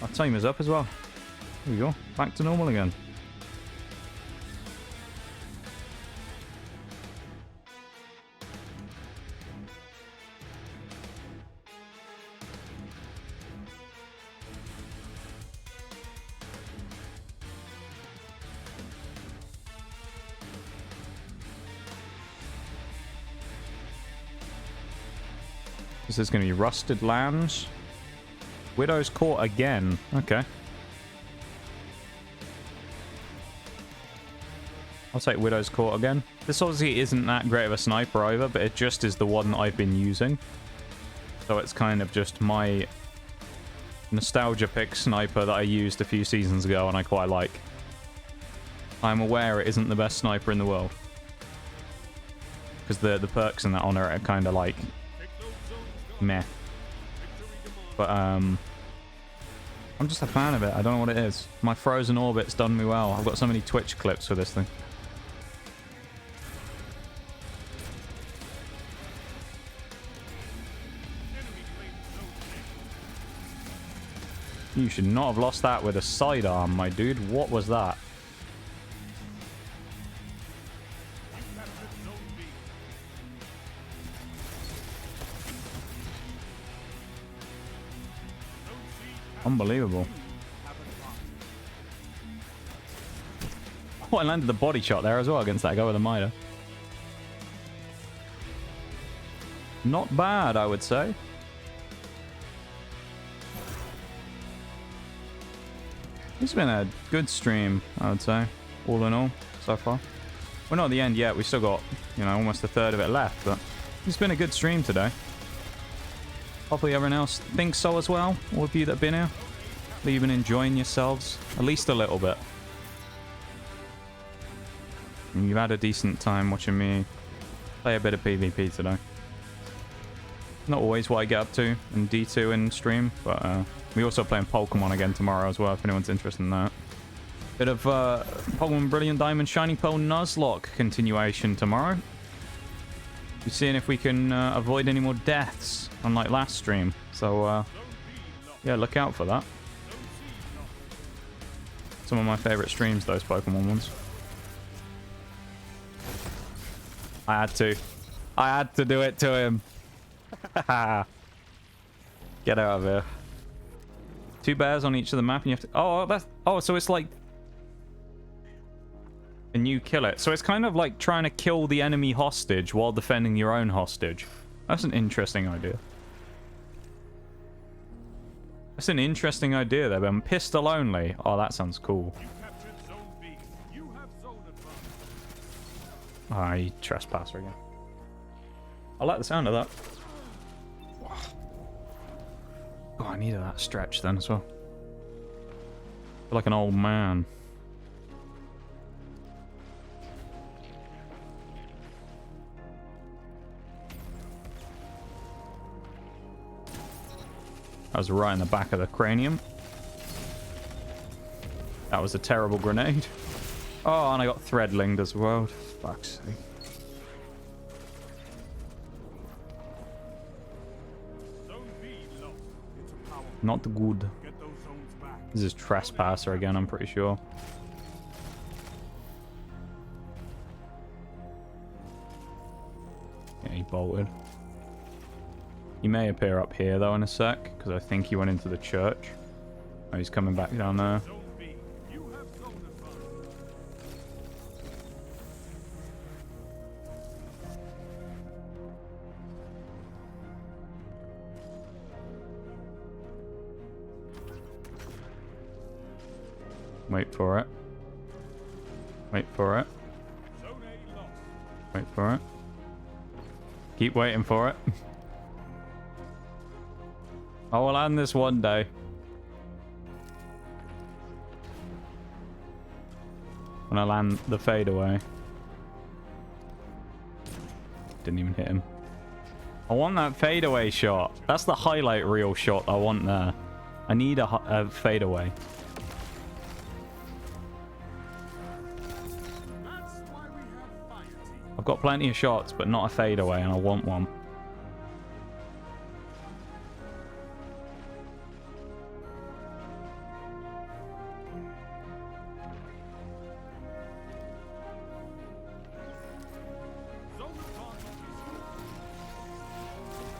Our time is up as well. There we go. Back to normal again. This is going to be Rusted Lands. Widow's Court again. Okay. I'll take Widow's Court again. This obviously isn't that great of a sniper either, but it just is the one that I've been using. So it's kind of just my nostalgia pick sniper that I used a few seasons ago and I quite like. I'm aware it isn't the best sniper in the world. Because the perks and that on it are kind of like meh. But I'm just a fan of it. I don't know what it is. My frozen orbit's done me well. I've got so many Twitch clips for this thing. You should not have lost that with a sidearm, my dude. What was that? Unbelievable. Oh, I landed the body shot there as well against that guy with a miter. Not bad, I would say. It's been a good stream, I would say, all in all, so far. We're not at the end yet. We've still got, you know, almost a third of it left, but it's been a good stream today. Hopefully everyone else thinks so as well. All of you that have been here. Hopefully you've been enjoying yourselves, at least a little bit. And you've had a decent time watching me play a bit of PvP today. Not always what I get up to in D2 in stream, but we also playing Pokemon again tomorrow as well, if anyone's interested in that. Bit of Pokemon Brilliant Diamond Shining Pearl Nuzlocke continuation tomorrow. We're seeing if we can avoid any more deaths, unlike last stream. So, yeah, look out for that. Some of my favourite streams, those Pokemon ones. I had to. I had to do it to him. Get out of here. 2 bears on each of the map, and you have to... Oh, that's... Oh, so it's like... And you kill it. So it's kind of like trying to kill the enemy hostage while defending your own hostage. That's an interesting idea. That's an interesting idea there, but pistol only. Oh, that sounds cool. Ah, you trespasser again. I like the sound of that. Oh, I needed that stretch then as well. I feel like an old man. That was right in the back of the cranium. That was a terrible grenade. Oh, and I got threadlinged as well. Fuck's sake. Not good. This is trespasser again, I'm pretty sure. Yeah, he bolted. He may appear up here though in a sec, because I think he went into the church. Oh, he's coming back down there. Wait for it. Wait for it. Wait for it. Keep waiting for it. I will land this one day. When I land the fadeaway. Didn't even hit him. I want that fadeaway shot. That's the highlight reel shot I want there. I need a fadeaway. I've got plenty of shots, but not a fadeaway, and I want one.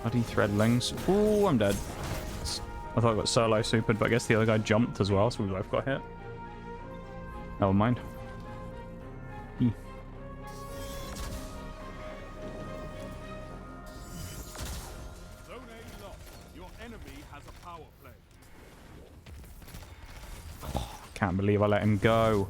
Bloody threadlings. Ooh, I'm dead. I thought I got solo supered, but I guess the other guy jumped as well, so we both got hit. Never mind. Can't believe I let him go.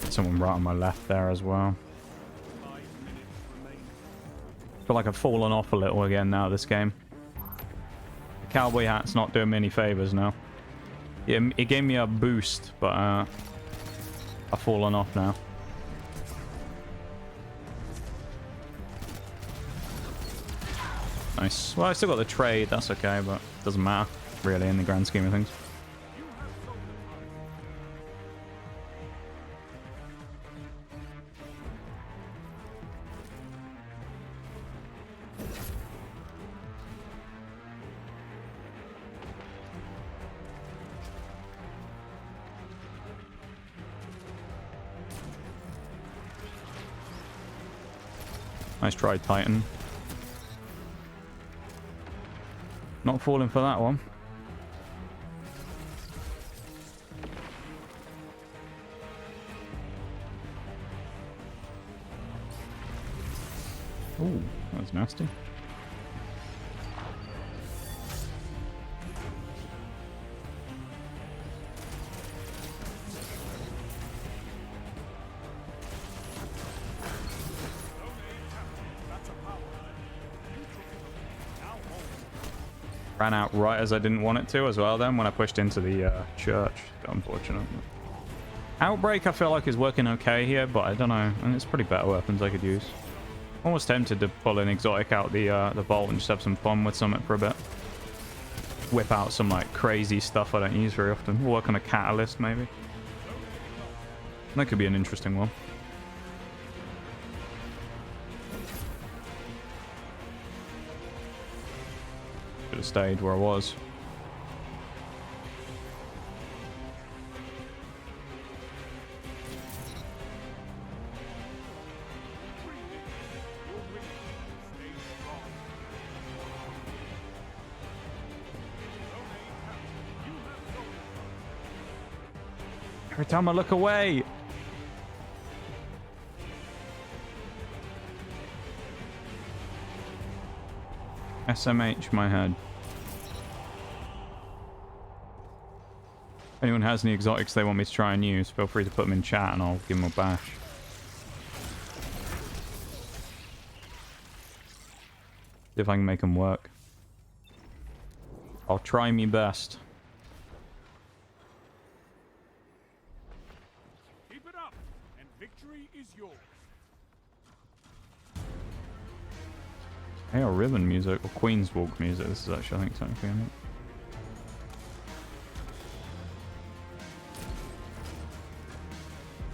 Someone right on my left there as well. 5 minutes remain. I feel like I've fallen off a little again now this game. The cowboy hat's not doing me any favors now. It gave me a boost, but I've fallen off now. Nice. Well, I still got the trade. That's okay, but it doesn't matter, really, in the grand scheme of things. You have sold the target. Nice try, Titan. Not falling for that one. Ooh, that was nasty. That's a power. You took it. Now hold. Ran out right as I didn't want it to as well then when I pushed into the church. Unfortunate. Outbreak I feel like is working okay here, but I don't know. And it's pretty better weapons I could use. Almost tempted to pull an exotic out the vault and just have some fun with something for a bit. Whip out some like crazy stuff I don't use very often. Work on a catalyst maybe. That could be an interesting one. Should have stayed where I was. Every time I look away. SMH my head. If anyone has any exotics they want me to try and use, feel free to put them in chat and I'll give them a bash. See if I can make them work. I'll try me best. Keep it up, and victory is yours. Hey, or ribbon music, or Queen's Walk music. This is actually, I think, technically in it.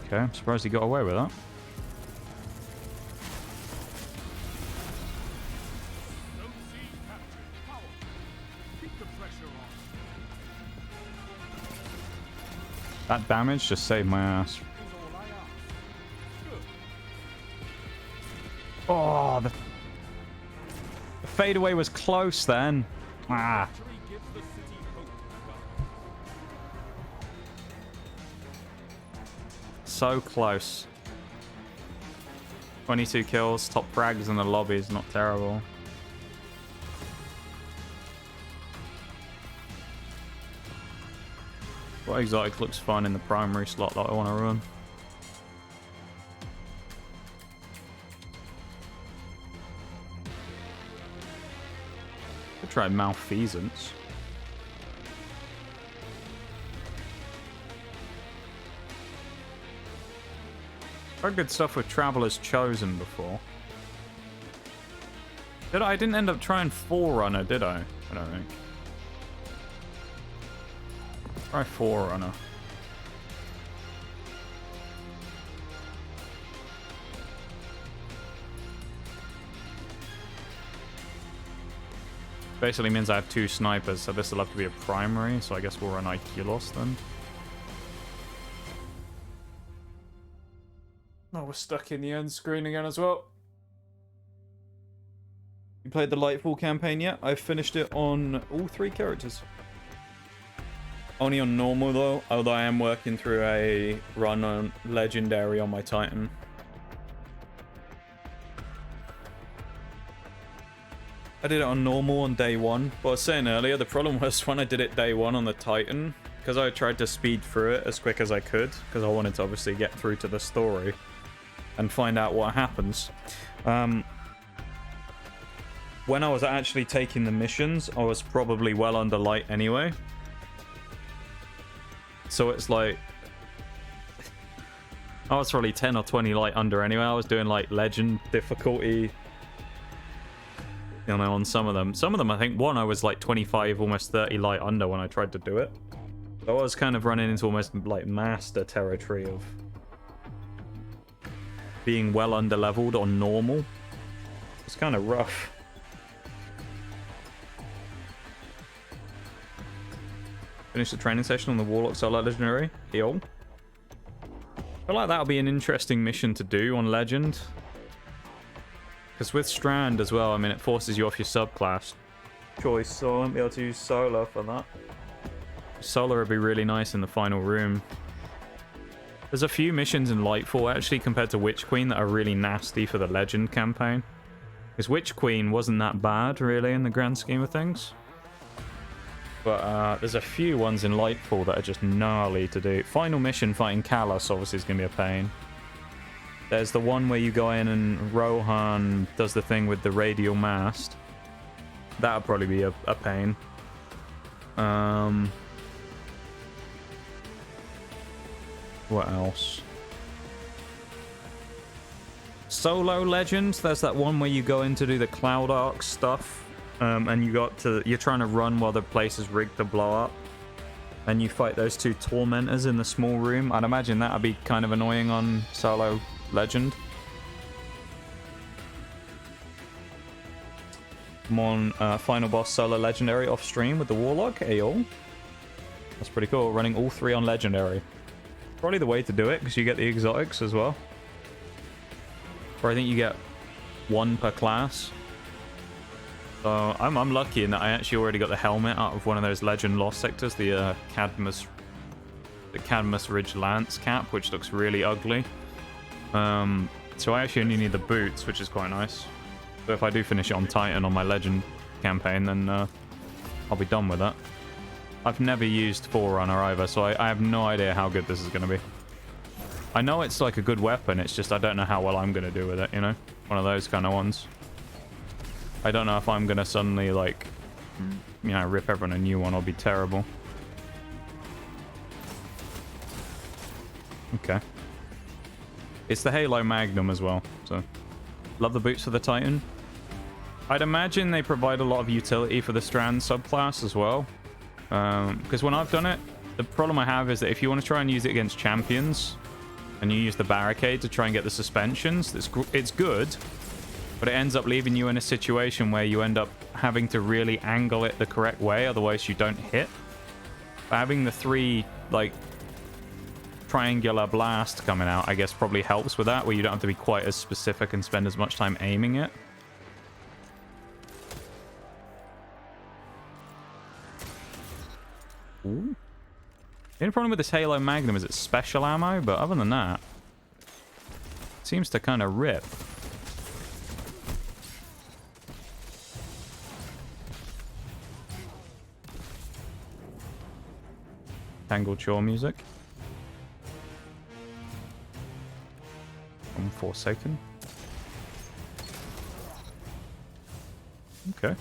Okay, I'm surprised he got away with that. Swansea captured. Power. Keep the pressure on. That damage just saved my ass. Is all I ask. Good. Oh, the fadeaway was close then. Ah. Victory gives the city hope. So close. 22 kills, top frags in the lobby is not terrible. What exotic looks fun in the primary slot that I want to run? Could try Malfeasance. Tried good stuff with Traveler's Chosen before. Did I? I didn't end up trying Forerunner, did I? I don't think. Try Forerunner. Basically means I have two snipers, so this will have to be a primary, so I guess we'll run Ikilos then. Oh, we're stuck in the end screen again as well. You played the Lightfall campaign yet? I've finished it on all 3 characters. Only on normal though, although I am working through a run on Legendary on my Titan. I did it on normal on day 1, but I was saying earlier, the problem was when I did it day 1 on the Titan, because I tried to speed through it as quick as I could, because I wanted to obviously get through to the story and find out what happens. When I was actually taking the missions, I was probably well under light anyway. So it's like... I was probably 10 or 20 light under anyway. I was doing like legend difficulty, you know, on some of them. Some of them, I think, I was like 25, almost 30 light under when I tried to do it. So I was kind of running into almost like master territory of being well under leveled on normal. It's kind of rough. Finish the training session on the Warlock Solar Legendary. Heal. I feel like that'll be an interesting mission to do on Legend. Because with Strand as well, I mean, it forces you off your subclass choice, so I won't be able to use Solar for that. Solar would be really nice in the final room. There's a few missions in Lightfall, actually, compared to Witch Queen that are really nasty for the Legend campaign. Because Witch Queen wasn't that bad, really, in the grand scheme of things. But there's a few ones in Lightfall that are just gnarly to do. Final mission fighting Callus obviously is going to be a pain. There's the one where you go in and Rohan does the thing with the radial mast. That'll probably be a pain. What else? Solo Legends, there's that one where you go in to do the Cloud Arc stuff. And you're trying to run while the place is rigged to blow up. And you fight those two tormentors in the small room. I'd imagine that would be kind of annoying on Solo Legend. I'm on final boss Solo Legendary off stream with the Warlock. Ayo. That's pretty cool. Running all three on Legendary. Probably the way to do it, because you get the exotics as well. Or I think you get one per class. So I'm lucky in that I actually already got the helmet out of one of those Legend Lost sectors, the Cadmus Ridge Lance cap, which looks really ugly. So I actually only need the boots, which is quite nice. So if I do finish it on Titan on my Legend campaign, then I'll be done with that. I've never used Forerunner either, so I have no idea how good this is going to be. I know it's like a good weapon, it's just I don't know how well I'm going to do with it, you know? One of those kind of ones. I don't know if I'm going to suddenly, like, you know, rip everyone a new one or be terrible. Okay. It's the Halo Magnum as well, so... Love the boots for the Titan. I'd imagine they provide a lot of utility for the Strand subclass as well. Because when I've done it, the problem I have is that if you want to try and use it against champions, and you use the barricade to try and get the suspensions, it's good. But it ends up leaving you in a situation where you end up having to really angle it the correct way, otherwise you don't hit. But having the three, like, triangular blast coming out, I guess probably helps with that, where you don't have to be quite as specific and spend as much time aiming it. Ooh. The only problem with this Halo Magnum is it's special ammo, but other than that, it seems to kind of rip. Tangled Shore music. Forsaken. Okay.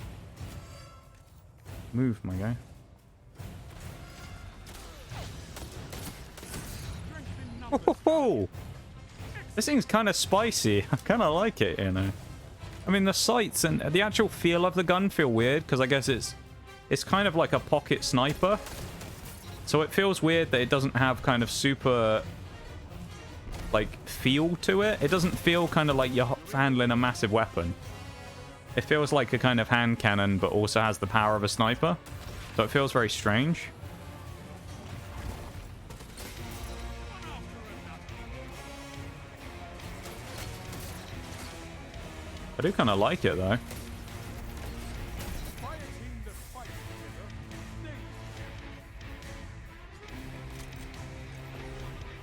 Move, my guy. Oh, this thing's kind of spicy. I kind of like it, you know. I mean, the sights and the actual feel of the gun feel weird, because I guess it's kind of like a pocket sniper. So it feels weird that it doesn't have kind of super, like, feel to it. It doesn't feel kind of like you're handling a massive weapon. It feels like a kind of hand cannon, but also has the power of a sniper. So it feels very strange. I do kind of like it, though.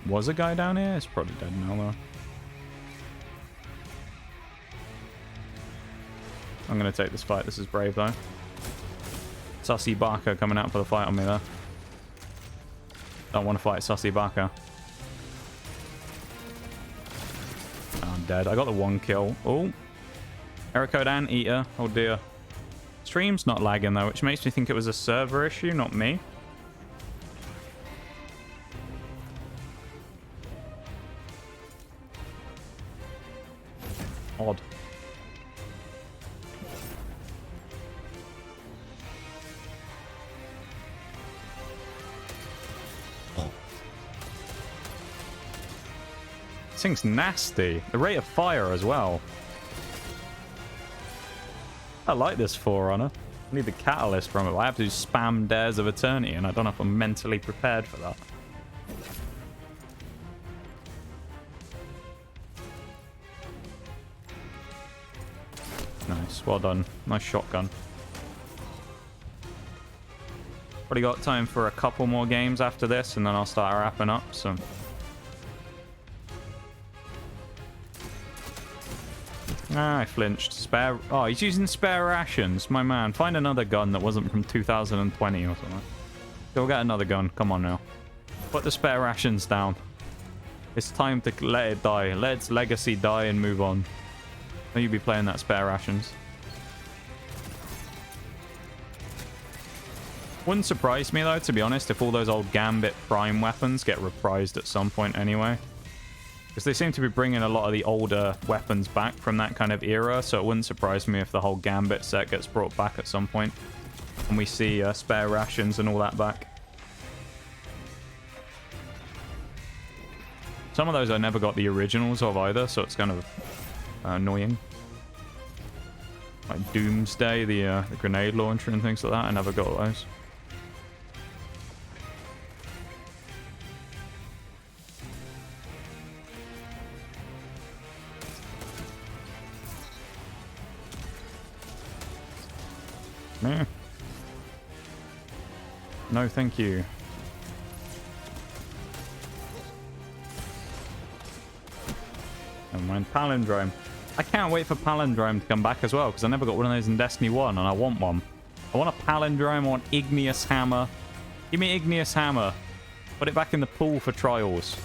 Was a guy down here? It's probably dead now, though. I'm going to take this fight. This is brave, though. Sussy Barker coming out for the fight on me there. Don't want to fight Sussy Baka. Oh, I'm dead. I got the 1 kill. Oh. Ericode and Eater. Oh dear. Stream's not lagging though, which makes me think it was a server issue, not me. Odd. This thing's nasty. The rate of fire as well. I like this Forerunner. I need the catalyst from it. I have to spam Dares of Eternity, and I don't know if I'm mentally prepared for that. Nice. Well done. Nice shotgun. Probably got time for a couple more games after this, and then I'll start wrapping up, so... Ah, I flinched. Spare... Oh, he's using spare rations. My man. Find another gun that wasn't from 2020 or something. Go get another gun. Come on now. Put the spare rations down. It's time to let it die. Let its legacy die and move on. Don't you be playing that spare rations. Wouldn't surprise me, though, to be honest, if all those old Gambit Prime weapons get reprised at some point anyway. Because they seem to be bringing a lot of the older weapons back from that kind of era, so it wouldn't surprise me if the whole Gambit set gets brought back at some point. And we see spare rations and all that back. Some of those I never got the originals of either, so it's kind of annoying. Like Doomsday, the grenade launcher and things like that, I never got those. Meh. No, thank you. Never mind. Palindrome. I can't wait for Palindrome to come back as well, because I never got one of those in Destiny 1, and I want one. I want a Palindrome, I want Igneous Hammer. Give me Igneous Hammer. Put it back in the pool for trials.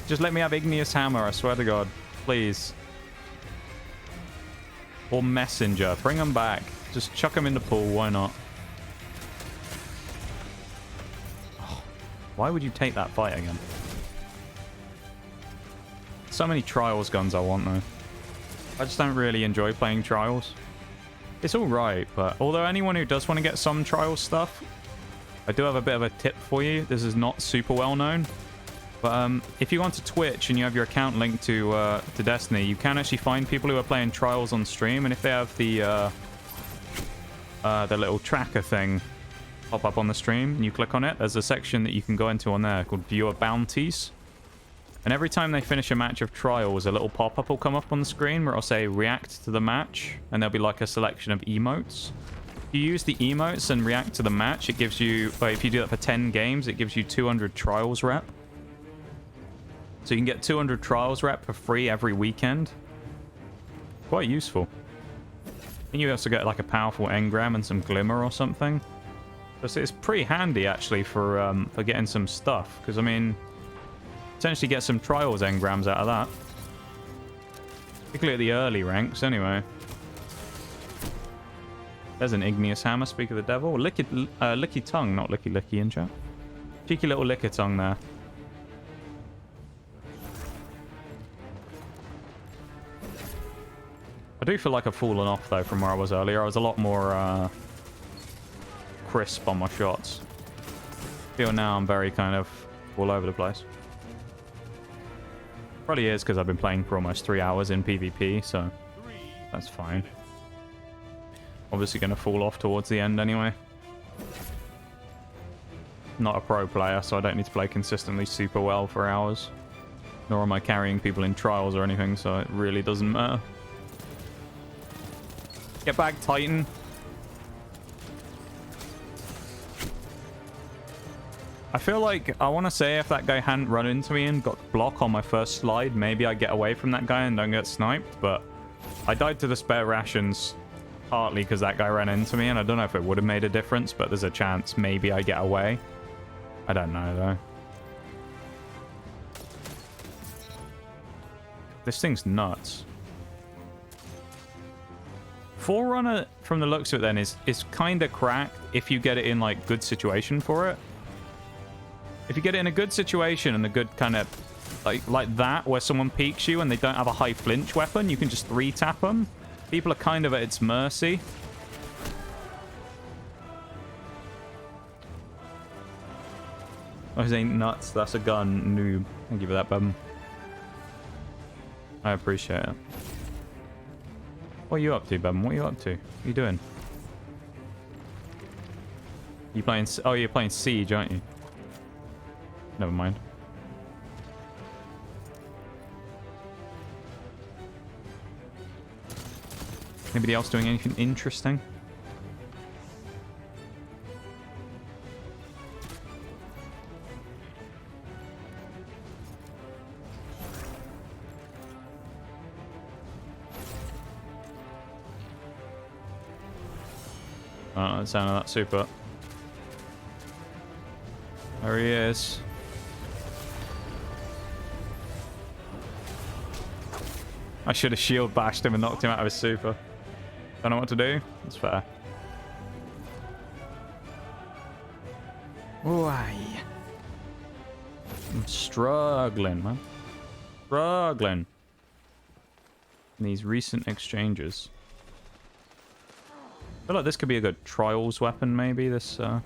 Just let me have Igneous Hammer, I swear to God. Please. Or Messenger. Bring them back. Just chuck them in the pool, why not? Oh, why would you take that fight again? So many Trials guns I want, though. I just don't really enjoy playing Trials. It's alright, but although anyone who does want to get some Trials stuff, I do have a bit of a tip for you. This is not super well known. But if you go onto Twitch and you have your account linked to Destiny, you can actually find people who are playing Trials on stream, and if they have the little tracker thing pop up on the stream and you click on it, there's a section that you can go into on there called Viewer Bounties. And every time they finish a match of Trials, a little pop-up will come up on the screen where it'll say react to the match, and there'll be like a selection of emotes. If you use the emotes and react to the match, it gives you, well, if you do that for 10 games, it gives you 200 Trials rep. So you can get 200 Trials rep for free every weekend. Quite useful. And you also get like a powerful engram and some glimmer or something. So it's pretty handy actually for getting some stuff, because I mean, potentially get some Trials engrams out of that. Particularly at the early ranks, anyway. There's an Igneous Hammer, speak of the devil. Licky tongue, not licky licky in chat. Cheeky little licker tongue there. I do feel like I've fallen off, though, from where I was earlier. I was a lot more crisp on my shots. I feel now I'm very kind of all over the place. Probably is because I've been playing for almost 3 hours in PvP, so that's fine. Obviously going to fall off towards the end anyway. Not a pro player, so I don't need to play consistently super well for hours. Nor am I carrying people in Trials or anything, so it really doesn't matter. Get back, Titan. I feel like, I want to say if that guy hadn't run into me and got block on my first slide, maybe I get away from that guy and don't get sniped, but I died to the spare rations partly because that guy ran into me, and I don't know if it would have made a difference, but there's a chance maybe I get away. I don't know, though. This thing's nuts. Forerunner, from the looks of it, then, is kind of cracked if you get it in, like, good situation for it. If you get it in a good situation and a good kind of, like that, where someone peeks you and they don't have a high flinch weapon, you can just 3-tap them. People are kind of at its mercy. Those ain't nuts. That's a gun, noob. Thank you for that, bub. I appreciate it. What are you up to, bub? What are you up to? What are you doing? You playing... Oh, you're playing Siege, aren't you? Never mind. Anybody else doing anything interesting? Oh, the sound of that super. There he is. I should have shield bashed him and knocked him out of his super. Don't know what to do. That's fair. Why? I'm struggling, man. Struggling. In these recent exchanges. I feel like this could be a good trials weapon, maybe, this, gun.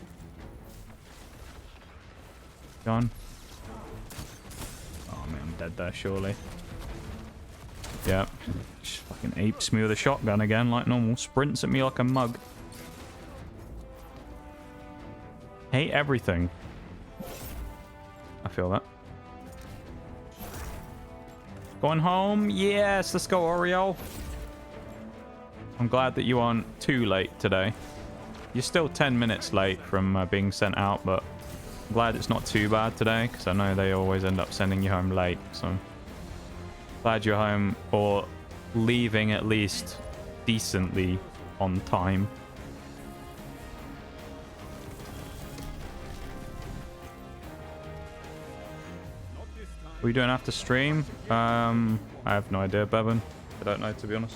Oh, man, I'm dead there, surely. Yep. Just fucking apes me with a shotgun again, like normal. Sprints at me like a mug. Hate everything. I feel that. Going home? Yes, let's go, Oreo. I'm glad that you aren't too late today. You're still 10 minutes late from being sent out, but I'm glad it's not too bad today, because I know they always end up sending you home late, so... Glad you're home, or leaving at least decently on time. What are we doing after stream? I have no idea, Bevan. I don't know, to be honest.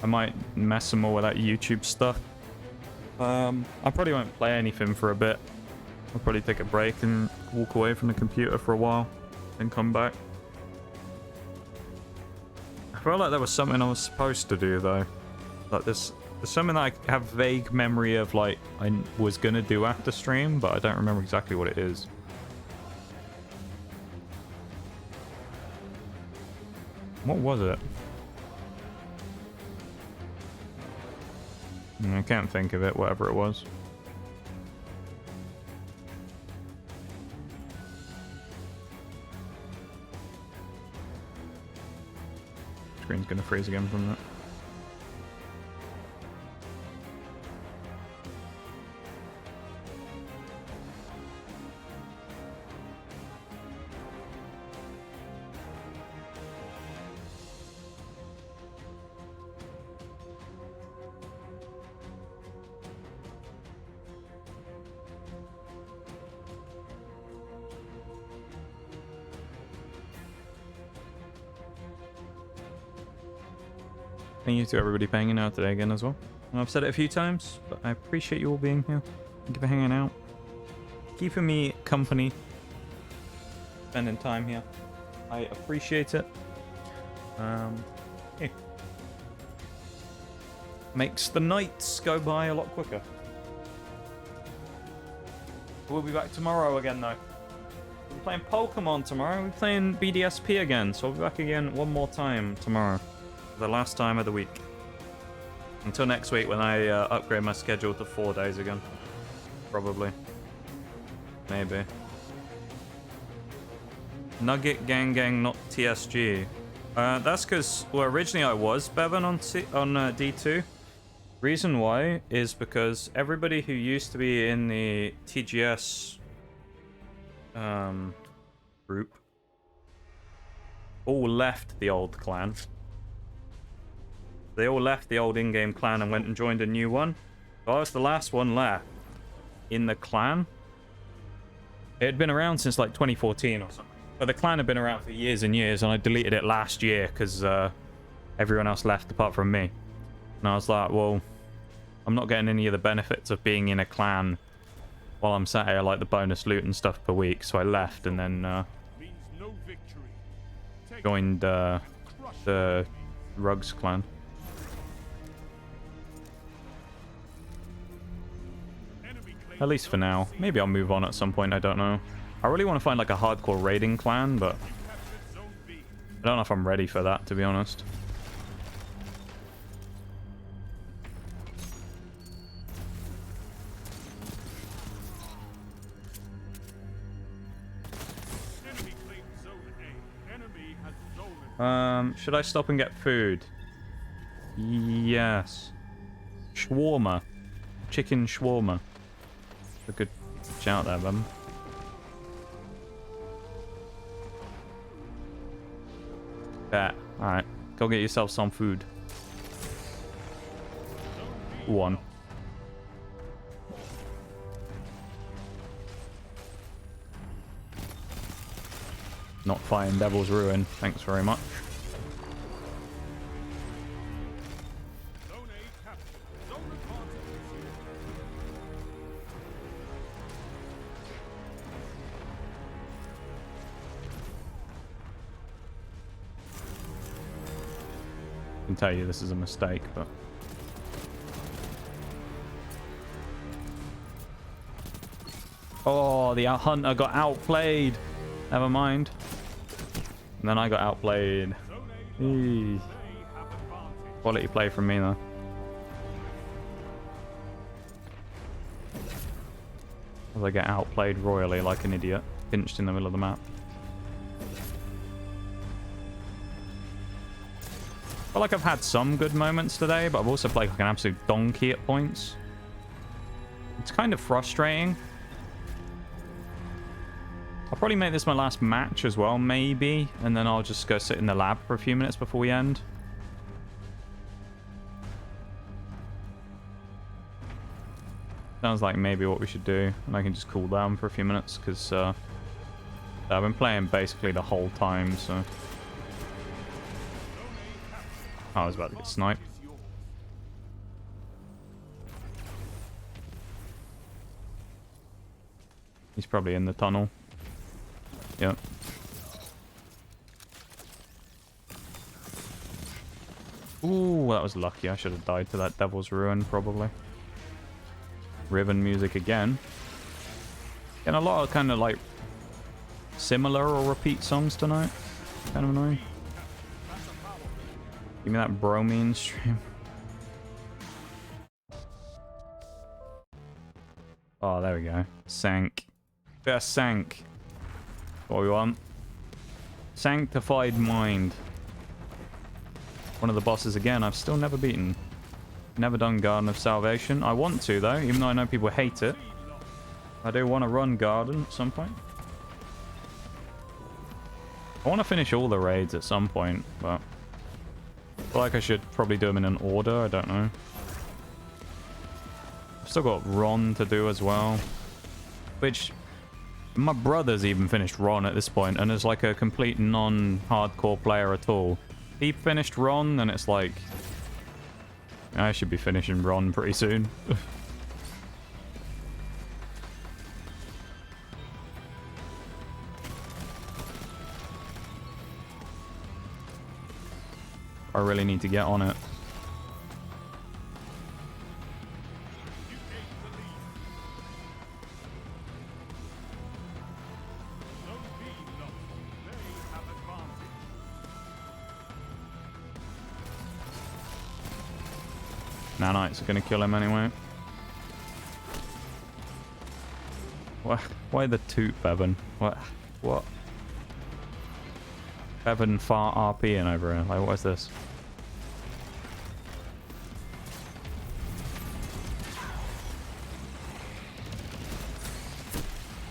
I might mess some more with that YouTube stuff. I probably won't play anything for a bit. I'll probably take a break and walk away from the computer for a while, and come back. I felt like there was something I was supposed to do, though. Like, there's something that I have vague memory of, like, I was gonna do after stream, but I don't remember exactly what it is. What was it? I can't think of it, whatever it was. Screen's gonna freeze again from that. Thank you to everybody hanging out today again as well. And I've said it a few times, but I appreciate you all being here. Thank you for hanging out. Keeping me company. Spending time here. I appreciate it. Yeah. Makes the nights go by a lot quicker. We'll be back tomorrow again, though. We're playing Pokemon tomorrow. We're playing BDSP again, so we'll be back again one more time tomorrow. The last time of the week. Until next week when I upgrade my schedule to 4 days again. Probably. Maybe. Nugget Gang, not TSG. That's because, well, originally I was Bevan on D2. Reason why is because everybody who used to be in the TGS group all left the old clan. They all left the old in-game clan and went and joined a new one. So I was the last one left in the clan. It had been around since like 2014 or something. But the clan had been around for years and years, and I deleted it last year because everyone else left apart from me. And I was like, well, I'm not getting any of the benefits of being in a clan while I'm sat here, like the bonus loot and stuff per week. So I left and then joined the Rugs clan. At least for now. Maybe I'll move on at some point, I don't know. I really want to find like a hardcore raiding clan, but I don't know if I'm ready for that, to be honest. Should I stop and get food? Yes. Shawarma. Chicken shawarma. A good shout there, bum. Bet. Alright. Go get yourself some food. One. Not fighting Devil's Ruin. Thanks very much. I can tell you this is a mistake, but... Oh, the hunter got outplayed. Never mind. And then I got outplayed. Eee. Quality play from me, though. As I get outplayed royally like an idiot. Pinched in the middle of the map. I feel like I've had some good moments today, but I've also played like an absolute donkey at points. It's kind of frustrating. I'll probably make this my last match as well, maybe. And then I'll just go sit in the lab for a few minutes before we end. Sounds like maybe what we should do. And I can just cool down for a few minutes, because I've been playing basically the whole time, so... Oh, I was about to get sniped. He's probably in the tunnel. Yep. Ooh, that was lucky. I should have died to that Devil's Ruin, probably. Riven music again. Getting a lot of kind of like similar or repeat songs tonight. Kind of annoying. Give me that bromine stream. Oh, there we go. Sank. Yeah, sank. What we want. Sanctified Mind. One of the bosses again I've still never beaten. Never done Garden of Salvation. I want to, though, even though I know people hate it. I do want to run Garden at some point. I want to finish all the raids at some point, but... I feel like I should probably do them in an order. I don't know. I've still got Ron to do as well. Which... My brother's even finished Ron at this point, and is like a complete non-hardcore player at all. He finished Ron, and it's like... I should be finishing Ron pretty soon. I really need to get on it. Nanites are going to kill him anyway. Why the toot, Bevan? What? Bevan fart RPing over here. Like, what is this?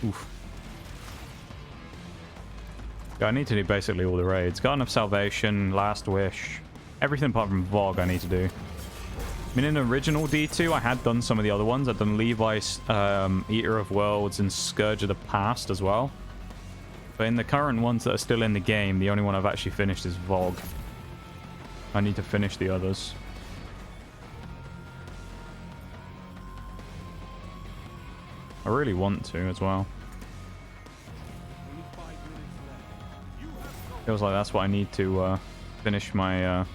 Oof. Yeah, I need to do basically all the raids. Garden of Salvation, Last Wish. Everything apart from VOD I need to do. I mean, in original D2, I had done some of the other ones. I'd done Levi's Eater of Worlds and Scourge of the Past as well. But in the current ones that are still in the game, the only one I've actually finished is VOG. I need to finish the others. I really want to as well. Feels like that's what I need to finish my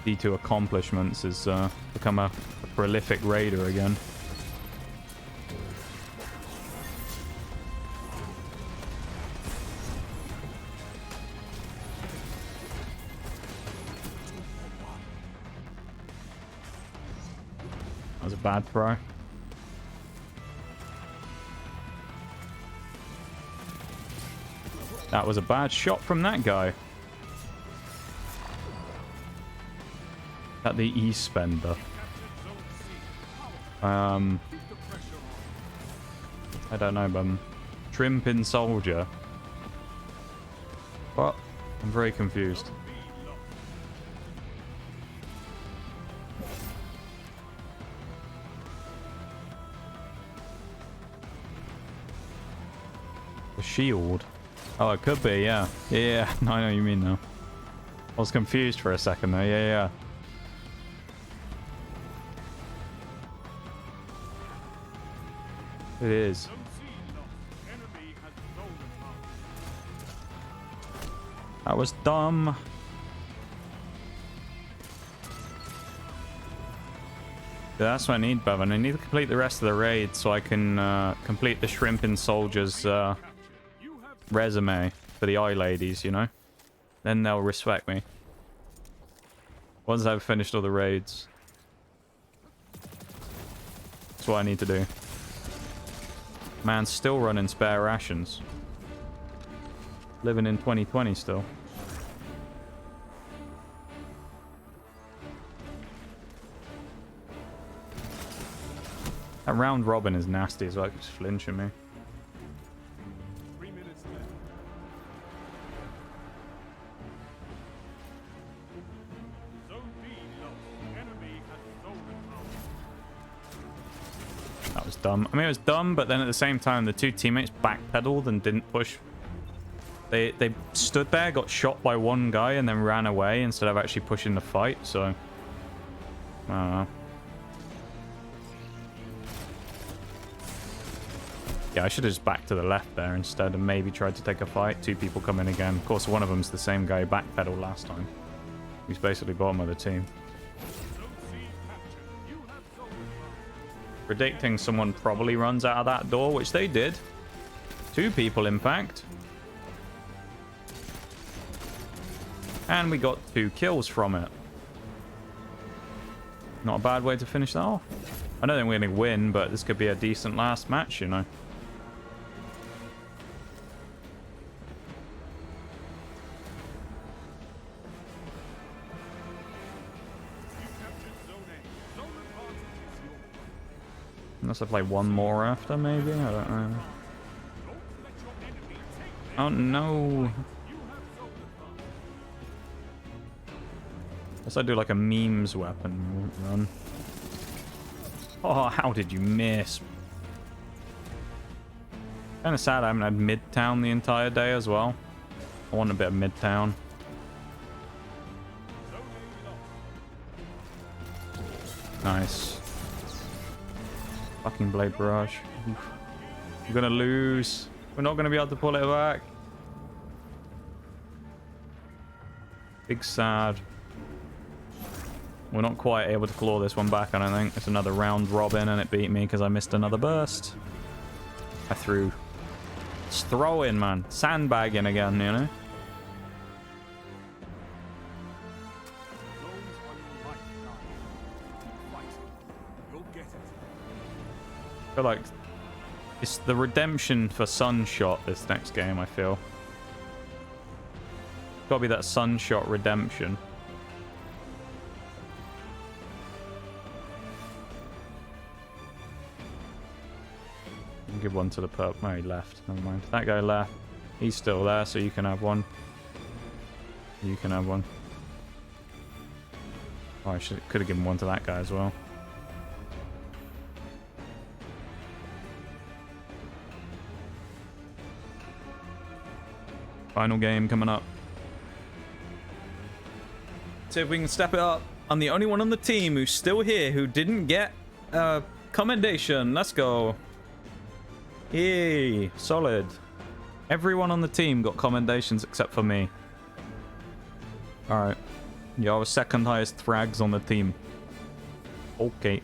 D2 accomplishments, is become a prolific raider again. That was a bad throw. That was a bad shot from that guy. At the E-Spender. I don't know, but Trimpin Soldier. What? I'm very confused. The shield. Oh, it could be, yeah. Yeah, no, I know what you mean now. I was confused for a second though, yeah. It is. That was dumb. Yeah, that's what I need, Bevan. I need to complete the rest of the raid so I can complete the Shrimping Soldier's resume for the eye ladies, you know? Then they'll respect me. Once I've finished all the raids. That's what I need to do. Man's still running spare rations. Living in 2020 still. That round robin is nasty as well. It keeps flinching me. 3 minutes left. Zone B lost. Enemy has zone power. That was dumb. I mean, it was dumb, but then at the same time, the two teammates backpedaled and didn't push. They stood there, got shot by one guy, and then ran away instead of actually pushing the fight, so... I don't know. Yeah, I should have just backed to the left there instead and maybe tried to take a fight. Two people come in again. Of course, one of them's the same guy who backpedaled last time. He's basically bottom of the team. Predicting someone probably runs out of that door, which they did. Two people, in fact. And we got 2 kills from it. Not a bad way to finish that off. I don't think we're going to win, but this could be a decent last match, you know. Unless I play one more after, maybe? I don't know. Oh, no. Unless I do like a memes weapon run. Oh, how did you miss? Kind of sad I haven't had Midtown the entire day as well. I want a bit of Midtown. Nice. Fucking Blade Barrage. Oof. I'm gonna lose. We're not gonna be able to pull it back. Big sad. We're not quite able to claw this one back, I don't think. It's another round robin and it beat me because I missed another burst. I threw. It's throwing, man. Sandbagging again, you know? I feel like it's the redemption for Sunshot this next game, I feel. Gotta be that Sunshot redemption. Give one to the perp. No, he left. Never mind. That guy left. He's still there, so you can have one. You can have one. Oh, I could have given one to that guy as well. Final game coming up. See if we can step it up. I'm the only one on the team who's still here who didn't get a commendation. Let's go. Yay, solid. Everyone on the team got commendations except for me. Alright. Yeah, I was second highest frags on the team. Okay.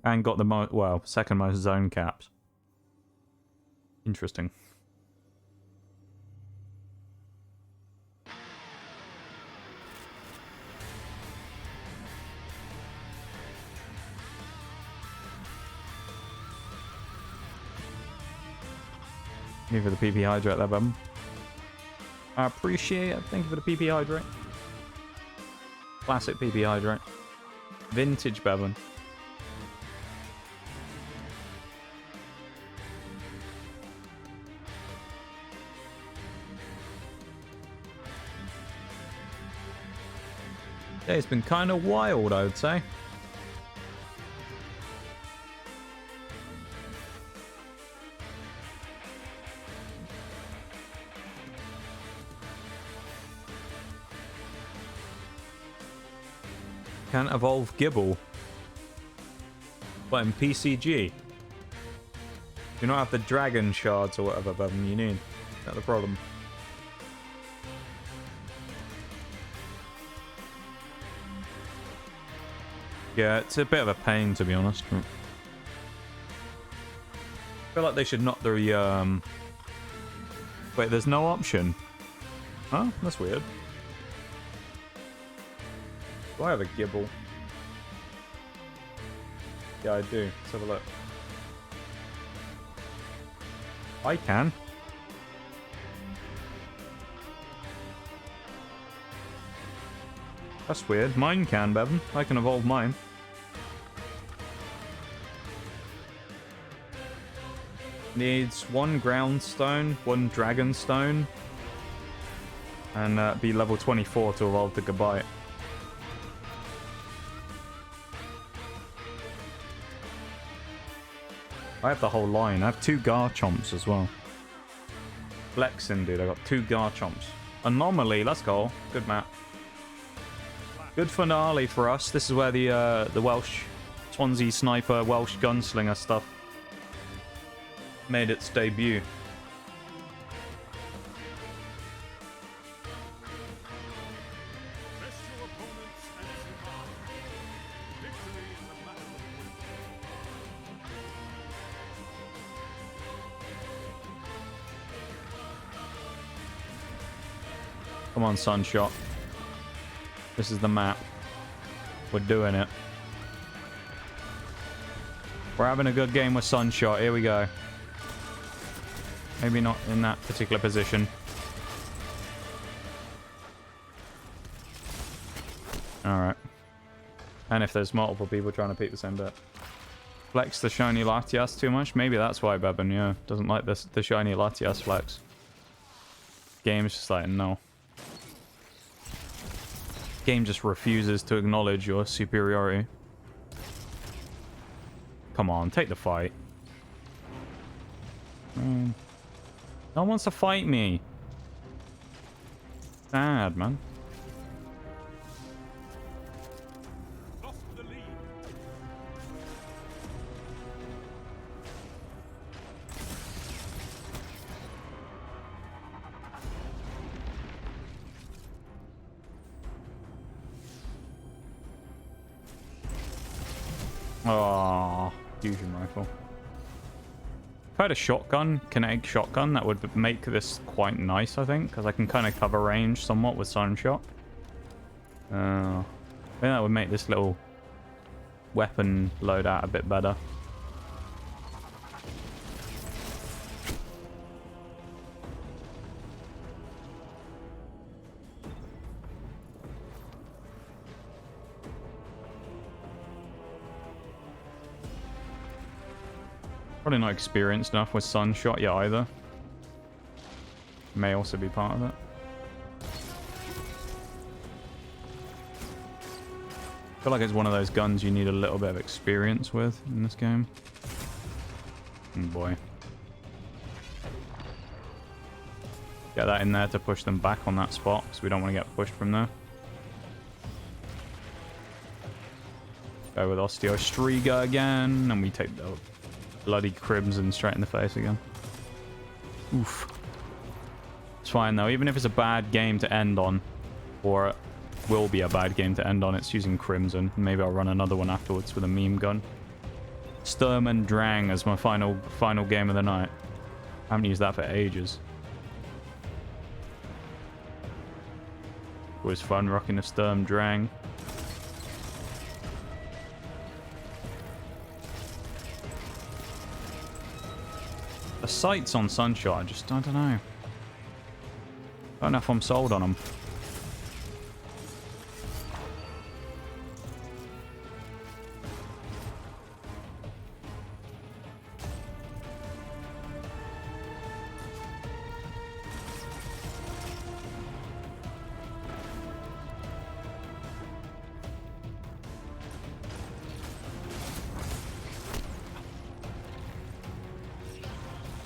And got the most, well, second most zone caps. Interesting. Thank you for the PP hydrate there, bum. I appreciate it. Thank you for the PP hydrate. Classic PP hydrate. Vintage Bevan. Yeah, it's been kind of wild, I would say. Can't evolve Gibble. But in PCG, you don't have the dragon shards or whatever, Bevan, you need. That's the problem. Yeah, it's a bit of a pain, to be honest. I feel like they should knock the, Wait, there's no option. Huh? That's weird. Do I have a Gibble? Yeah, I do. Let's have a look. I can. That's weird. Mine can, Bevan. I can evolve mine. Needs 1 ground stone, 1 dragon stone, and be level 24 to evolve the Gabite. I have the whole line. I have 2 Garchomps as well. Flexing, dude. I got 2 Garchomps. Anomaly. Let's go. Good map. Good finale for us. This is where the Welsh Swansea sniper, Welsh gunslinger stuff made its debut. Come on, Sunshot. This is the map. We're doing it. We're having a good game with Sunshot. Here we go. Maybe not in that particular position. Alright. And if there's multiple people trying to peek the same bit. Flex the shiny Latias too much? Maybe that's why Beban, yeah, doesn't like this, the shiny Latias flex. Game's just like, no. Game just refuses to acknowledge your superiority. Come on, take the fight. No one wants to fight me. Sad, man. Lost the lead. Oh, fusion rifle. If I had a shotgun, kinetic shotgun, that would make this quite nice, I think, because I can kind of cover range somewhat with Sunshot. I think that would make this little weapon loadout a bit better. Probably not experienced enough with Sunshot yet either. May also be part of it. feel like it's one of those guns you need a little bit of experience with in this game. Oh boy. Get that in there to push them back on that spot, because we don't want to get pushed from there. Go with Osteo Striga again, and we take the bloody Crimson straight in the face again. Oof. It's fine though, even if it's a bad game to end on, or it will be a bad game to end on, it's using Crimson. Maybe I'll run another one afterwards with a meme gun. Sturm and Drang as my final game of the night. I haven't used that for ages. Always fun rocking a Sturm Drang. The sights on Sunshot, I don't know. I don't know if I'm sold on them.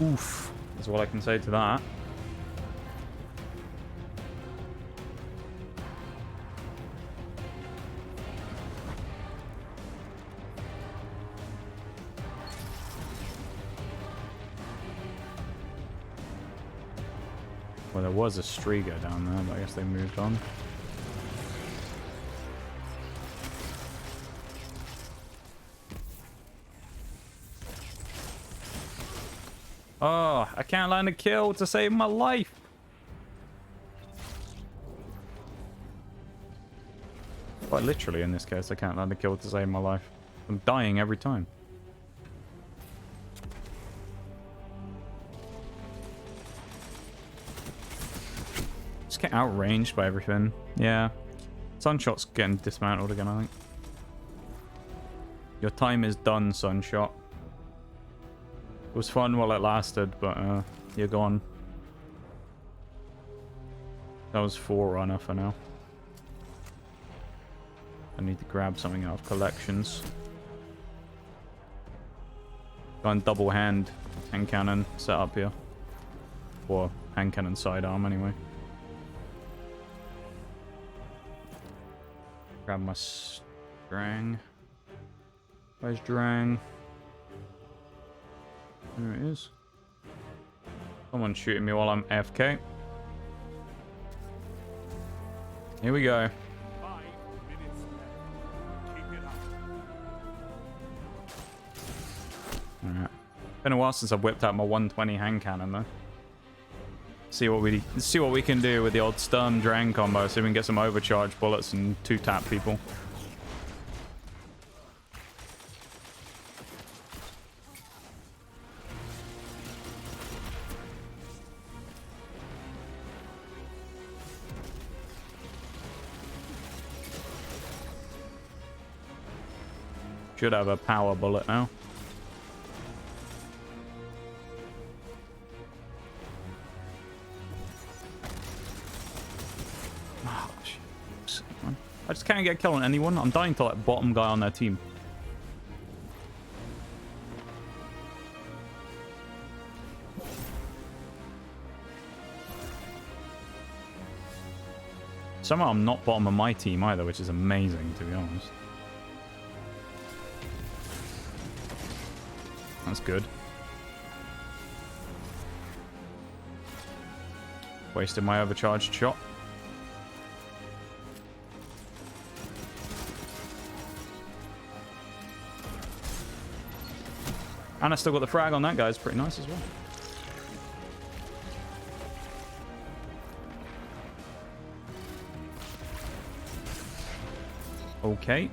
Oof. That's all I can say to that. Well, there was a Striga down there, but I guess they moved on. Oh, I can't land a kill to save my life. Quite literally in this case, I can't land a kill to save my life. I'm dying every time. Just get outranged by everything. Yeah. Sunshot's getting dismantled again, I think. Your time is done, Sunshot. It was fun while it lasted, but you're gone. That was Forerunner for now. I need to grab something out of collections. Got a double hand cannon set up here. Or hand cannon sidearm anyway. Grab my Drang. Where's Drang? There it is. Someone's shooting me while I'm AFK. Here we go. 5 minutes left. Keep it up. Alright. Been a while since I've whipped out my 120 hand cannon though. See what we can do with the old Sturm Drang combo, so we can get some overcharge bullets and 2-tap people. Should have a power bullet now. Oh, shit. I just can't get a kill on anyone. I'm dying to that bottom guy on their team. Somehow I'm not bottom of my team either, which is amazing, to be honest. That's good. Wasted my overcharged shot. And I still got the frag on that guy. It's pretty nice as well. Okay.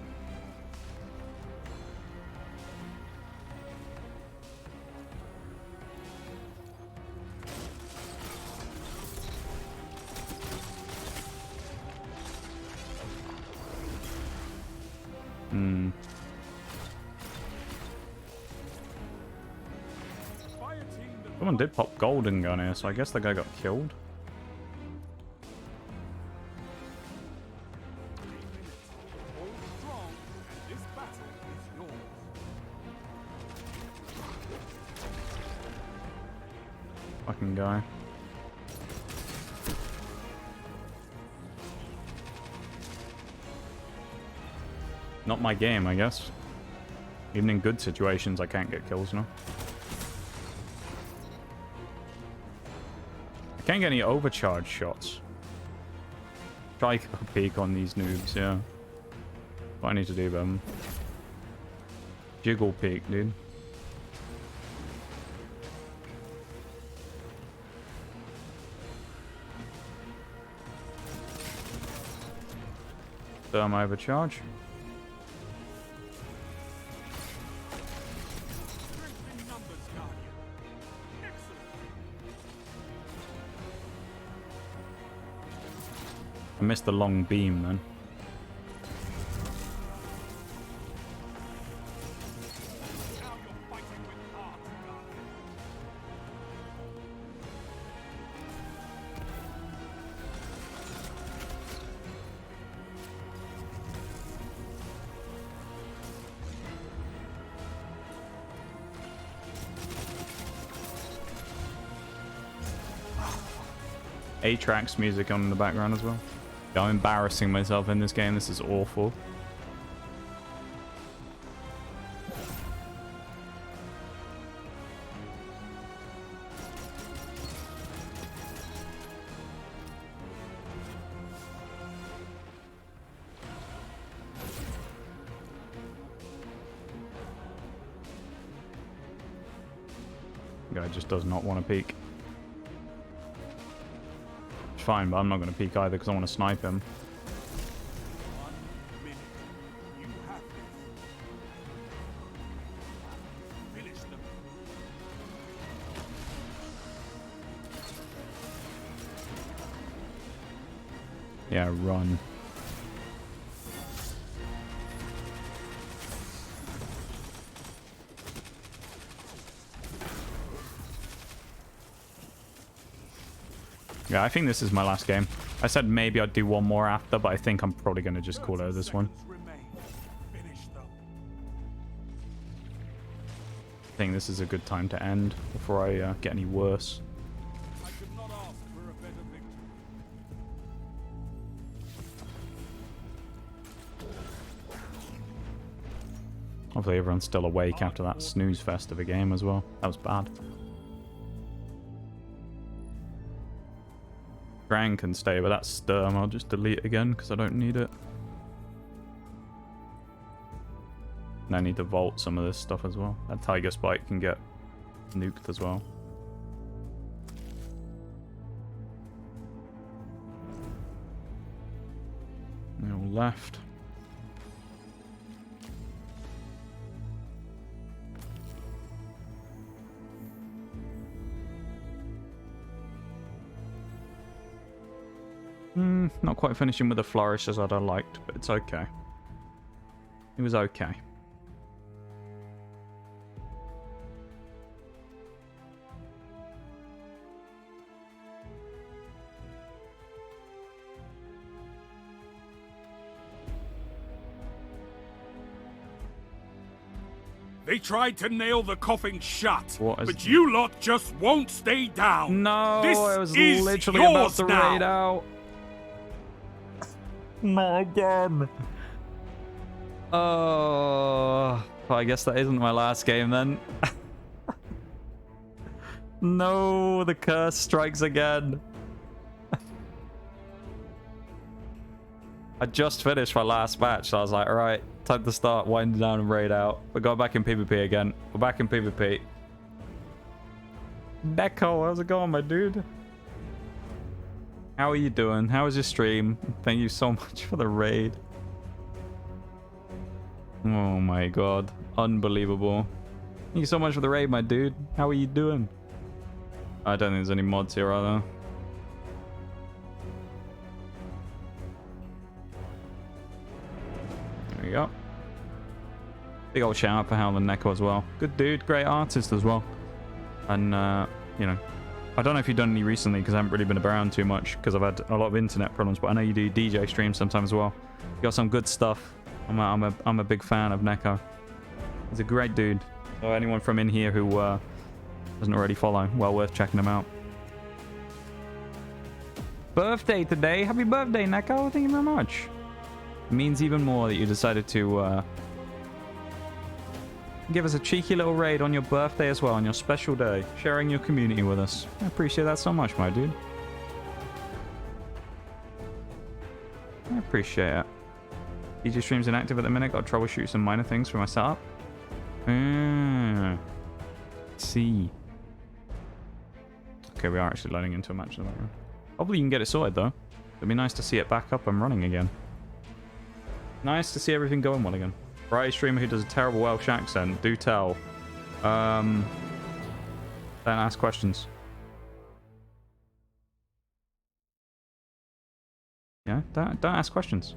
Someone did pop golden gun here, so I guess the guy got killed. fucking guy. Not my game, I guess. Even in good situations, I can't get kills now. I can't get any overcharge shots. Try a peek on these noobs, yeah. What I need to do, them. Jiggle peek, dude. Therm overcharge. Strength in numbers, Guardian. Excellent. I missed the long beam then. Now you're fighting with heart, Guardian. A-Tracks music on in the background as well. I'm embarrassing myself in this game. This is awful. Guy just does not want to peek. Fine, but I'm not going to peek either because I want to snipe him. 1 minute. You have this. Finish them. Yeah, run. Yeah, I think this is my last game. I said maybe I'd do one more after, but I think I'm probably going to just call out this one. Seconds remain. Finish them. I think this is a good time to end before I get any worse. I could not ask for a better victory. Hopefully everyone's still awake after that snooze fest of a game as well. That was bad. Grand can stay, but that's Sturm. I'll just delete again because I don't need it. And I need to vault some of this stuff as well. That Tiger Spike can get nuked as well. No left. Not quite finishing with the flourish as I'd have liked, but it's okay. It was okay. They tried to nail the coffin shut, What is- but you lot just won't stay down. No, This I was is literally about yours to now. raid out. Not again. Oh, I guess that isn't my last game then. No, the curse strikes again. I just finished my last match, so I was like, alright, time to start winding down and raid out. We're going back in PvP again. We're back in PvP. Neko, how's it going, my dude? How are you doing? How was your stream? Thank you so much for the raid. Oh my god. Unbelievable. Thank you so much for the raid, my dude. How are you doing? I don't think there's any mods here, are there? There we go. Big old shout out for Howlin' Neko as well. Good dude, great artist as well. And, you know, I don't know if you've done any recently because I haven't really been around too much because I've had a lot of internet problems, but I know you do DJ streams sometimes as well. You got some good stuff. I'm a big fan of Neko. He's a great dude. So anyone from in here who doesn't already follow, well worth checking him out. birthday today. Happy birthday, Neko. Thank you very much. It means even more that you decided to give us a cheeky little raid on your birthday as well, on your special day, sharing your community with us. I appreciate that so much, my dude. I appreciate it. DJ stream's inactive at the minute. Got to troubleshoot some minor things for my setup. See. Okay, we are actually loading into a match in the background. Hopefully you can get it sorted, though. It'd be nice to see it back up and running again. Nice to see everything going well again. Variety streamer who does a terrible Welsh accent. Do tell. Don't ask questions. Yeah, don't ask questions.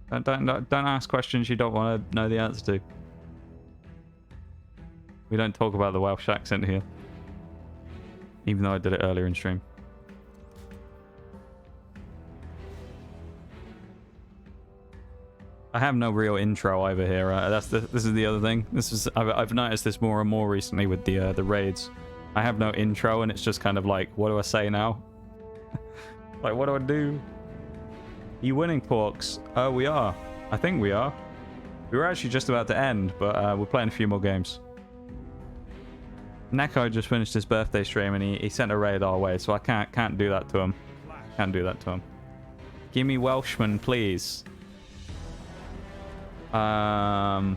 Don't ask questions you don't want to know the answer to. We don't talk about the Welsh accent here. Even though I did it earlier in stream. I have no real intro either here. This is the other thing. I've noticed this more and more recently with the raids. I have no intro, and it's just kind of like, what do I say now? Like, what do I do? Are you winning, Porks? Oh, we are. I think we are. We were actually just about to end, but we're playing a few more games. Neko just finished his birthday stream, and he sent a raid our way, so I can't do that to him. Can't do that to him. Give me Welshman, please. I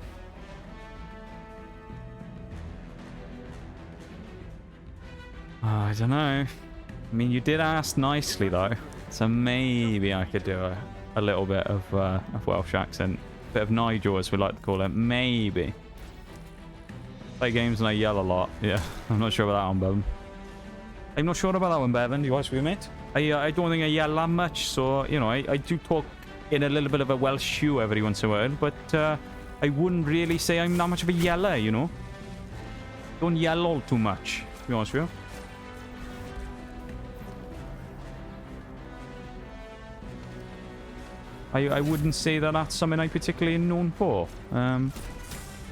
don't know. I mean, you did ask nicely though, so maybe I could do a little bit of Welsh accent, bit of Nigel as we like to call it. Maybe. Play games and I yell a lot. Yeah, I'm not sure about that one, Bevan. I'm not sure about that one, Bevan. You watch with me, mate? I don't think I yell that much, so you know, I do talk in a little bit of a Welsh hue every once in a while, but I wouldn't really say I'm that much of a yeller, you know? Don't yell all too much, to be honest with you. I wouldn't say that that's something I'm particularly known for. I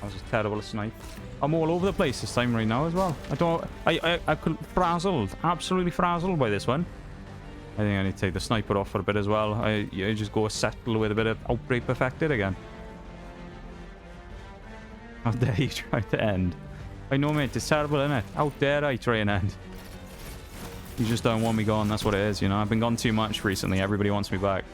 was just terrible at snipe. I'm all over the place this time right now as well. I could frazzled, absolutely frazzled by this one. I think I need to take the sniper off for a bit as well. I just go settle with a bit of Outbreak Perfected again. How dare you try to end? I know, mate, it's terrible, isn't it? How dare I try and end? You just don't want me gone, that's what it is, you know? I've been gone too much recently, everybody wants me back.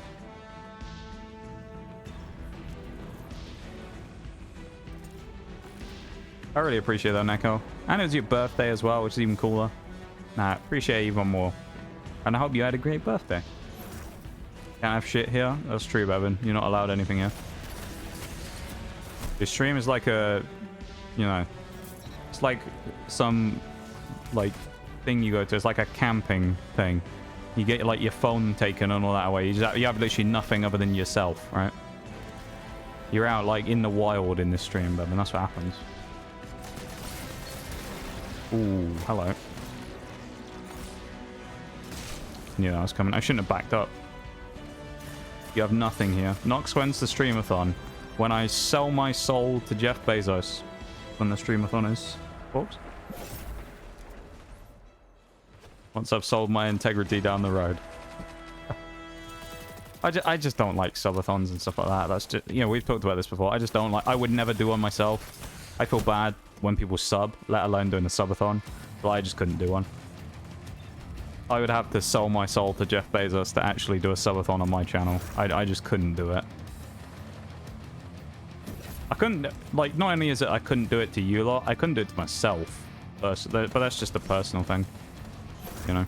I really appreciate that, Neko. And it was your birthday as well, which is even cooler. Nah, appreciate it even more. And I hope you had a great birthday. Can't have shit here. That's true, Bevan. You're not allowed anything here. Your stream is like a, you know, it's like some, like, thing you go to. It's like a camping thing. You get, like, your phone taken and all that away. You have literally nothing other than yourself, right? You're out, like, in the wild in this stream, Bevan. That's what happens. Ooh, hello. Knew that was coming. I shouldn't have backed up. You have nothing here. Nox, when's the streamathon? When I sell my soul to Jeff Bezos. When the streamathon is. Whoops. Once I've sold my integrity down the road. I just don't like subathons and stuff like that. That's just, you know, we've talked about this before. I just don't like, I would never do one myself. I feel bad when people sub, let alone doing a subathon. But I just couldn't do one. I would have to sell my soul to Jeff Bezos to actually do a subathon on my channel. I just couldn't do it. I couldn't, like, not only is it I couldn't do it to you lot, I couldn't do it to myself. But that's just a personal thing. You know?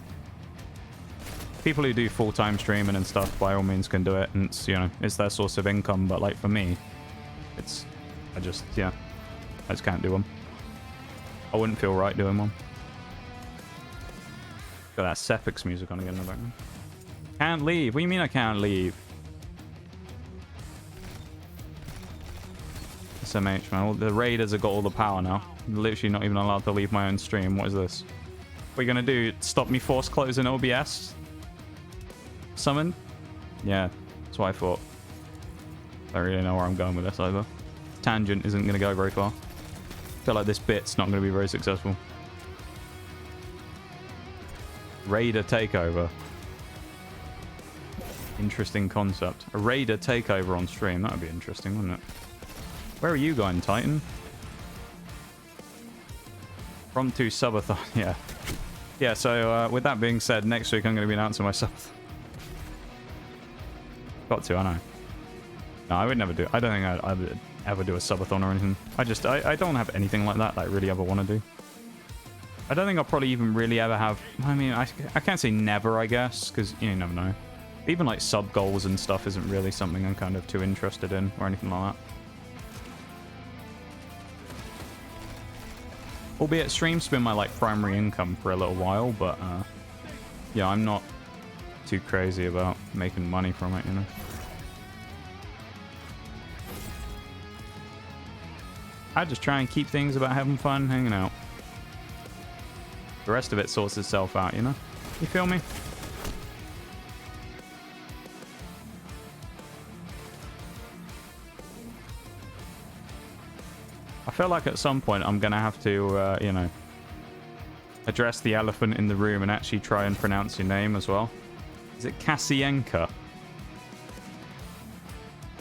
People who do full-time streaming and stuff, by all means, can do it. And it's, you know, it's their source of income. But, like, for me, it's, I just can't do them. I wouldn't feel right doing one. Got that Cephix music on again in the background. Can't leave. What do you mean I can't leave? SMH, man. Well, the raiders have got all the power now. I'm literally not even allowed to leave my own stream. What is this? What are you going to do? Stop me force closing OBS? Summon? Yeah, that's what I thought. I don't really know where I'm going with this either. Tangent isn't going to go very far. I feel like this bit's not going to be very successful. Raider takeover. Interesting concept. A raider takeover on stream. That would be interesting, wouldn't it? Where are you going, Titan? From to subathon. Yeah. Yeah, so with that being said, next week I'm going to be announcing my subathon. Got to, I know. No, I would never do. I don't think I would ever do a subathon or anything. I don't have anything like that I really ever want to do. I don't think I'll probably even really ever have... I mean, I can't say never, I guess, because you never know. Even like sub goals and stuff isn't really something I'm kind of too interested in or anything like that. Albeit stream's been my like primary income for a little while, but yeah, I'm not too crazy about making money from it, you know. I just try and keep things about having fun, hanging out. The rest of it sorts itself out, you know? You feel me? I feel like at some point I'm going to have to, you know, address the elephant in the room and actually try and pronounce your name as well. Is it Kasienka?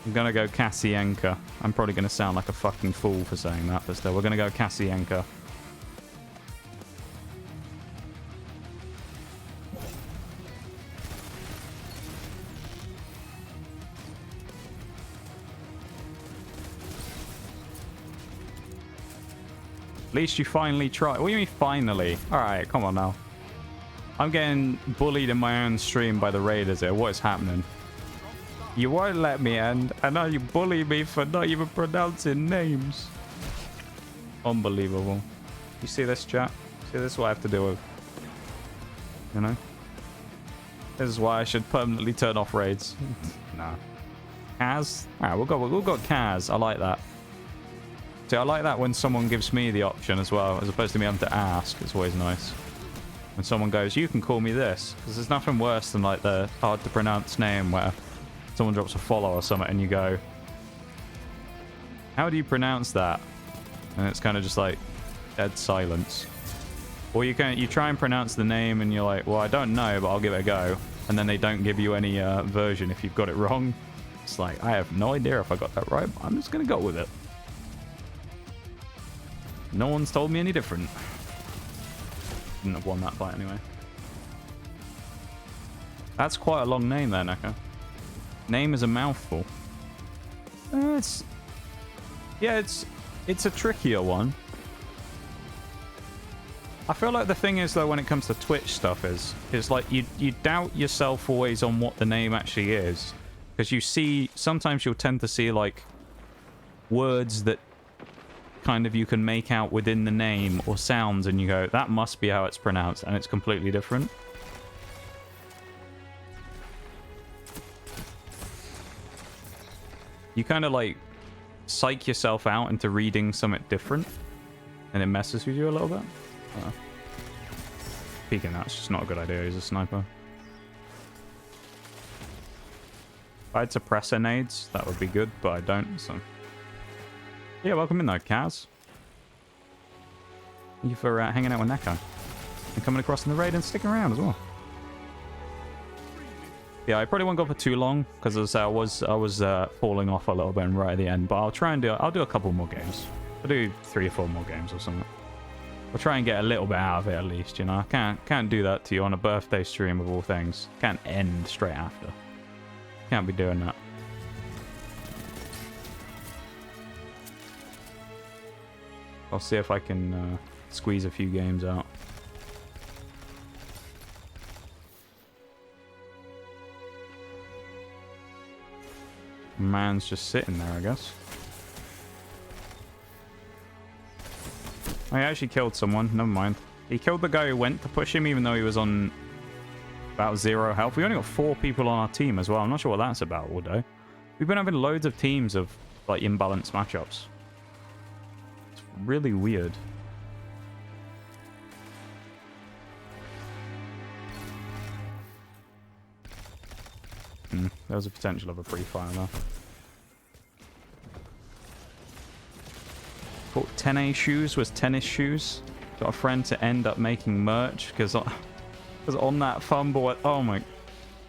I'm going to go Kasienka. I'm probably going to sound like a fucking fool for saying that, but still, we're going to go Kasienka. At least you finally tried. What do you mean finally? Alright, come on now. I'm getting bullied in my own stream by the raiders here. What is happening? You won't let me end, and now you bully me for not even pronouncing names. Unbelievable. You see this, chat? See, this is what I have to deal with. You know? This is why I should permanently turn off raids. Nah. Kaz? Alright, we'll go Kaz. I like that. See, I like that when someone gives me the option as well, as opposed to me having to ask. It's always nice. When someone goes, you can call me this. Because there's nothing worse than like the hard to pronounce name where someone drops a follow or something and you go, how do you pronounce that? And it's kind of just like dead silence. Or you try and pronounce the name and you're like, well, I don't know, but I'll give it a go. And then they don't give you any version if you've got it wrong. It's like, I have no idea if I got that right, but I'm just going to go with it. No one's told me any different. Didn't have won that fight anyway. That's quite a long name there, Neko. Name is a mouthful. It's a trickier one. I feel like the thing is though when it comes to Twitch stuff is like you doubt yourself always on what the name actually is, because you see sometimes you'll tend to see like words that kind of you can make out within the name or sounds and you go, that must be how it's pronounced, and it's completely different. You kind of like psych yourself out into reading something different and it messes with you a little bit. Peeking that's just not a good idea. He's a sniper. If I had suppressor nades, that would be good, but I don't, so... Yeah, welcome in though, Kaz. Thank you for hanging out with Neko. And coming across in the raid and sticking around as well. Yeah, I probably won't go for too long, because as I say, I was falling off a little bit right at the end, but I'll do a couple more games. I'll do 3 or 4 more games or something. I'll try and get a little bit out of it at least, you know. I can't do that to you on a birthday stream of all things. Can't end straight after. Can't be doing that. I'll see if I can squeeze a few games out. Man's just sitting there, I guess. I actually killed someone. Never mind. He killed the guy who went to push him, even though he was on about 0 health. We only got 4 people on our team as well. I'm not sure what that's about, Waldo. We've been having loads of teams of like imbalanced matchups. It's really weird. There was a potential of a pre-fire there. Thought 10A shoes was tennis shoes. Got a friend to end up making merch because on that fumble, oh my,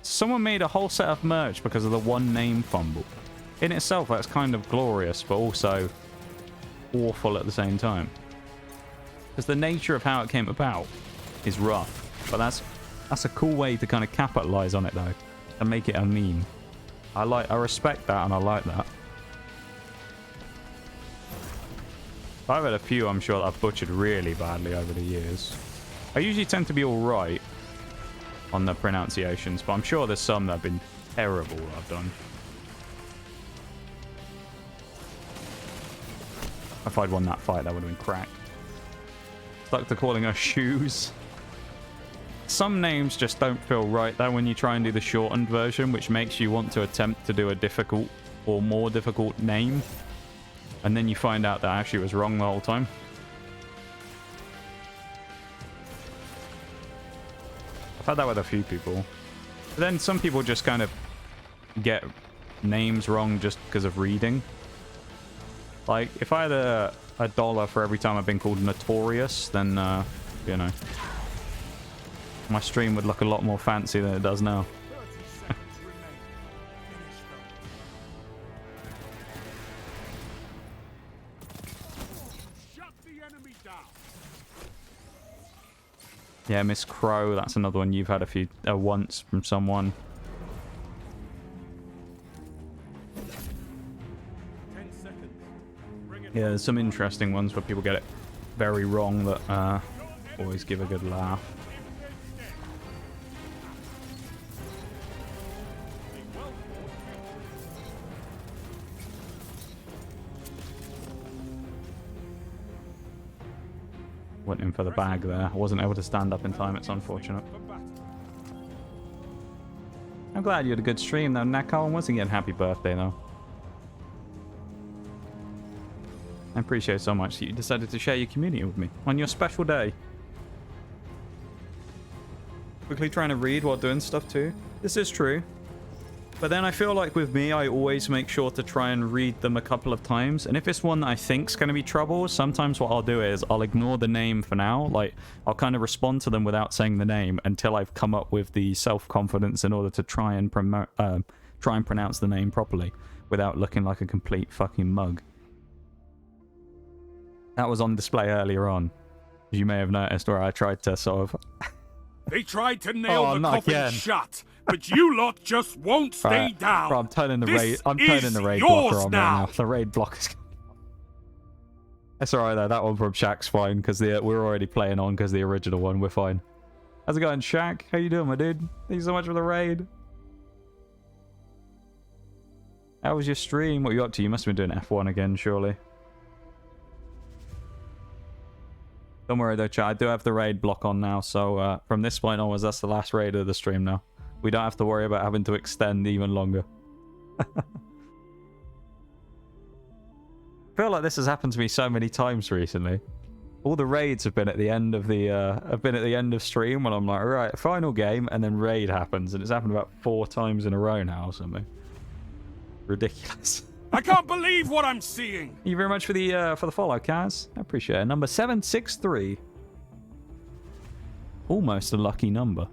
Someone made a whole set of merch because of the one name fumble. In itself, that's kind of glorious, but also awful at the same time. Because the nature of how it came about is rough. But that's a cool way to kind of capitalize on it, though. And make it a meme. I respect that, and I like that. I've had a few, I'm sure, that I've butchered really badly over the years. I usually tend to be alright on the pronunciations, but I'm sure there's some that have been terrible that I've done. If I'd won that fight, that would have been cracked. Stuck to calling her shoes. Some names just don't feel right though when you try and do the shortened version, which makes you want to attempt to do a difficult or more difficult name. And then you find out that actually it was wrong the whole time. I've had that with a few people. But then some people just kind of get names wrong just because of reading. Like, if I had a dollar for every time I've been called Notorious, then, you know, my stream would look a lot more fancy than it does now. 30 seconds remain. Finish them. Shut the enemy down. Yeah, Miss Crow, that's another one you've had a few once from someone. 10 seconds. Bring it Yeah, home. there's some interesting ones where people get it very wrong that always give a good laugh. Went in for the bag there. I wasn't able to stand up in time. It's unfortunate. I'm glad you had a good stream though, Nakal. Once again, happy birthday though. I appreciate it so much that you decided to share your community with me on your special day. Quickly trying to read while doing stuff too. This is true. But then I feel like with me, I always make sure to try and read them a couple of times. And if it's one that I think's going to be trouble, sometimes what I'll do is I'll ignore the name for now. Like, I'll kind of respond to them without saying the name until I've come up with the self-confidence in order to try and pronounce the name properly without looking like a complete fucking mug. That was on display earlier on, as you may have noticed, where I tried to sort of... They tried to nail the not coffin again. shut, but you lot just won't stay Right. down. Bro, I'm turning the This raid. I'm turning the raid is blocker yours on now. right now. The raid block is. That's alright though. That one from Shaq's fine because we're already playing on because the original one. We're fine. How's it going, Shaq? How you doing, my dude? Thank you so much for the raid. How was your stream? What are you up to? You must have been doing F1 again, surely. Don't worry though, chat. I do have the raid block on now, so from this point onwards, that's the last raid of the stream now. We don't have to worry about having to extend even longer. I feel like this has happened to me so many times recently. All the raids have been at the end of the stream when I'm like, right, final game, and then raid happens, and it's happened about 4 times in a row now or something. Ridiculous. I can't believe what I'm seeing. Thank you very much for the follow, Kaz. I appreciate it. Number 763. Almost a lucky number.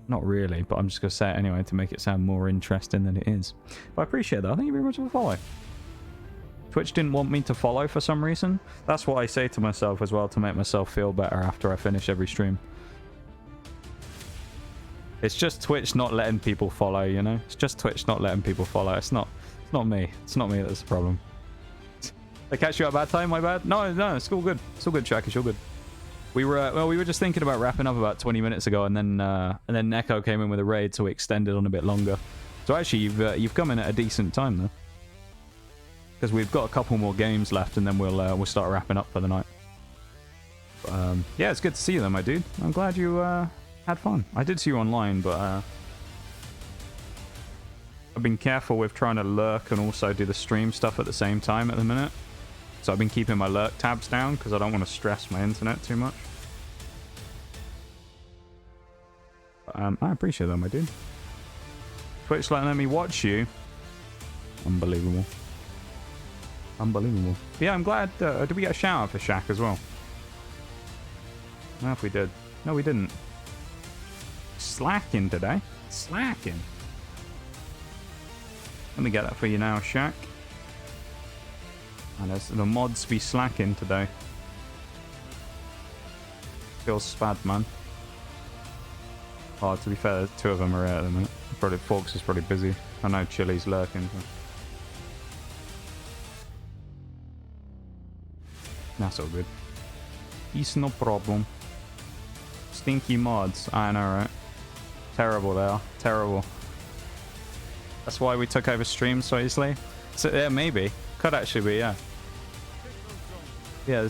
Not really, but I'm just going to say it anyway to make it sound more interesting than it is. But I appreciate that. Thank you very much for the follow. Twitch didn't want me to follow for some reason. That's what I say to myself as well to make myself feel better after I finish every stream. It's just Twitch not letting people follow, you know? It's just Twitch not letting people follow. It's not me. It's not me that's the problem. They catch you at a bad time, my bad? No, it's all good. It's all good, Chuck. It's all good. We were just thinking about wrapping up about 20 minutes ago, and then Echo came in with a raid, so we extended on a bit longer. So actually, you've come in at a decent time though, because we've got a couple more games left, and then we'll start wrapping up for the night. But, yeah, it's good to see you though, my dude. I'm glad you had fun. I did see you online, but I've been careful with trying to lurk and also do the stream stuff at the same time at the minute. So I've been keeping my lurk tabs down because I don't want to stress my internet too much. But, I appreciate that, my dude. Twitch letting me watch you. Unbelievable. Unbelievable. But yeah, I'm glad. Did we get a shout out for Shaq as well? I don't know if we did. No, we didn't. slacking today. Slacking. Let me get that for you now, Shaq. And the mods be slacking today. Feels bad, man. Oh, to be fair, 2 of them are out at the minute. Probably Forks is probably busy. I know Chili's lurking. So. That's all good. It's no problem. Stinky mods. I know, right? Terrible they are. Terrible. That's why we took over stream so easily. So, yeah, maybe. Could actually be, yeah. Yeah,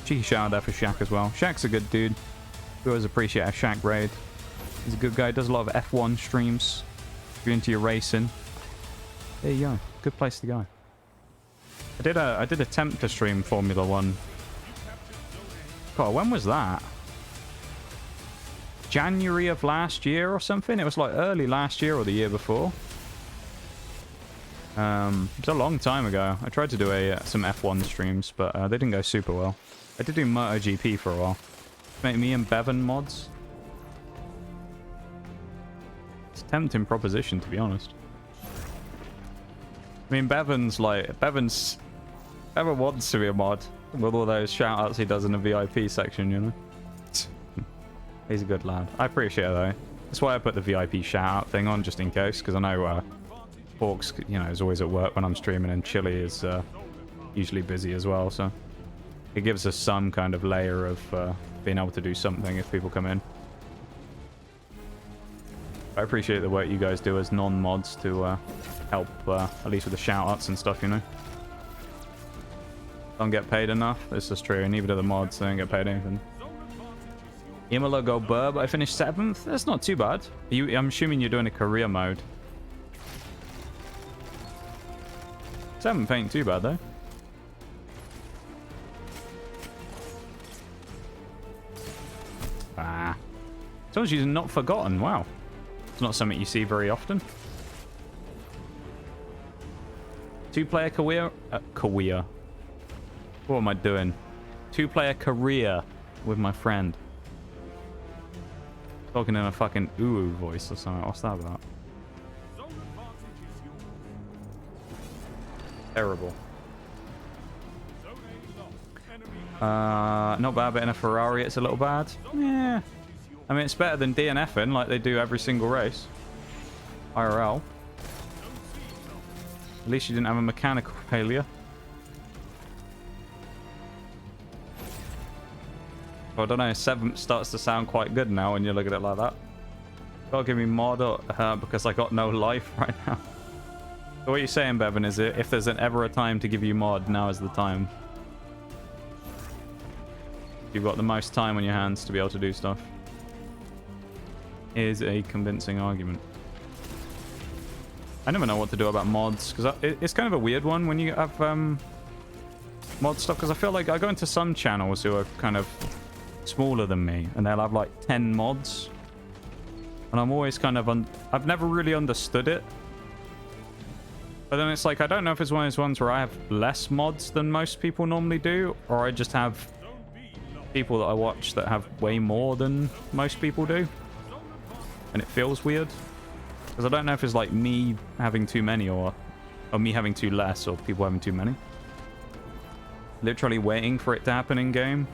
cheeky shout out there for Shaq as well. Shaq's a good dude. We always appreciate a Shaq raid. He's a good guy. Does a lot of F1 streams. If you're into your racing. There you go. Good place to go. I did attempt to stream Formula 1. God, when was that? January of last year or something? It was like early last year or the year before. It was a long time ago. I tried to do some F1 streams, but they didn't go super well. I did do MotoGP for a while. Me and Bevan mods. It's a tempting proposition, to be honest. I mean, Bevan wants to be a mod with all those shout-outs he does in the VIP section, you know? He's a good lad. I appreciate it, though. That's why I put the VIP shout-out thing on, just in case, because I know Forks, you know, is always at work when I'm streaming, and Chili is usually busy as well, so it gives us some kind of layer of being able to do something if people come in. I appreciate the work you guys do as non-mods to help, at least with the shout-outs and stuff, you know? Don't get paid enough. This is true. Neither do the mods. They don't get paid anything. Imola go Burb. I finished 7th. That's not too bad. I'm assuming you're doing a career mode. 7th ain't too bad, though. Ah. As long as you're not forgotten. Wow. It's not something you see very often. 2-player career. Career. What am I doing? 2-player career with my friend. Talking in a fucking ooh voice or something. What's that about? Terrible. Not bad, but in a Ferrari it's a little bad. Yeah. I mean, it's better than DNFing like they do every single race. IRL. At least you didn't have a mechanical failure. I don't know, 7th starts to sound quite good now when you look at it like that. Gotta give me mod because I got no life right now. So what you're saying, Bevan, is if there's ever a time to give you mod, now is the time. You've got the most time on your hands to be able to do stuff. Is a convincing argument. I never know what to do about mods, because it's kind of a weird one when you have mod stuff, because I feel like I go into some channels who are kind of smaller than me, and they'll have like 10 mods, and I'm always kind of I've never really understood it, but then it's like I don't know if it's one of those ones where I have less mods than most people normally do, or I just have people that I watch that have way more than most people do, and it feels weird because I don't know if it's like me having too many or me having too less or people having too many. Literally waiting for it to happen in game.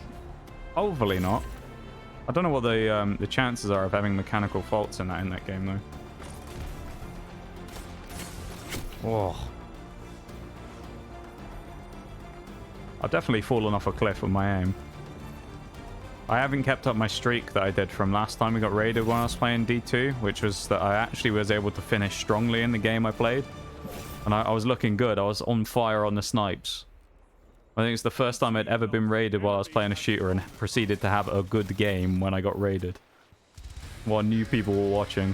Hopefully not. I don't know what the chances are of having mechanical faults in that game though. Oh. I've definitely fallen off a cliff with my aim. I haven't kept up my streak that I did from last time we got raided when I was playing D2, which was that I actually was able to finish strongly in the game I played. And I was looking good. I was on fire on the snipes. I think it's the first time I'd ever been raided while I was playing a shooter and proceeded to have a good game when I got raided. While new people were watching.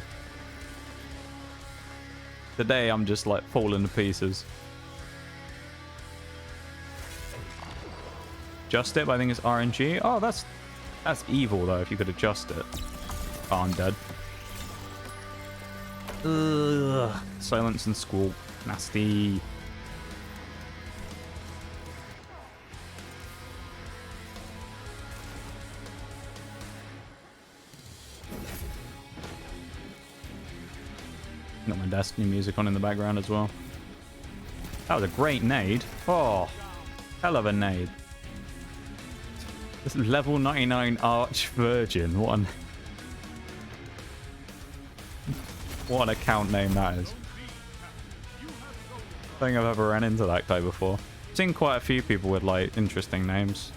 Today I'm just like falling to pieces. Adjust it, but I think it's RNG. Oh, that's evil though if you could adjust it. Oh, I'm dead. Ugh. Silence and squawk. Nasty. Got my Destiny music on in the background as well. That was a great nade. Oh, hell of a nade. This is level 99 Arch Virgin. What an account name that is. I don't think I've ever ran into that guy before. I've seen quite a few people with like interesting names.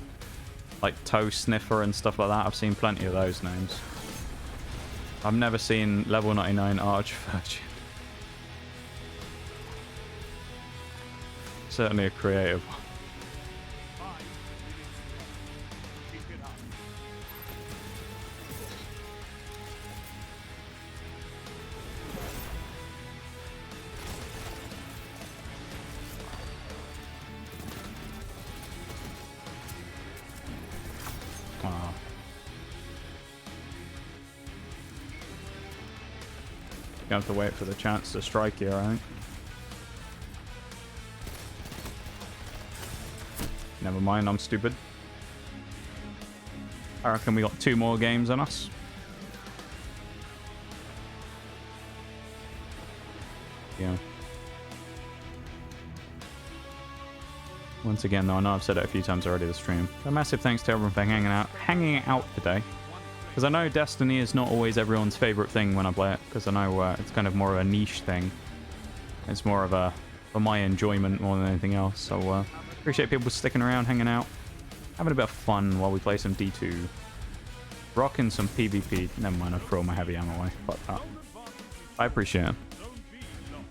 Like Toe Sniffer and stuff like that. I've seen plenty of those names. I've never seen level 99 Arch Virgin. Certainly a creative one. You have to wait for the chance to strike you, I think. Never mind, I'm stupid. I reckon we got 2 more games on us. Yeah. Once again, though, I know I've said it a few times already this stream. A massive thanks to everyone for hanging out today. Because I know Destiny is not always everyone's favorite thing when I play it. Because I know it's kind of more of a niche thing. It's more of a for my enjoyment more than anything else. So appreciate people sticking around, hanging out, having a bit of fun while we play some D2. Rocking some PvP. Never mind, I throw my heavy ammo away. Fuck that. I appreciate it.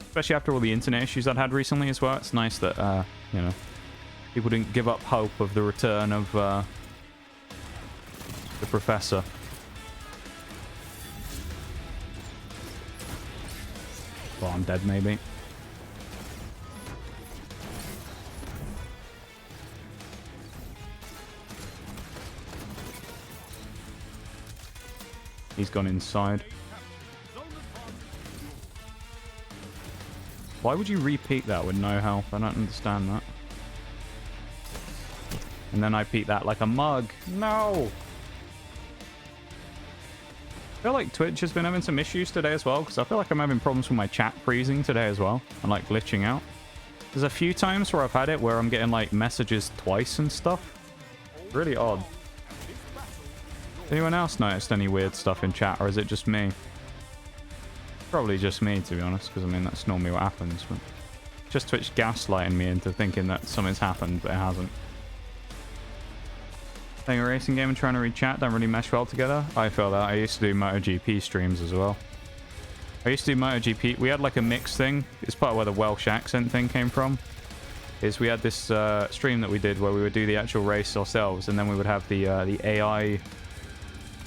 Especially after all the internet issues I'd had recently as well. It's nice that, you know, people didn't give up hope of the return of the Professor. Well, I'm dead, maybe. He's gone inside. Why would you repeat that with no health? I don't understand that. And then I peek that like a mug. No! I feel like Twitch has been having some issues today as well, because I feel like I'm having problems with my chat freezing today as well, and like glitching out. There's a few times where I've had it where I'm getting like messages twice and stuff. Really odd. Anyone else noticed any weird stuff in chat, or is it just me? Probably just me, to be honest, because I mean that's normally what happens, but just Twitch gaslighting me into thinking that something's happened, but it hasn't. Playing a racing game and trying to read chat don't really mesh well together. I feel that. I used to do MotoGP streams as well. I used to do MotoGP. We had like a mix thing. It's part of where the Welsh accent thing came from. Is we had this stream that we did where we would do the actual race ourselves, and then we would have the AI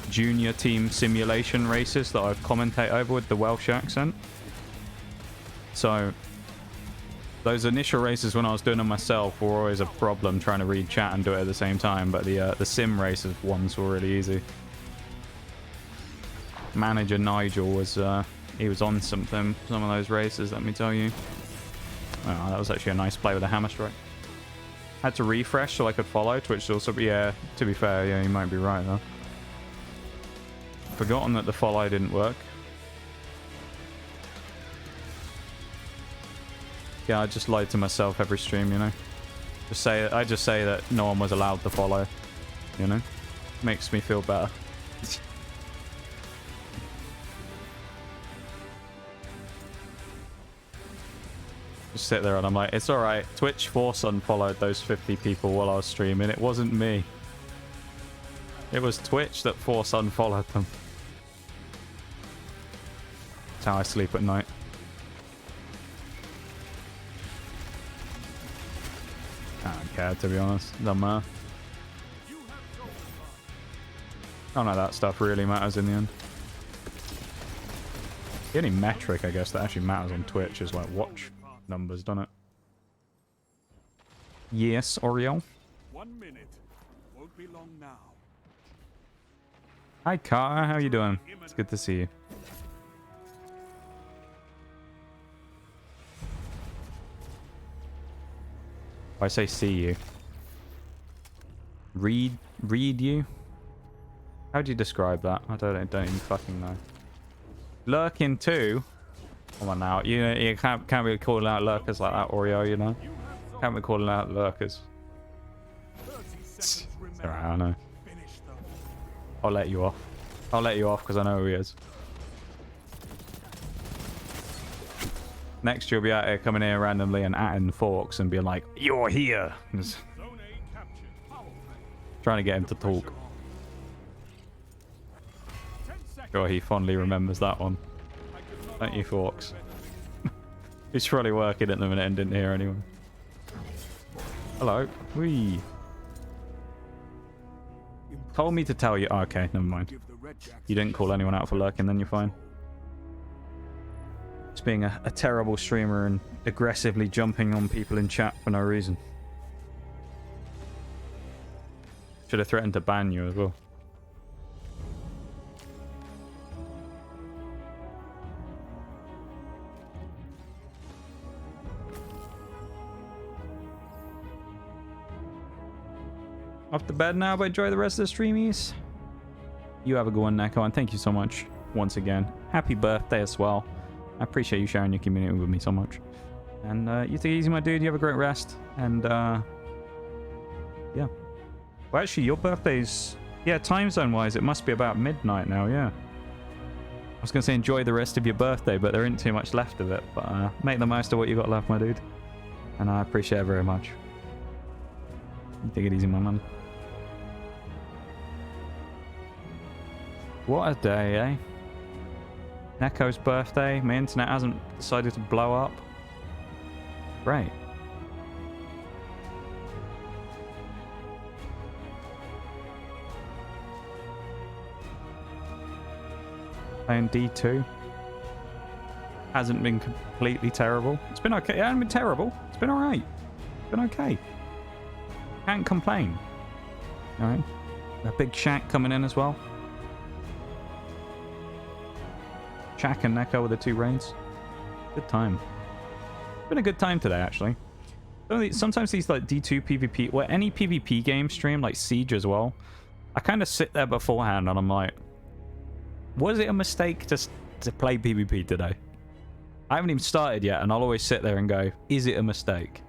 junior team simulation races that I'd commentate over with the Welsh accent. So those initial races when I was doing them myself were always a problem trying to read chat and do it at the same time, but the sim races ones were really easy. Manager Nigel was he was on some of those races, let me tell you. Oh, that was actually a nice play with a hammer strike. Had to refresh so I could follow Twitch also, but yeah, to be fair, yeah, you might be right though. Forgotten that the follow didn't work. Yeah, I just lied to myself every stream, you know. I just say that no one was allowed to follow, you know. Makes me feel better. Just sit there and I'm like, it's alright. Twitch force unfollowed those 50 people while I was streaming. It wasn't me. It was Twitch that force unfollowed them. That's how I sleep at night. I don't care, to be honest. Doesn't matter. None of that stuff really matters in the end. The only metric, I guess, that actually matters on Twitch is like watch numbers, doesn't it? Yes, Oriel. 1 minute. Won't be long now. Hi, Carter. How you doing? It's good to see you. I say see you. Read you? How do you describe that? I don't even fucking know. Lurking too? Come on now. You can't be calling out lurkers like that, Oreo, you know? Can't be calling out lurkers. 30 seconds remain. Alright, I know. Finish them. I'll let you off. I'll let you off because I know who he is. Next, you'll be out here coming here randomly and atting Forks and being like, "You're here." Just Zone A captured. Power play. trying to get him to talk. 10 seconds. Sure, he fondly remembers that one. I could not Don't you, ask Forks? for better. He's probably working at the minute and didn't hear anyone. Hello. Wee. Told me to tell you. Oh, okay, never mind. Give the Red Jacks You didn't call anyone out for lurking, then you're fine. Just being a terrible streamer and aggressively jumping on people in chat for no reason. Should have threatened to ban you as well. Off to bed now, but enjoy the rest of the streamies. You have a good one, Neko, and thank you so much once again. Happy birthday as well. I appreciate you sharing your community with me so much. And you take it easy, my dude. You have a great rest. And yeah. Well, actually, your birthday's... Yeah, time zone-wise, it must be about midnight now, yeah. I was going to say enjoy the rest of your birthday, but there isn't too much left of it. But make the most of what you got left, my dude. And I appreciate it very much. You take it easy, my man. What a day, eh? Neko's birthday. My internet hasn't decided to blow up. Great. Playing D2. Hasn't been completely terrible. It's been okay. It hasn't been terrible. It's been alright. It's been okay. Can't complain. Alright. A big Shaq coming in as well. Shaq and Neko with the 2 raids. Good time. It's been a good time today, actually. Sometimes these like D2 PvP, or any PvP game stream, like Siege as well, I kind of sit there beforehand and I'm like, was it a mistake to play PvP today? I haven't even started yet, and I'll always sit there and go, is it a mistake?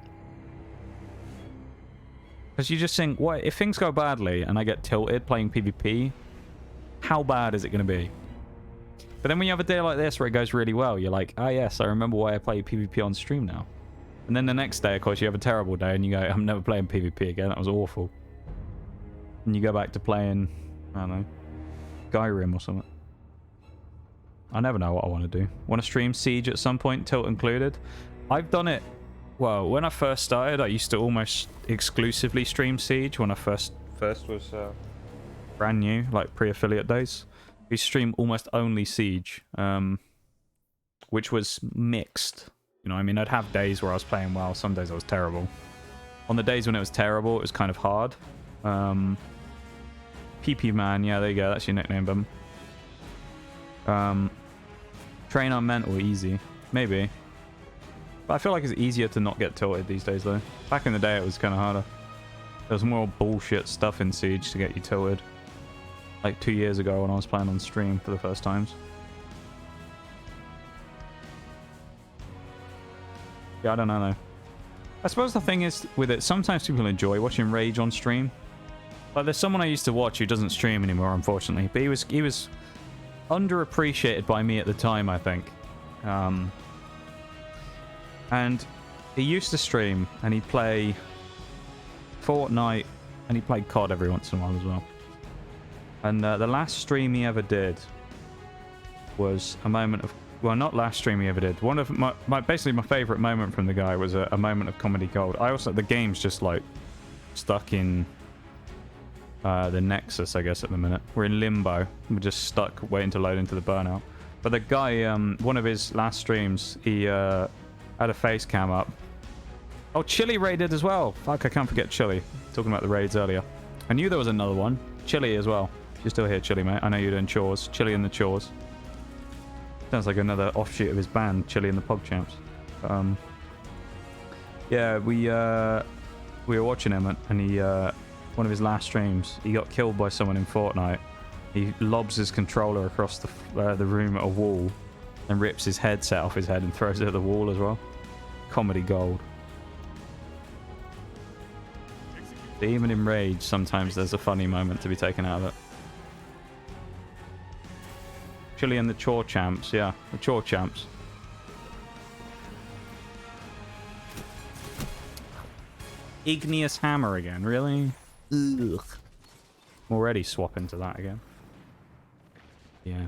Because you just think, what if things go badly and I get tilted playing PvP, how bad is it going to be? But then when you have a day like this where it goes really well, you're like, oh yes, I remember why I play PvP on stream now. And then the next day, of course, you have a terrible day and you go, I'm never playing PvP again, that was awful. And you go back to playing, I don't know, Skyrim or something. I never know what I want to do. Want to stream Siege at some point, Tilt included? I've done it, well, when I first started, I used to almost exclusively stream Siege when I first was brand new, like pre-affiliate days. We stream almost only Siege, which was mixed. You know, I mean, I'd have days where I was playing well, some days I was terrible. On the days when it was terrible, it was kind of hard. PP Man, yeah, there you go, that's your nickname, bum. Train on mental, easy. Maybe. But I feel like it's easier to not get tilted these days, though. Back in the day, it was kind of harder. There was more bullshit stuff in Siege to get you tilted. Like 2 years ago when I was playing on stream for the first times. Yeah, I don't know though. I suppose the thing is with it, sometimes people enjoy watching Rage on stream. Like there's someone I used to watch who doesn't stream anymore, unfortunately. But he was underappreciated by me at the time, I think. And he used to stream and he'd play Fortnite and he played COD every once in a while as well. And the last stream he ever did was a moment of... Well, not last stream he ever did. One of basically my favorite moment from the guy was a moment of comedy gold. I also... The game's just like stuck in the Nexus, I guess, at the minute. We're in limbo. We're just stuck waiting to load into the burnout. But the guy, one of his last streams, he had a face cam up. Oh, Chili raided as well. Fuck, I can't forget Chili. Talking about the raids earlier. I knew there was another one. Chili as well. You're still here, Chili, mate. I know you're doing chores. Chili and the chores. Sounds like another offshoot of his band, Chili and the PogChamps. Yeah, we were watching him, and he one of his last streams, he got killed by someone in Fortnite. He lobs his controller across the room at a wall, And rips his headset off his head and throws it at the wall as well. Comedy gold. Even in Rage, sometimes there's a funny moment to be taken out of it. Chili and the Chore Champs, yeah. The Chore Champs. Igneous Hammer again, really? Ugh. I'm already swapping to that again. Yeah.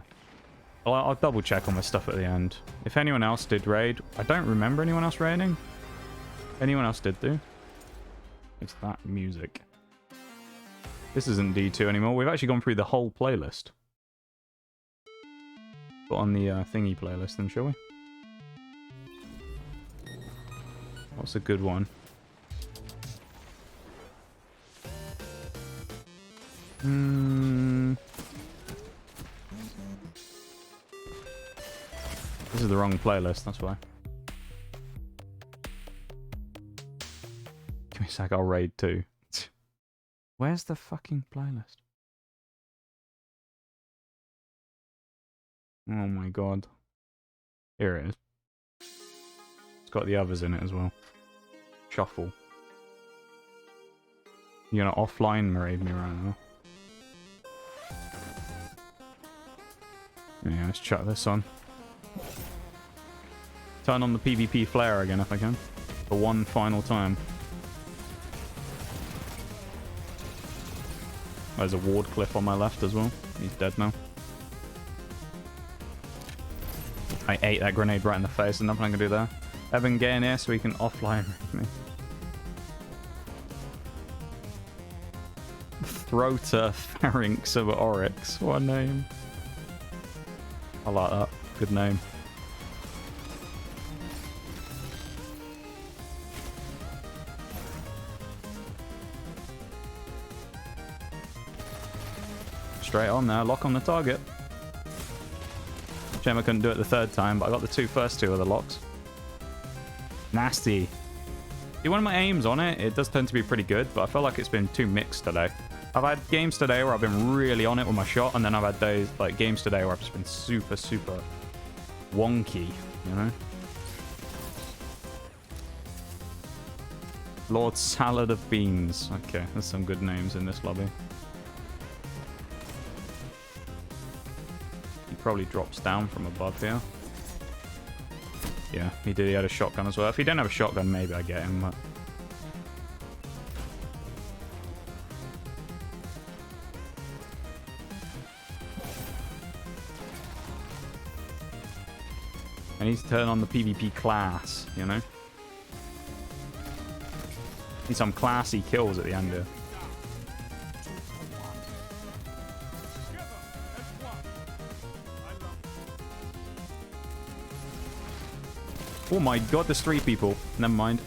Well, I'll double check on my stuff at the end. If anyone else did raid, I don't remember anyone else raiding. Anyone else did do? It's that music. This isn't D2 anymore. We've actually gone through the whole playlist. Put on the thingy playlist then, shall we? What's a good one? This is the wrong playlist, that's why. Give me a sec, I'll raid too. Where's the fucking playlist? Oh my god. Here it is. It's got the others in it as well. Shuffle. You're gonna offline raid me right now. Yeah, let's chuck this on. Turn on the PvP flare again if I can. For one final time. There's a ward cliff on my left as well. He's dead now. I ate that grenade right in the face. There's nothing I can do there. Evan, get in here so we can offline raid me. Throater Pharynx of Oryx. What a name. I like that. Good name. Straight on now. Lock on the target. Shame I couldn't do it the third time, but I got the first two of the locks. Nasty. See, one of my aims on it, it does tend to be pretty good, but I feel like it's been too mixed today. I've had games today where I've been really on it with my shot, and then I've had days, like games today where I've just been super, super wonky, you know? Lord Salad of Beans. Okay, there's some good names in this lobby. He probably drops down from above here. Yeah, he did. He had a shotgun as well. If he didn't have a shotgun, maybe I'd get him, but... I need to turn on the PvP class, you know? Need some classy kills at the end here. Oh my god, there's 3 people. Never mind.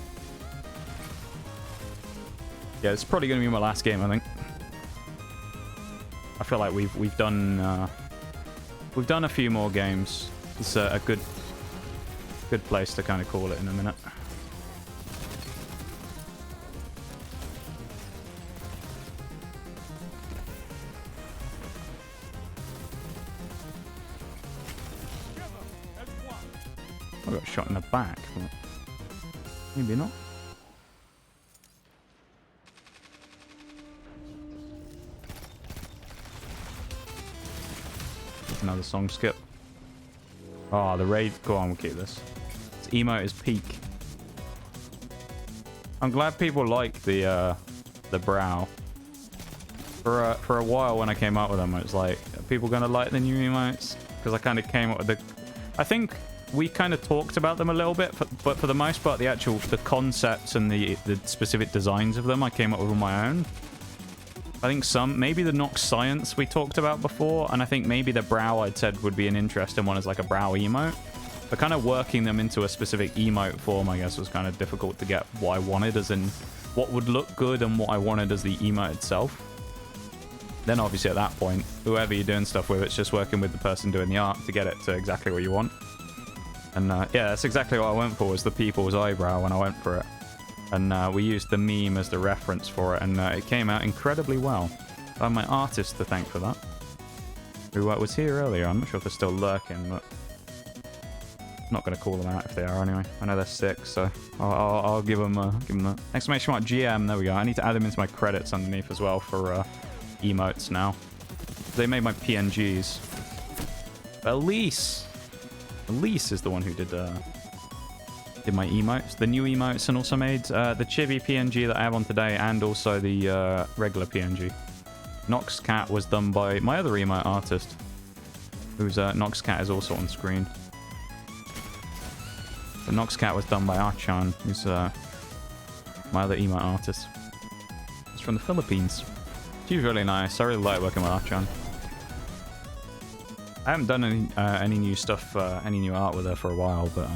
Yeah, it's probably going to be my last game, I think. I feel like we've done a few more games. It's a good place to kind of call it in a minute. I got shot in the back, but maybe not. Another song skip. Oh, the raid. Go on, we'll keep this. This emote is peak. I'm glad people like the brow. For a while when I came out with them, it was like, are people gonna like the new emotes? Because I kind of came up with the. I think we kind of talked about them a little bit, but for the most part, the concepts and the specific designs of them, I came up with on my own. I think maybe the Nox Science we talked about before, and I think maybe the brow I'd said would be an interesting one as like a brow emote. But kind of working them into a specific emote form, I guess, was kind of difficult to get what I wanted, as in what would look good and what I wanted as the emote itself. Then obviously at that point, whoever you're doing stuff with, it's just working with the person doing the art to get it to exactly what you want. And yeah, that's exactly what I went for, was the people's eyebrow when I went for it. And we used the meme as the reference for it, and it came out incredibly well. I have my artist to thank for that, who was here earlier. I'm not sure if they're still lurking, but Not going to call them out if they are anyway. I know they're sick, so I'll give them that. Exclamation mark GM. There we go. I need to add them into my credits underneath as well for emotes now. They made my PNGs. Elise is the one who did my emotes. The new emotes, and also made the chibi PNG that I have on today, and also the regular PNG. Nox Cat was done by my other emote artist, who's Nox Cat is also on screen. The Nox Cat was done by Archan, who's my other emote artist. He's from the Philippines. She's really nice. I really like working with Archan. I haven't done any new stuff, any new art with her for a while, but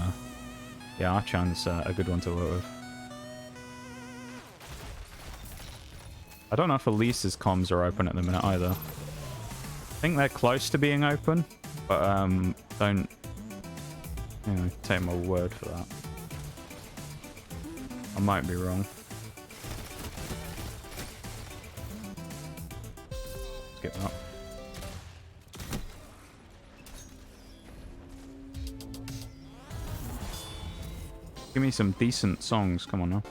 yeah, Archan's a good one to work with. I don't know if Elise's comms are open at the minute either. I think they're close to being open, but don't, you know, take my word for that. I might be wrong. Skip that. Give me some decent songs, come on now.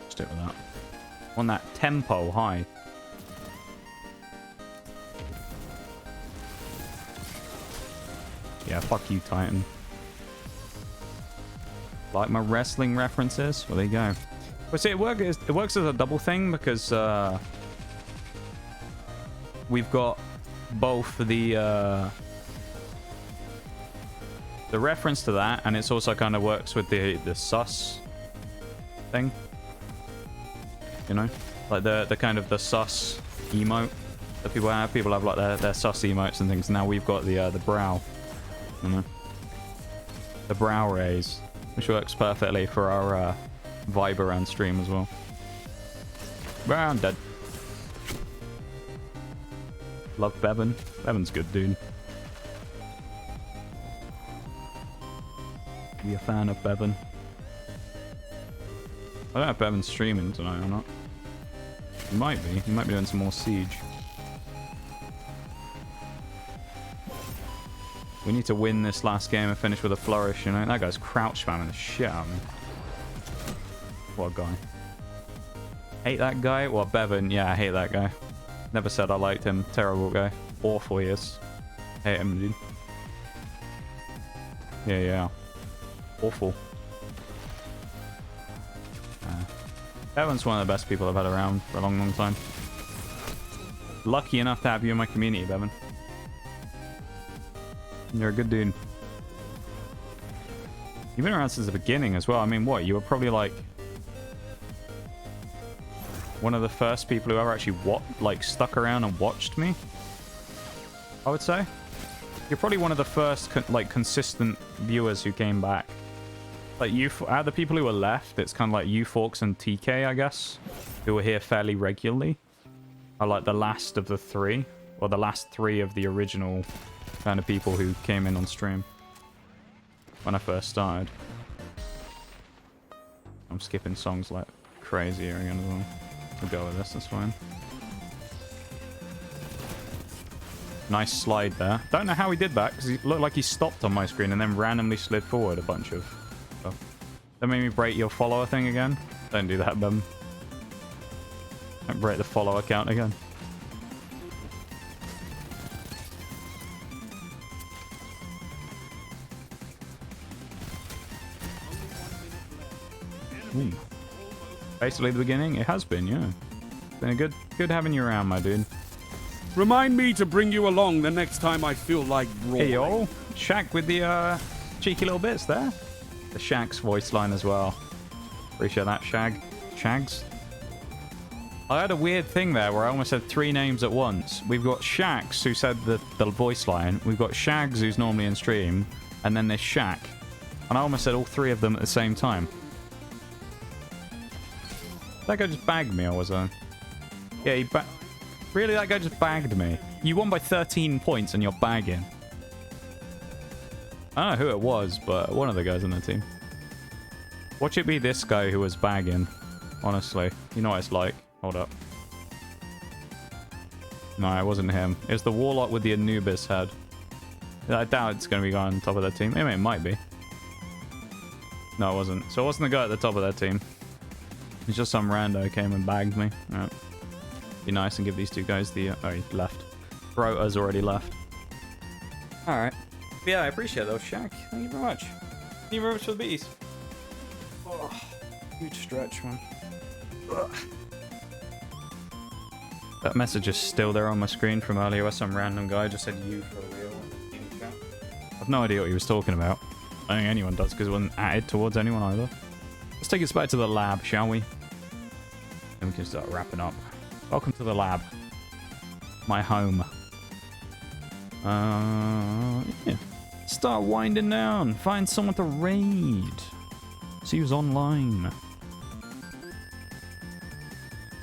Stick with that. On that tempo high. Yeah, fuck you, Titan. Like my wrestling references? Well, there you go. But see, it works as a double thing because we've got both the reference to that, and it's also kind of works with the sus thing. You know, like the kind of the sus emote that people have. People have like their sus emotes and things. Now we've got the brow. You know, the brow raise, which works perfectly for our vibe around stream as well. Well, I'm dead. Love Bevan. Bevan's good, dude. Be a fan of Bevan. I don't know if Bevan's streaming tonight or not. He might be. He might be doing some more Siege. We need to win this last game and finish with a flourish, you know? That guy's crouch spamming the shit out of me. What a guy. Hate that guy? Well, Bevan, yeah, I hate that guy. Never said I liked him. Terrible guy. Awful he is. Hate him, dude. Yeah. Awful. Bevan's one of the best people I've had around for a long, long time. Lucky enough to have you in my community, Bevan. You're a good dude. You've been around since the beginning as well. I mean, what? You were probably like one of the first people who ever actually stuck around and watched me, I would say. You're probably one of the first consistent viewers who came back. Like you, out of the people who were left, it's kind of like you, Forks, and TK, I guess, who were here fairly regularly. Are like the last of the three, or the last three of the original kind of people who came in on stream when I first started. I'm skipping songs like crazy here again as well. We'll go with this, that's fine. Nice slide there. Don't know how he did that, because he looked like he stopped on my screen and then randomly slid forward a bunch of stuff. That made me break your follower thing again. Don't do that, Ben. Don't break the follower count again. Ooh. Basically the beginning? It has been, yeah. It's been a good having you around, my dude. Remind me to bring you along the next time I feel like roaring. Hey, yo. Shaq with the cheeky little bits there. The Shaq's voice line as well. Appreciate that, Shags. I had a weird thing there where I almost said three names at once. We've got Shax, who said the voice line. We've got Shags, who's normally in stream. And then there's Shaq. And I almost said all three of them at the same time. That guy just bagged me, or was I? Yeah, he really, that guy just bagged me. You won by 13 points and you're bagging. I don't know who it was, but one of the guys on the team. Watch it be this guy who was bagging. Honestly. You know what it's like. Hold up. No, it wasn't him. It's the Warlock with the Anubis head. I doubt it's going to be on top of their team. Anyway, it might be. No, it wasn't. So it wasn't the guy at the top of their team. It's just some rando came and bagged me. Right. Be nice and give these two guys the... oh, he left. Brota's already left. Alright. Yeah, I appreciate those, Shaq. Thank you very much. Thank you very much for the bees. Oh, huge stretch, man. Ugh. That message is still there on my screen from earlier where some random guy just said you for real. I've no idea what he was talking about. I don't think anyone does because it wasn't added towards anyone either. Let's take us back to the lab, shall we? Then we can start wrapping up. Welcome to the lab. My home. Yeah. Start winding down. Find someone to raid. See who's online.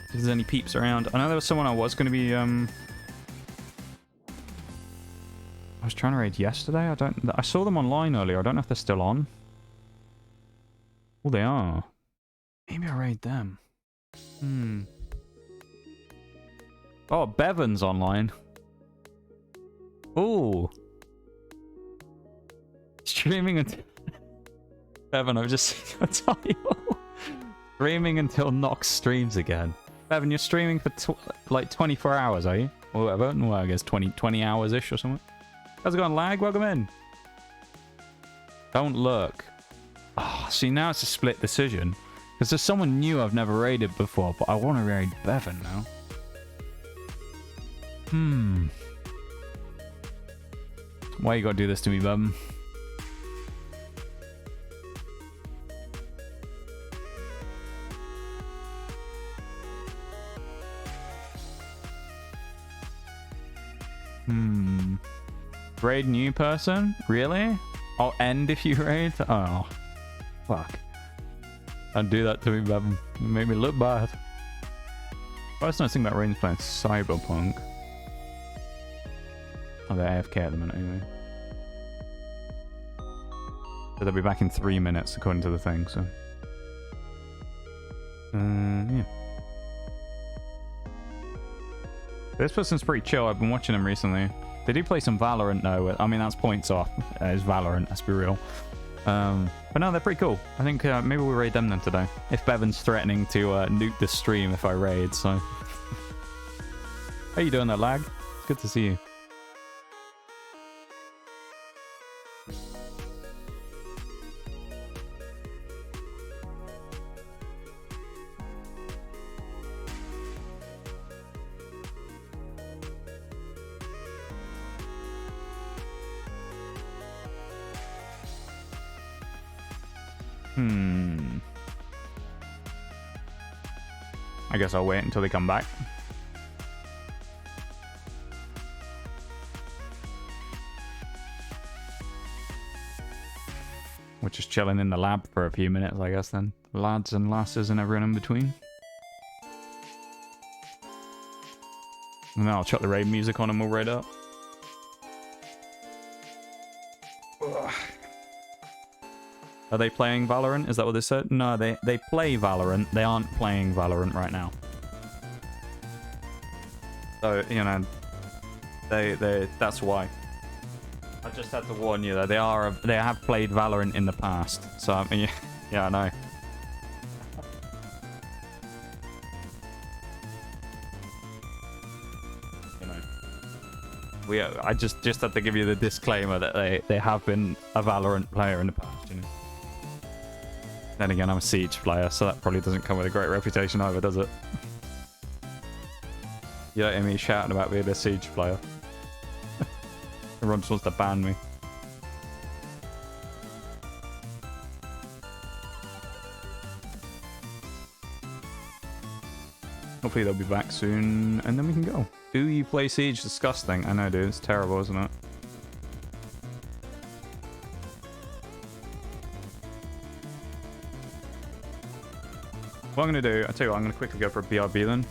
If there's any peeps around. I know there was someone I was going to be, I was trying to raid yesterday. I saw them online earlier. I don't know if they're still on. Oh, they are. Maybe I'll raid them. Oh, Bevan's online. Oh. Streaming until... Bevan, I've just... I'll tell you what. Streaming until Nox streams again. Bevan, you're streaming for like 24 hours, are you? Or whatever. Well, I guess 20 hours-ish or something. How's it going, Lag? Welcome in. Don't look. Oh, see, now it's a split decision. Because there's someone new I've never raided before, but I want to raid Bevan now. Why you gotta do this to me, Bevan? Raid new person? Really? I'll end if you raid? Oh. Fuck. Don't do that to me, Bevan. You make me look bad. First nice thing about raiding is playing Cyberpunk. Oh, they're AFK at the minute anyway. So they'll be back in 3 minutes according to the thing, so... yeah. This person's pretty chill. I've been watching him recently. They do play some Valorant though. I mean, that's points off. It's Valorant, let's be real. But no, they're pretty cool. I think maybe we'll raid them then today. If Bevan's threatening to nuke the stream if I raid, so... How you doing there, Lag? It's good to see you. I guess I'll wait until they come back. We're just chilling in the lab for a few minutes, I guess, then. Lads and lasses and everyone in between. And then I'll chuck the raid music on and we'll raid up. Ugh. Are they playing Valorant? Is that what they said? No, they play Valorant. They aren't playing Valorant right now. So, you know, that's why. I just had to warn you that they have played Valorant in the past. So, I mean, yeah, I know. You know. I just had to give you the disclaimer that they have been a Valorant player in the past, you know. Then again, I'm a Siege player, so that probably doesn't come with a great reputation either, does it? You don't hear me shouting about being a Siege player. Everyone just wants to ban me. Hopefully they'll be back soon, and then we can go. Do you play Siege? Disgusting. I know, dude. It's terrible, isn't it? What I'm going to do, I'll tell you what, I'm going to quickly go for a BRB then.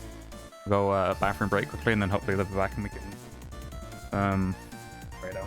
Go bathroom break quickly, and then hopefully they'll be back and we can... raid out.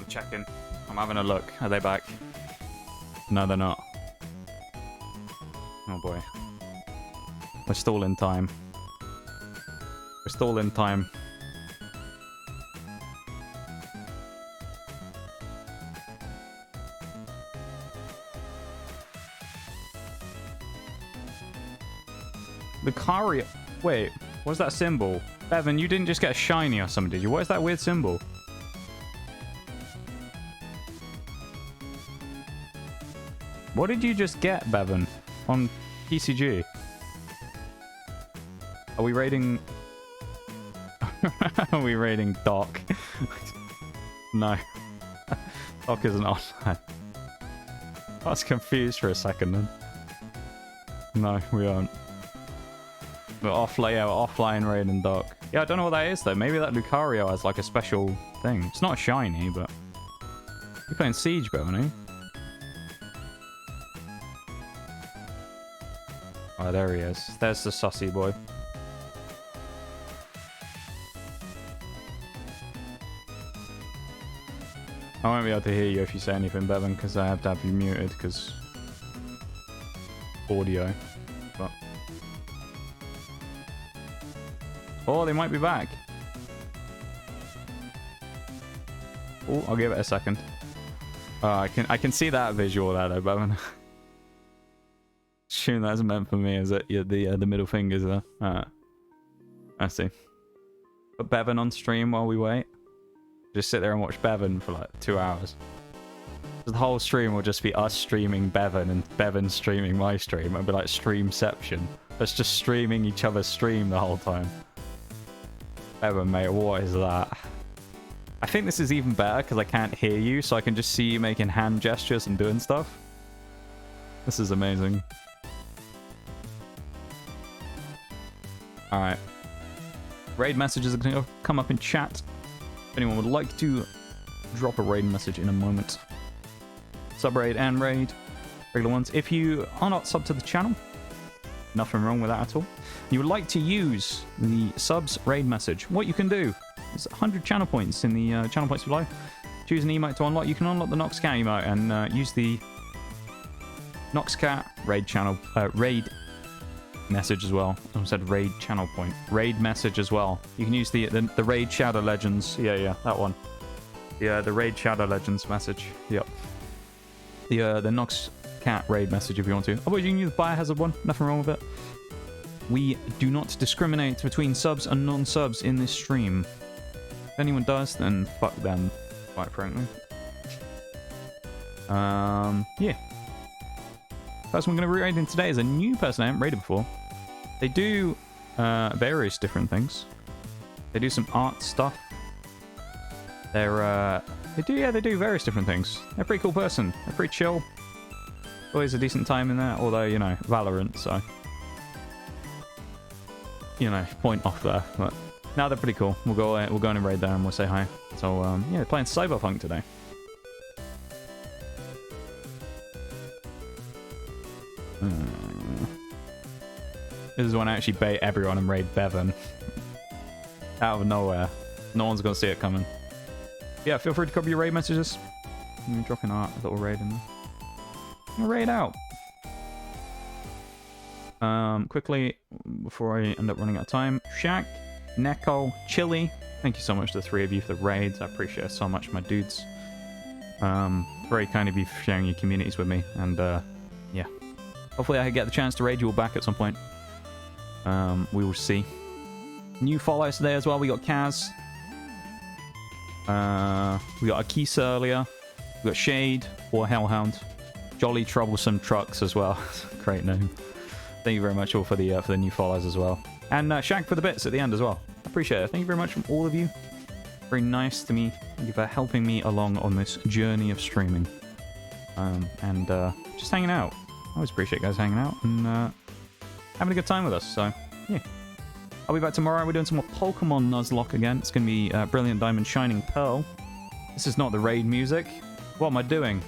I'm checking. I'm having a look. Are they back? No, they're not. Oh boy. We're still in time. We're still in time. Lucario. Wait, what's that symbol? Bevan, you didn't just get a shiny or something, did you? What is that weird symbol? What did you just get, Bevan? On PCG? Are we raiding... Are we raiding Doc? No. Doc isn't online. I was confused for a second then. No, we aren't. We're offline raiding Doc. Yeah, I don't know what that is though. Maybe that Lucario has like a special thing. It's not shiny, but... You're playing Siege, Bevan, eh? Oh, there he is. There's the sussy boy. I won't be able to hear you if you say anything, Bevan, because I have to have you muted, because... audio. But... Oh, they might be back. Oh, I'll give it a second. I can see that visual there, though, Bevan. Assume that's meant for me, is it? Yeah, the middle fingers there. I see. Put Bevan on stream while we wait. Just sit there and watch Bevan for like 2 hours. The whole stream will just be us streaming Bevan and Bevan streaming my stream. It'll be like streamception. Us just streaming each other's stream the whole time. Bevan, mate, what is that? I think this is even better because I can't hear you, so I can just see you making hand gestures and doing stuff. This is amazing. Alright. Raid messages are going to come up in chat. If anyone would like to drop a raid message in a moment. Sub raid and raid. Regular ones. If you are not sub to the channel, nothing wrong with that at all. You would like to use the subs raid message. What you can do is 100 channel points in the channel points below. Choose an emote to unlock. You can unlock the Noxcat emote and use the Noxcat raid channel raid message as well. I said raid channel point. Raid message as well. You can use the raid Shadow Legends. Yeah, that one. Yeah, the raid Shadow Legends message. Yep. The Noxcat raid message if you want to. Otherwise, you can use the Biohazard one. Nothing wrong with it. We do not discriminate between subs and non-subs in this stream. If anyone does, then fuck them, quite frankly. Yeah. First one I'm going to be raiding today is a new person I haven't raided before. They do various different things. They do some art stuff. They do various different things. They're a pretty cool person. They're pretty chill. Always a decent time in there, although, you know, Valorant, so... You know, point off there, but... Now they're pretty cool. We'll go in and raid there and we'll say hi. So, yeah, they're playing Cyberpunk today. This is when I actually bait everyone and raid Bevan. Out of nowhere. No one's gonna see it coming. Yeah, feel free to copy your raid messages. I'm dropping a little raid in there. I'm gonna raid out. Quickly, before I end up running out of time. Shaq, Neko, Chili. Thank you so much to the three of you for the raids. I appreciate it so much, my dudes. Very kind of you for sharing your communities with me. And, yeah. Hopefully I can get the chance to raid you all back at some point. We will see. New follows today as well. We got Kaz. We got Akisa earlier. We got Shade or Hellhound. Jolly Troublesome Trucks as well. Great name. Thank you very much all for the new follows as well. And Shag for the bits at the end as well. I appreciate it. Thank you very much from all of you. Very nice to me. Thank you for helping me along on this journey of streaming. And just hanging out. I always appreciate you guys hanging out and having a good time with us. So, yeah. I'll be back tomorrow. We're doing some more Pokemon Nuzlocke again. It's going to be Brilliant Diamond Shining Pearl. This is not the raid music. What am I doing?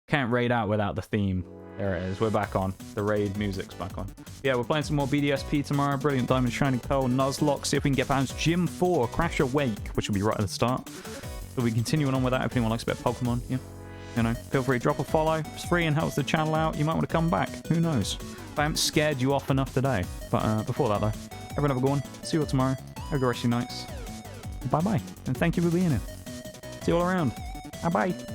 Can't raid out without the theme. There it is. We're back on. The raid music's back on. Yeah, we're playing some more BDSP tomorrow. Brilliant Diamond, Shining Pearl, Nuzlocke. See if we can get past Gym 4, Crash Awake, which will be right at the start. So we're continuing on with that. If anyone likes a bit of Pokemon, yeah, you know, feel free to drop a follow. It's free and helps the channel out. You might want to come back. Who knows? If I haven't scared you off enough today. But before that, though, everyone have a good one. See you all tomorrow. Have a good rest of your nights. Bye-bye. And thank you for being here. See you all around. Bye-bye.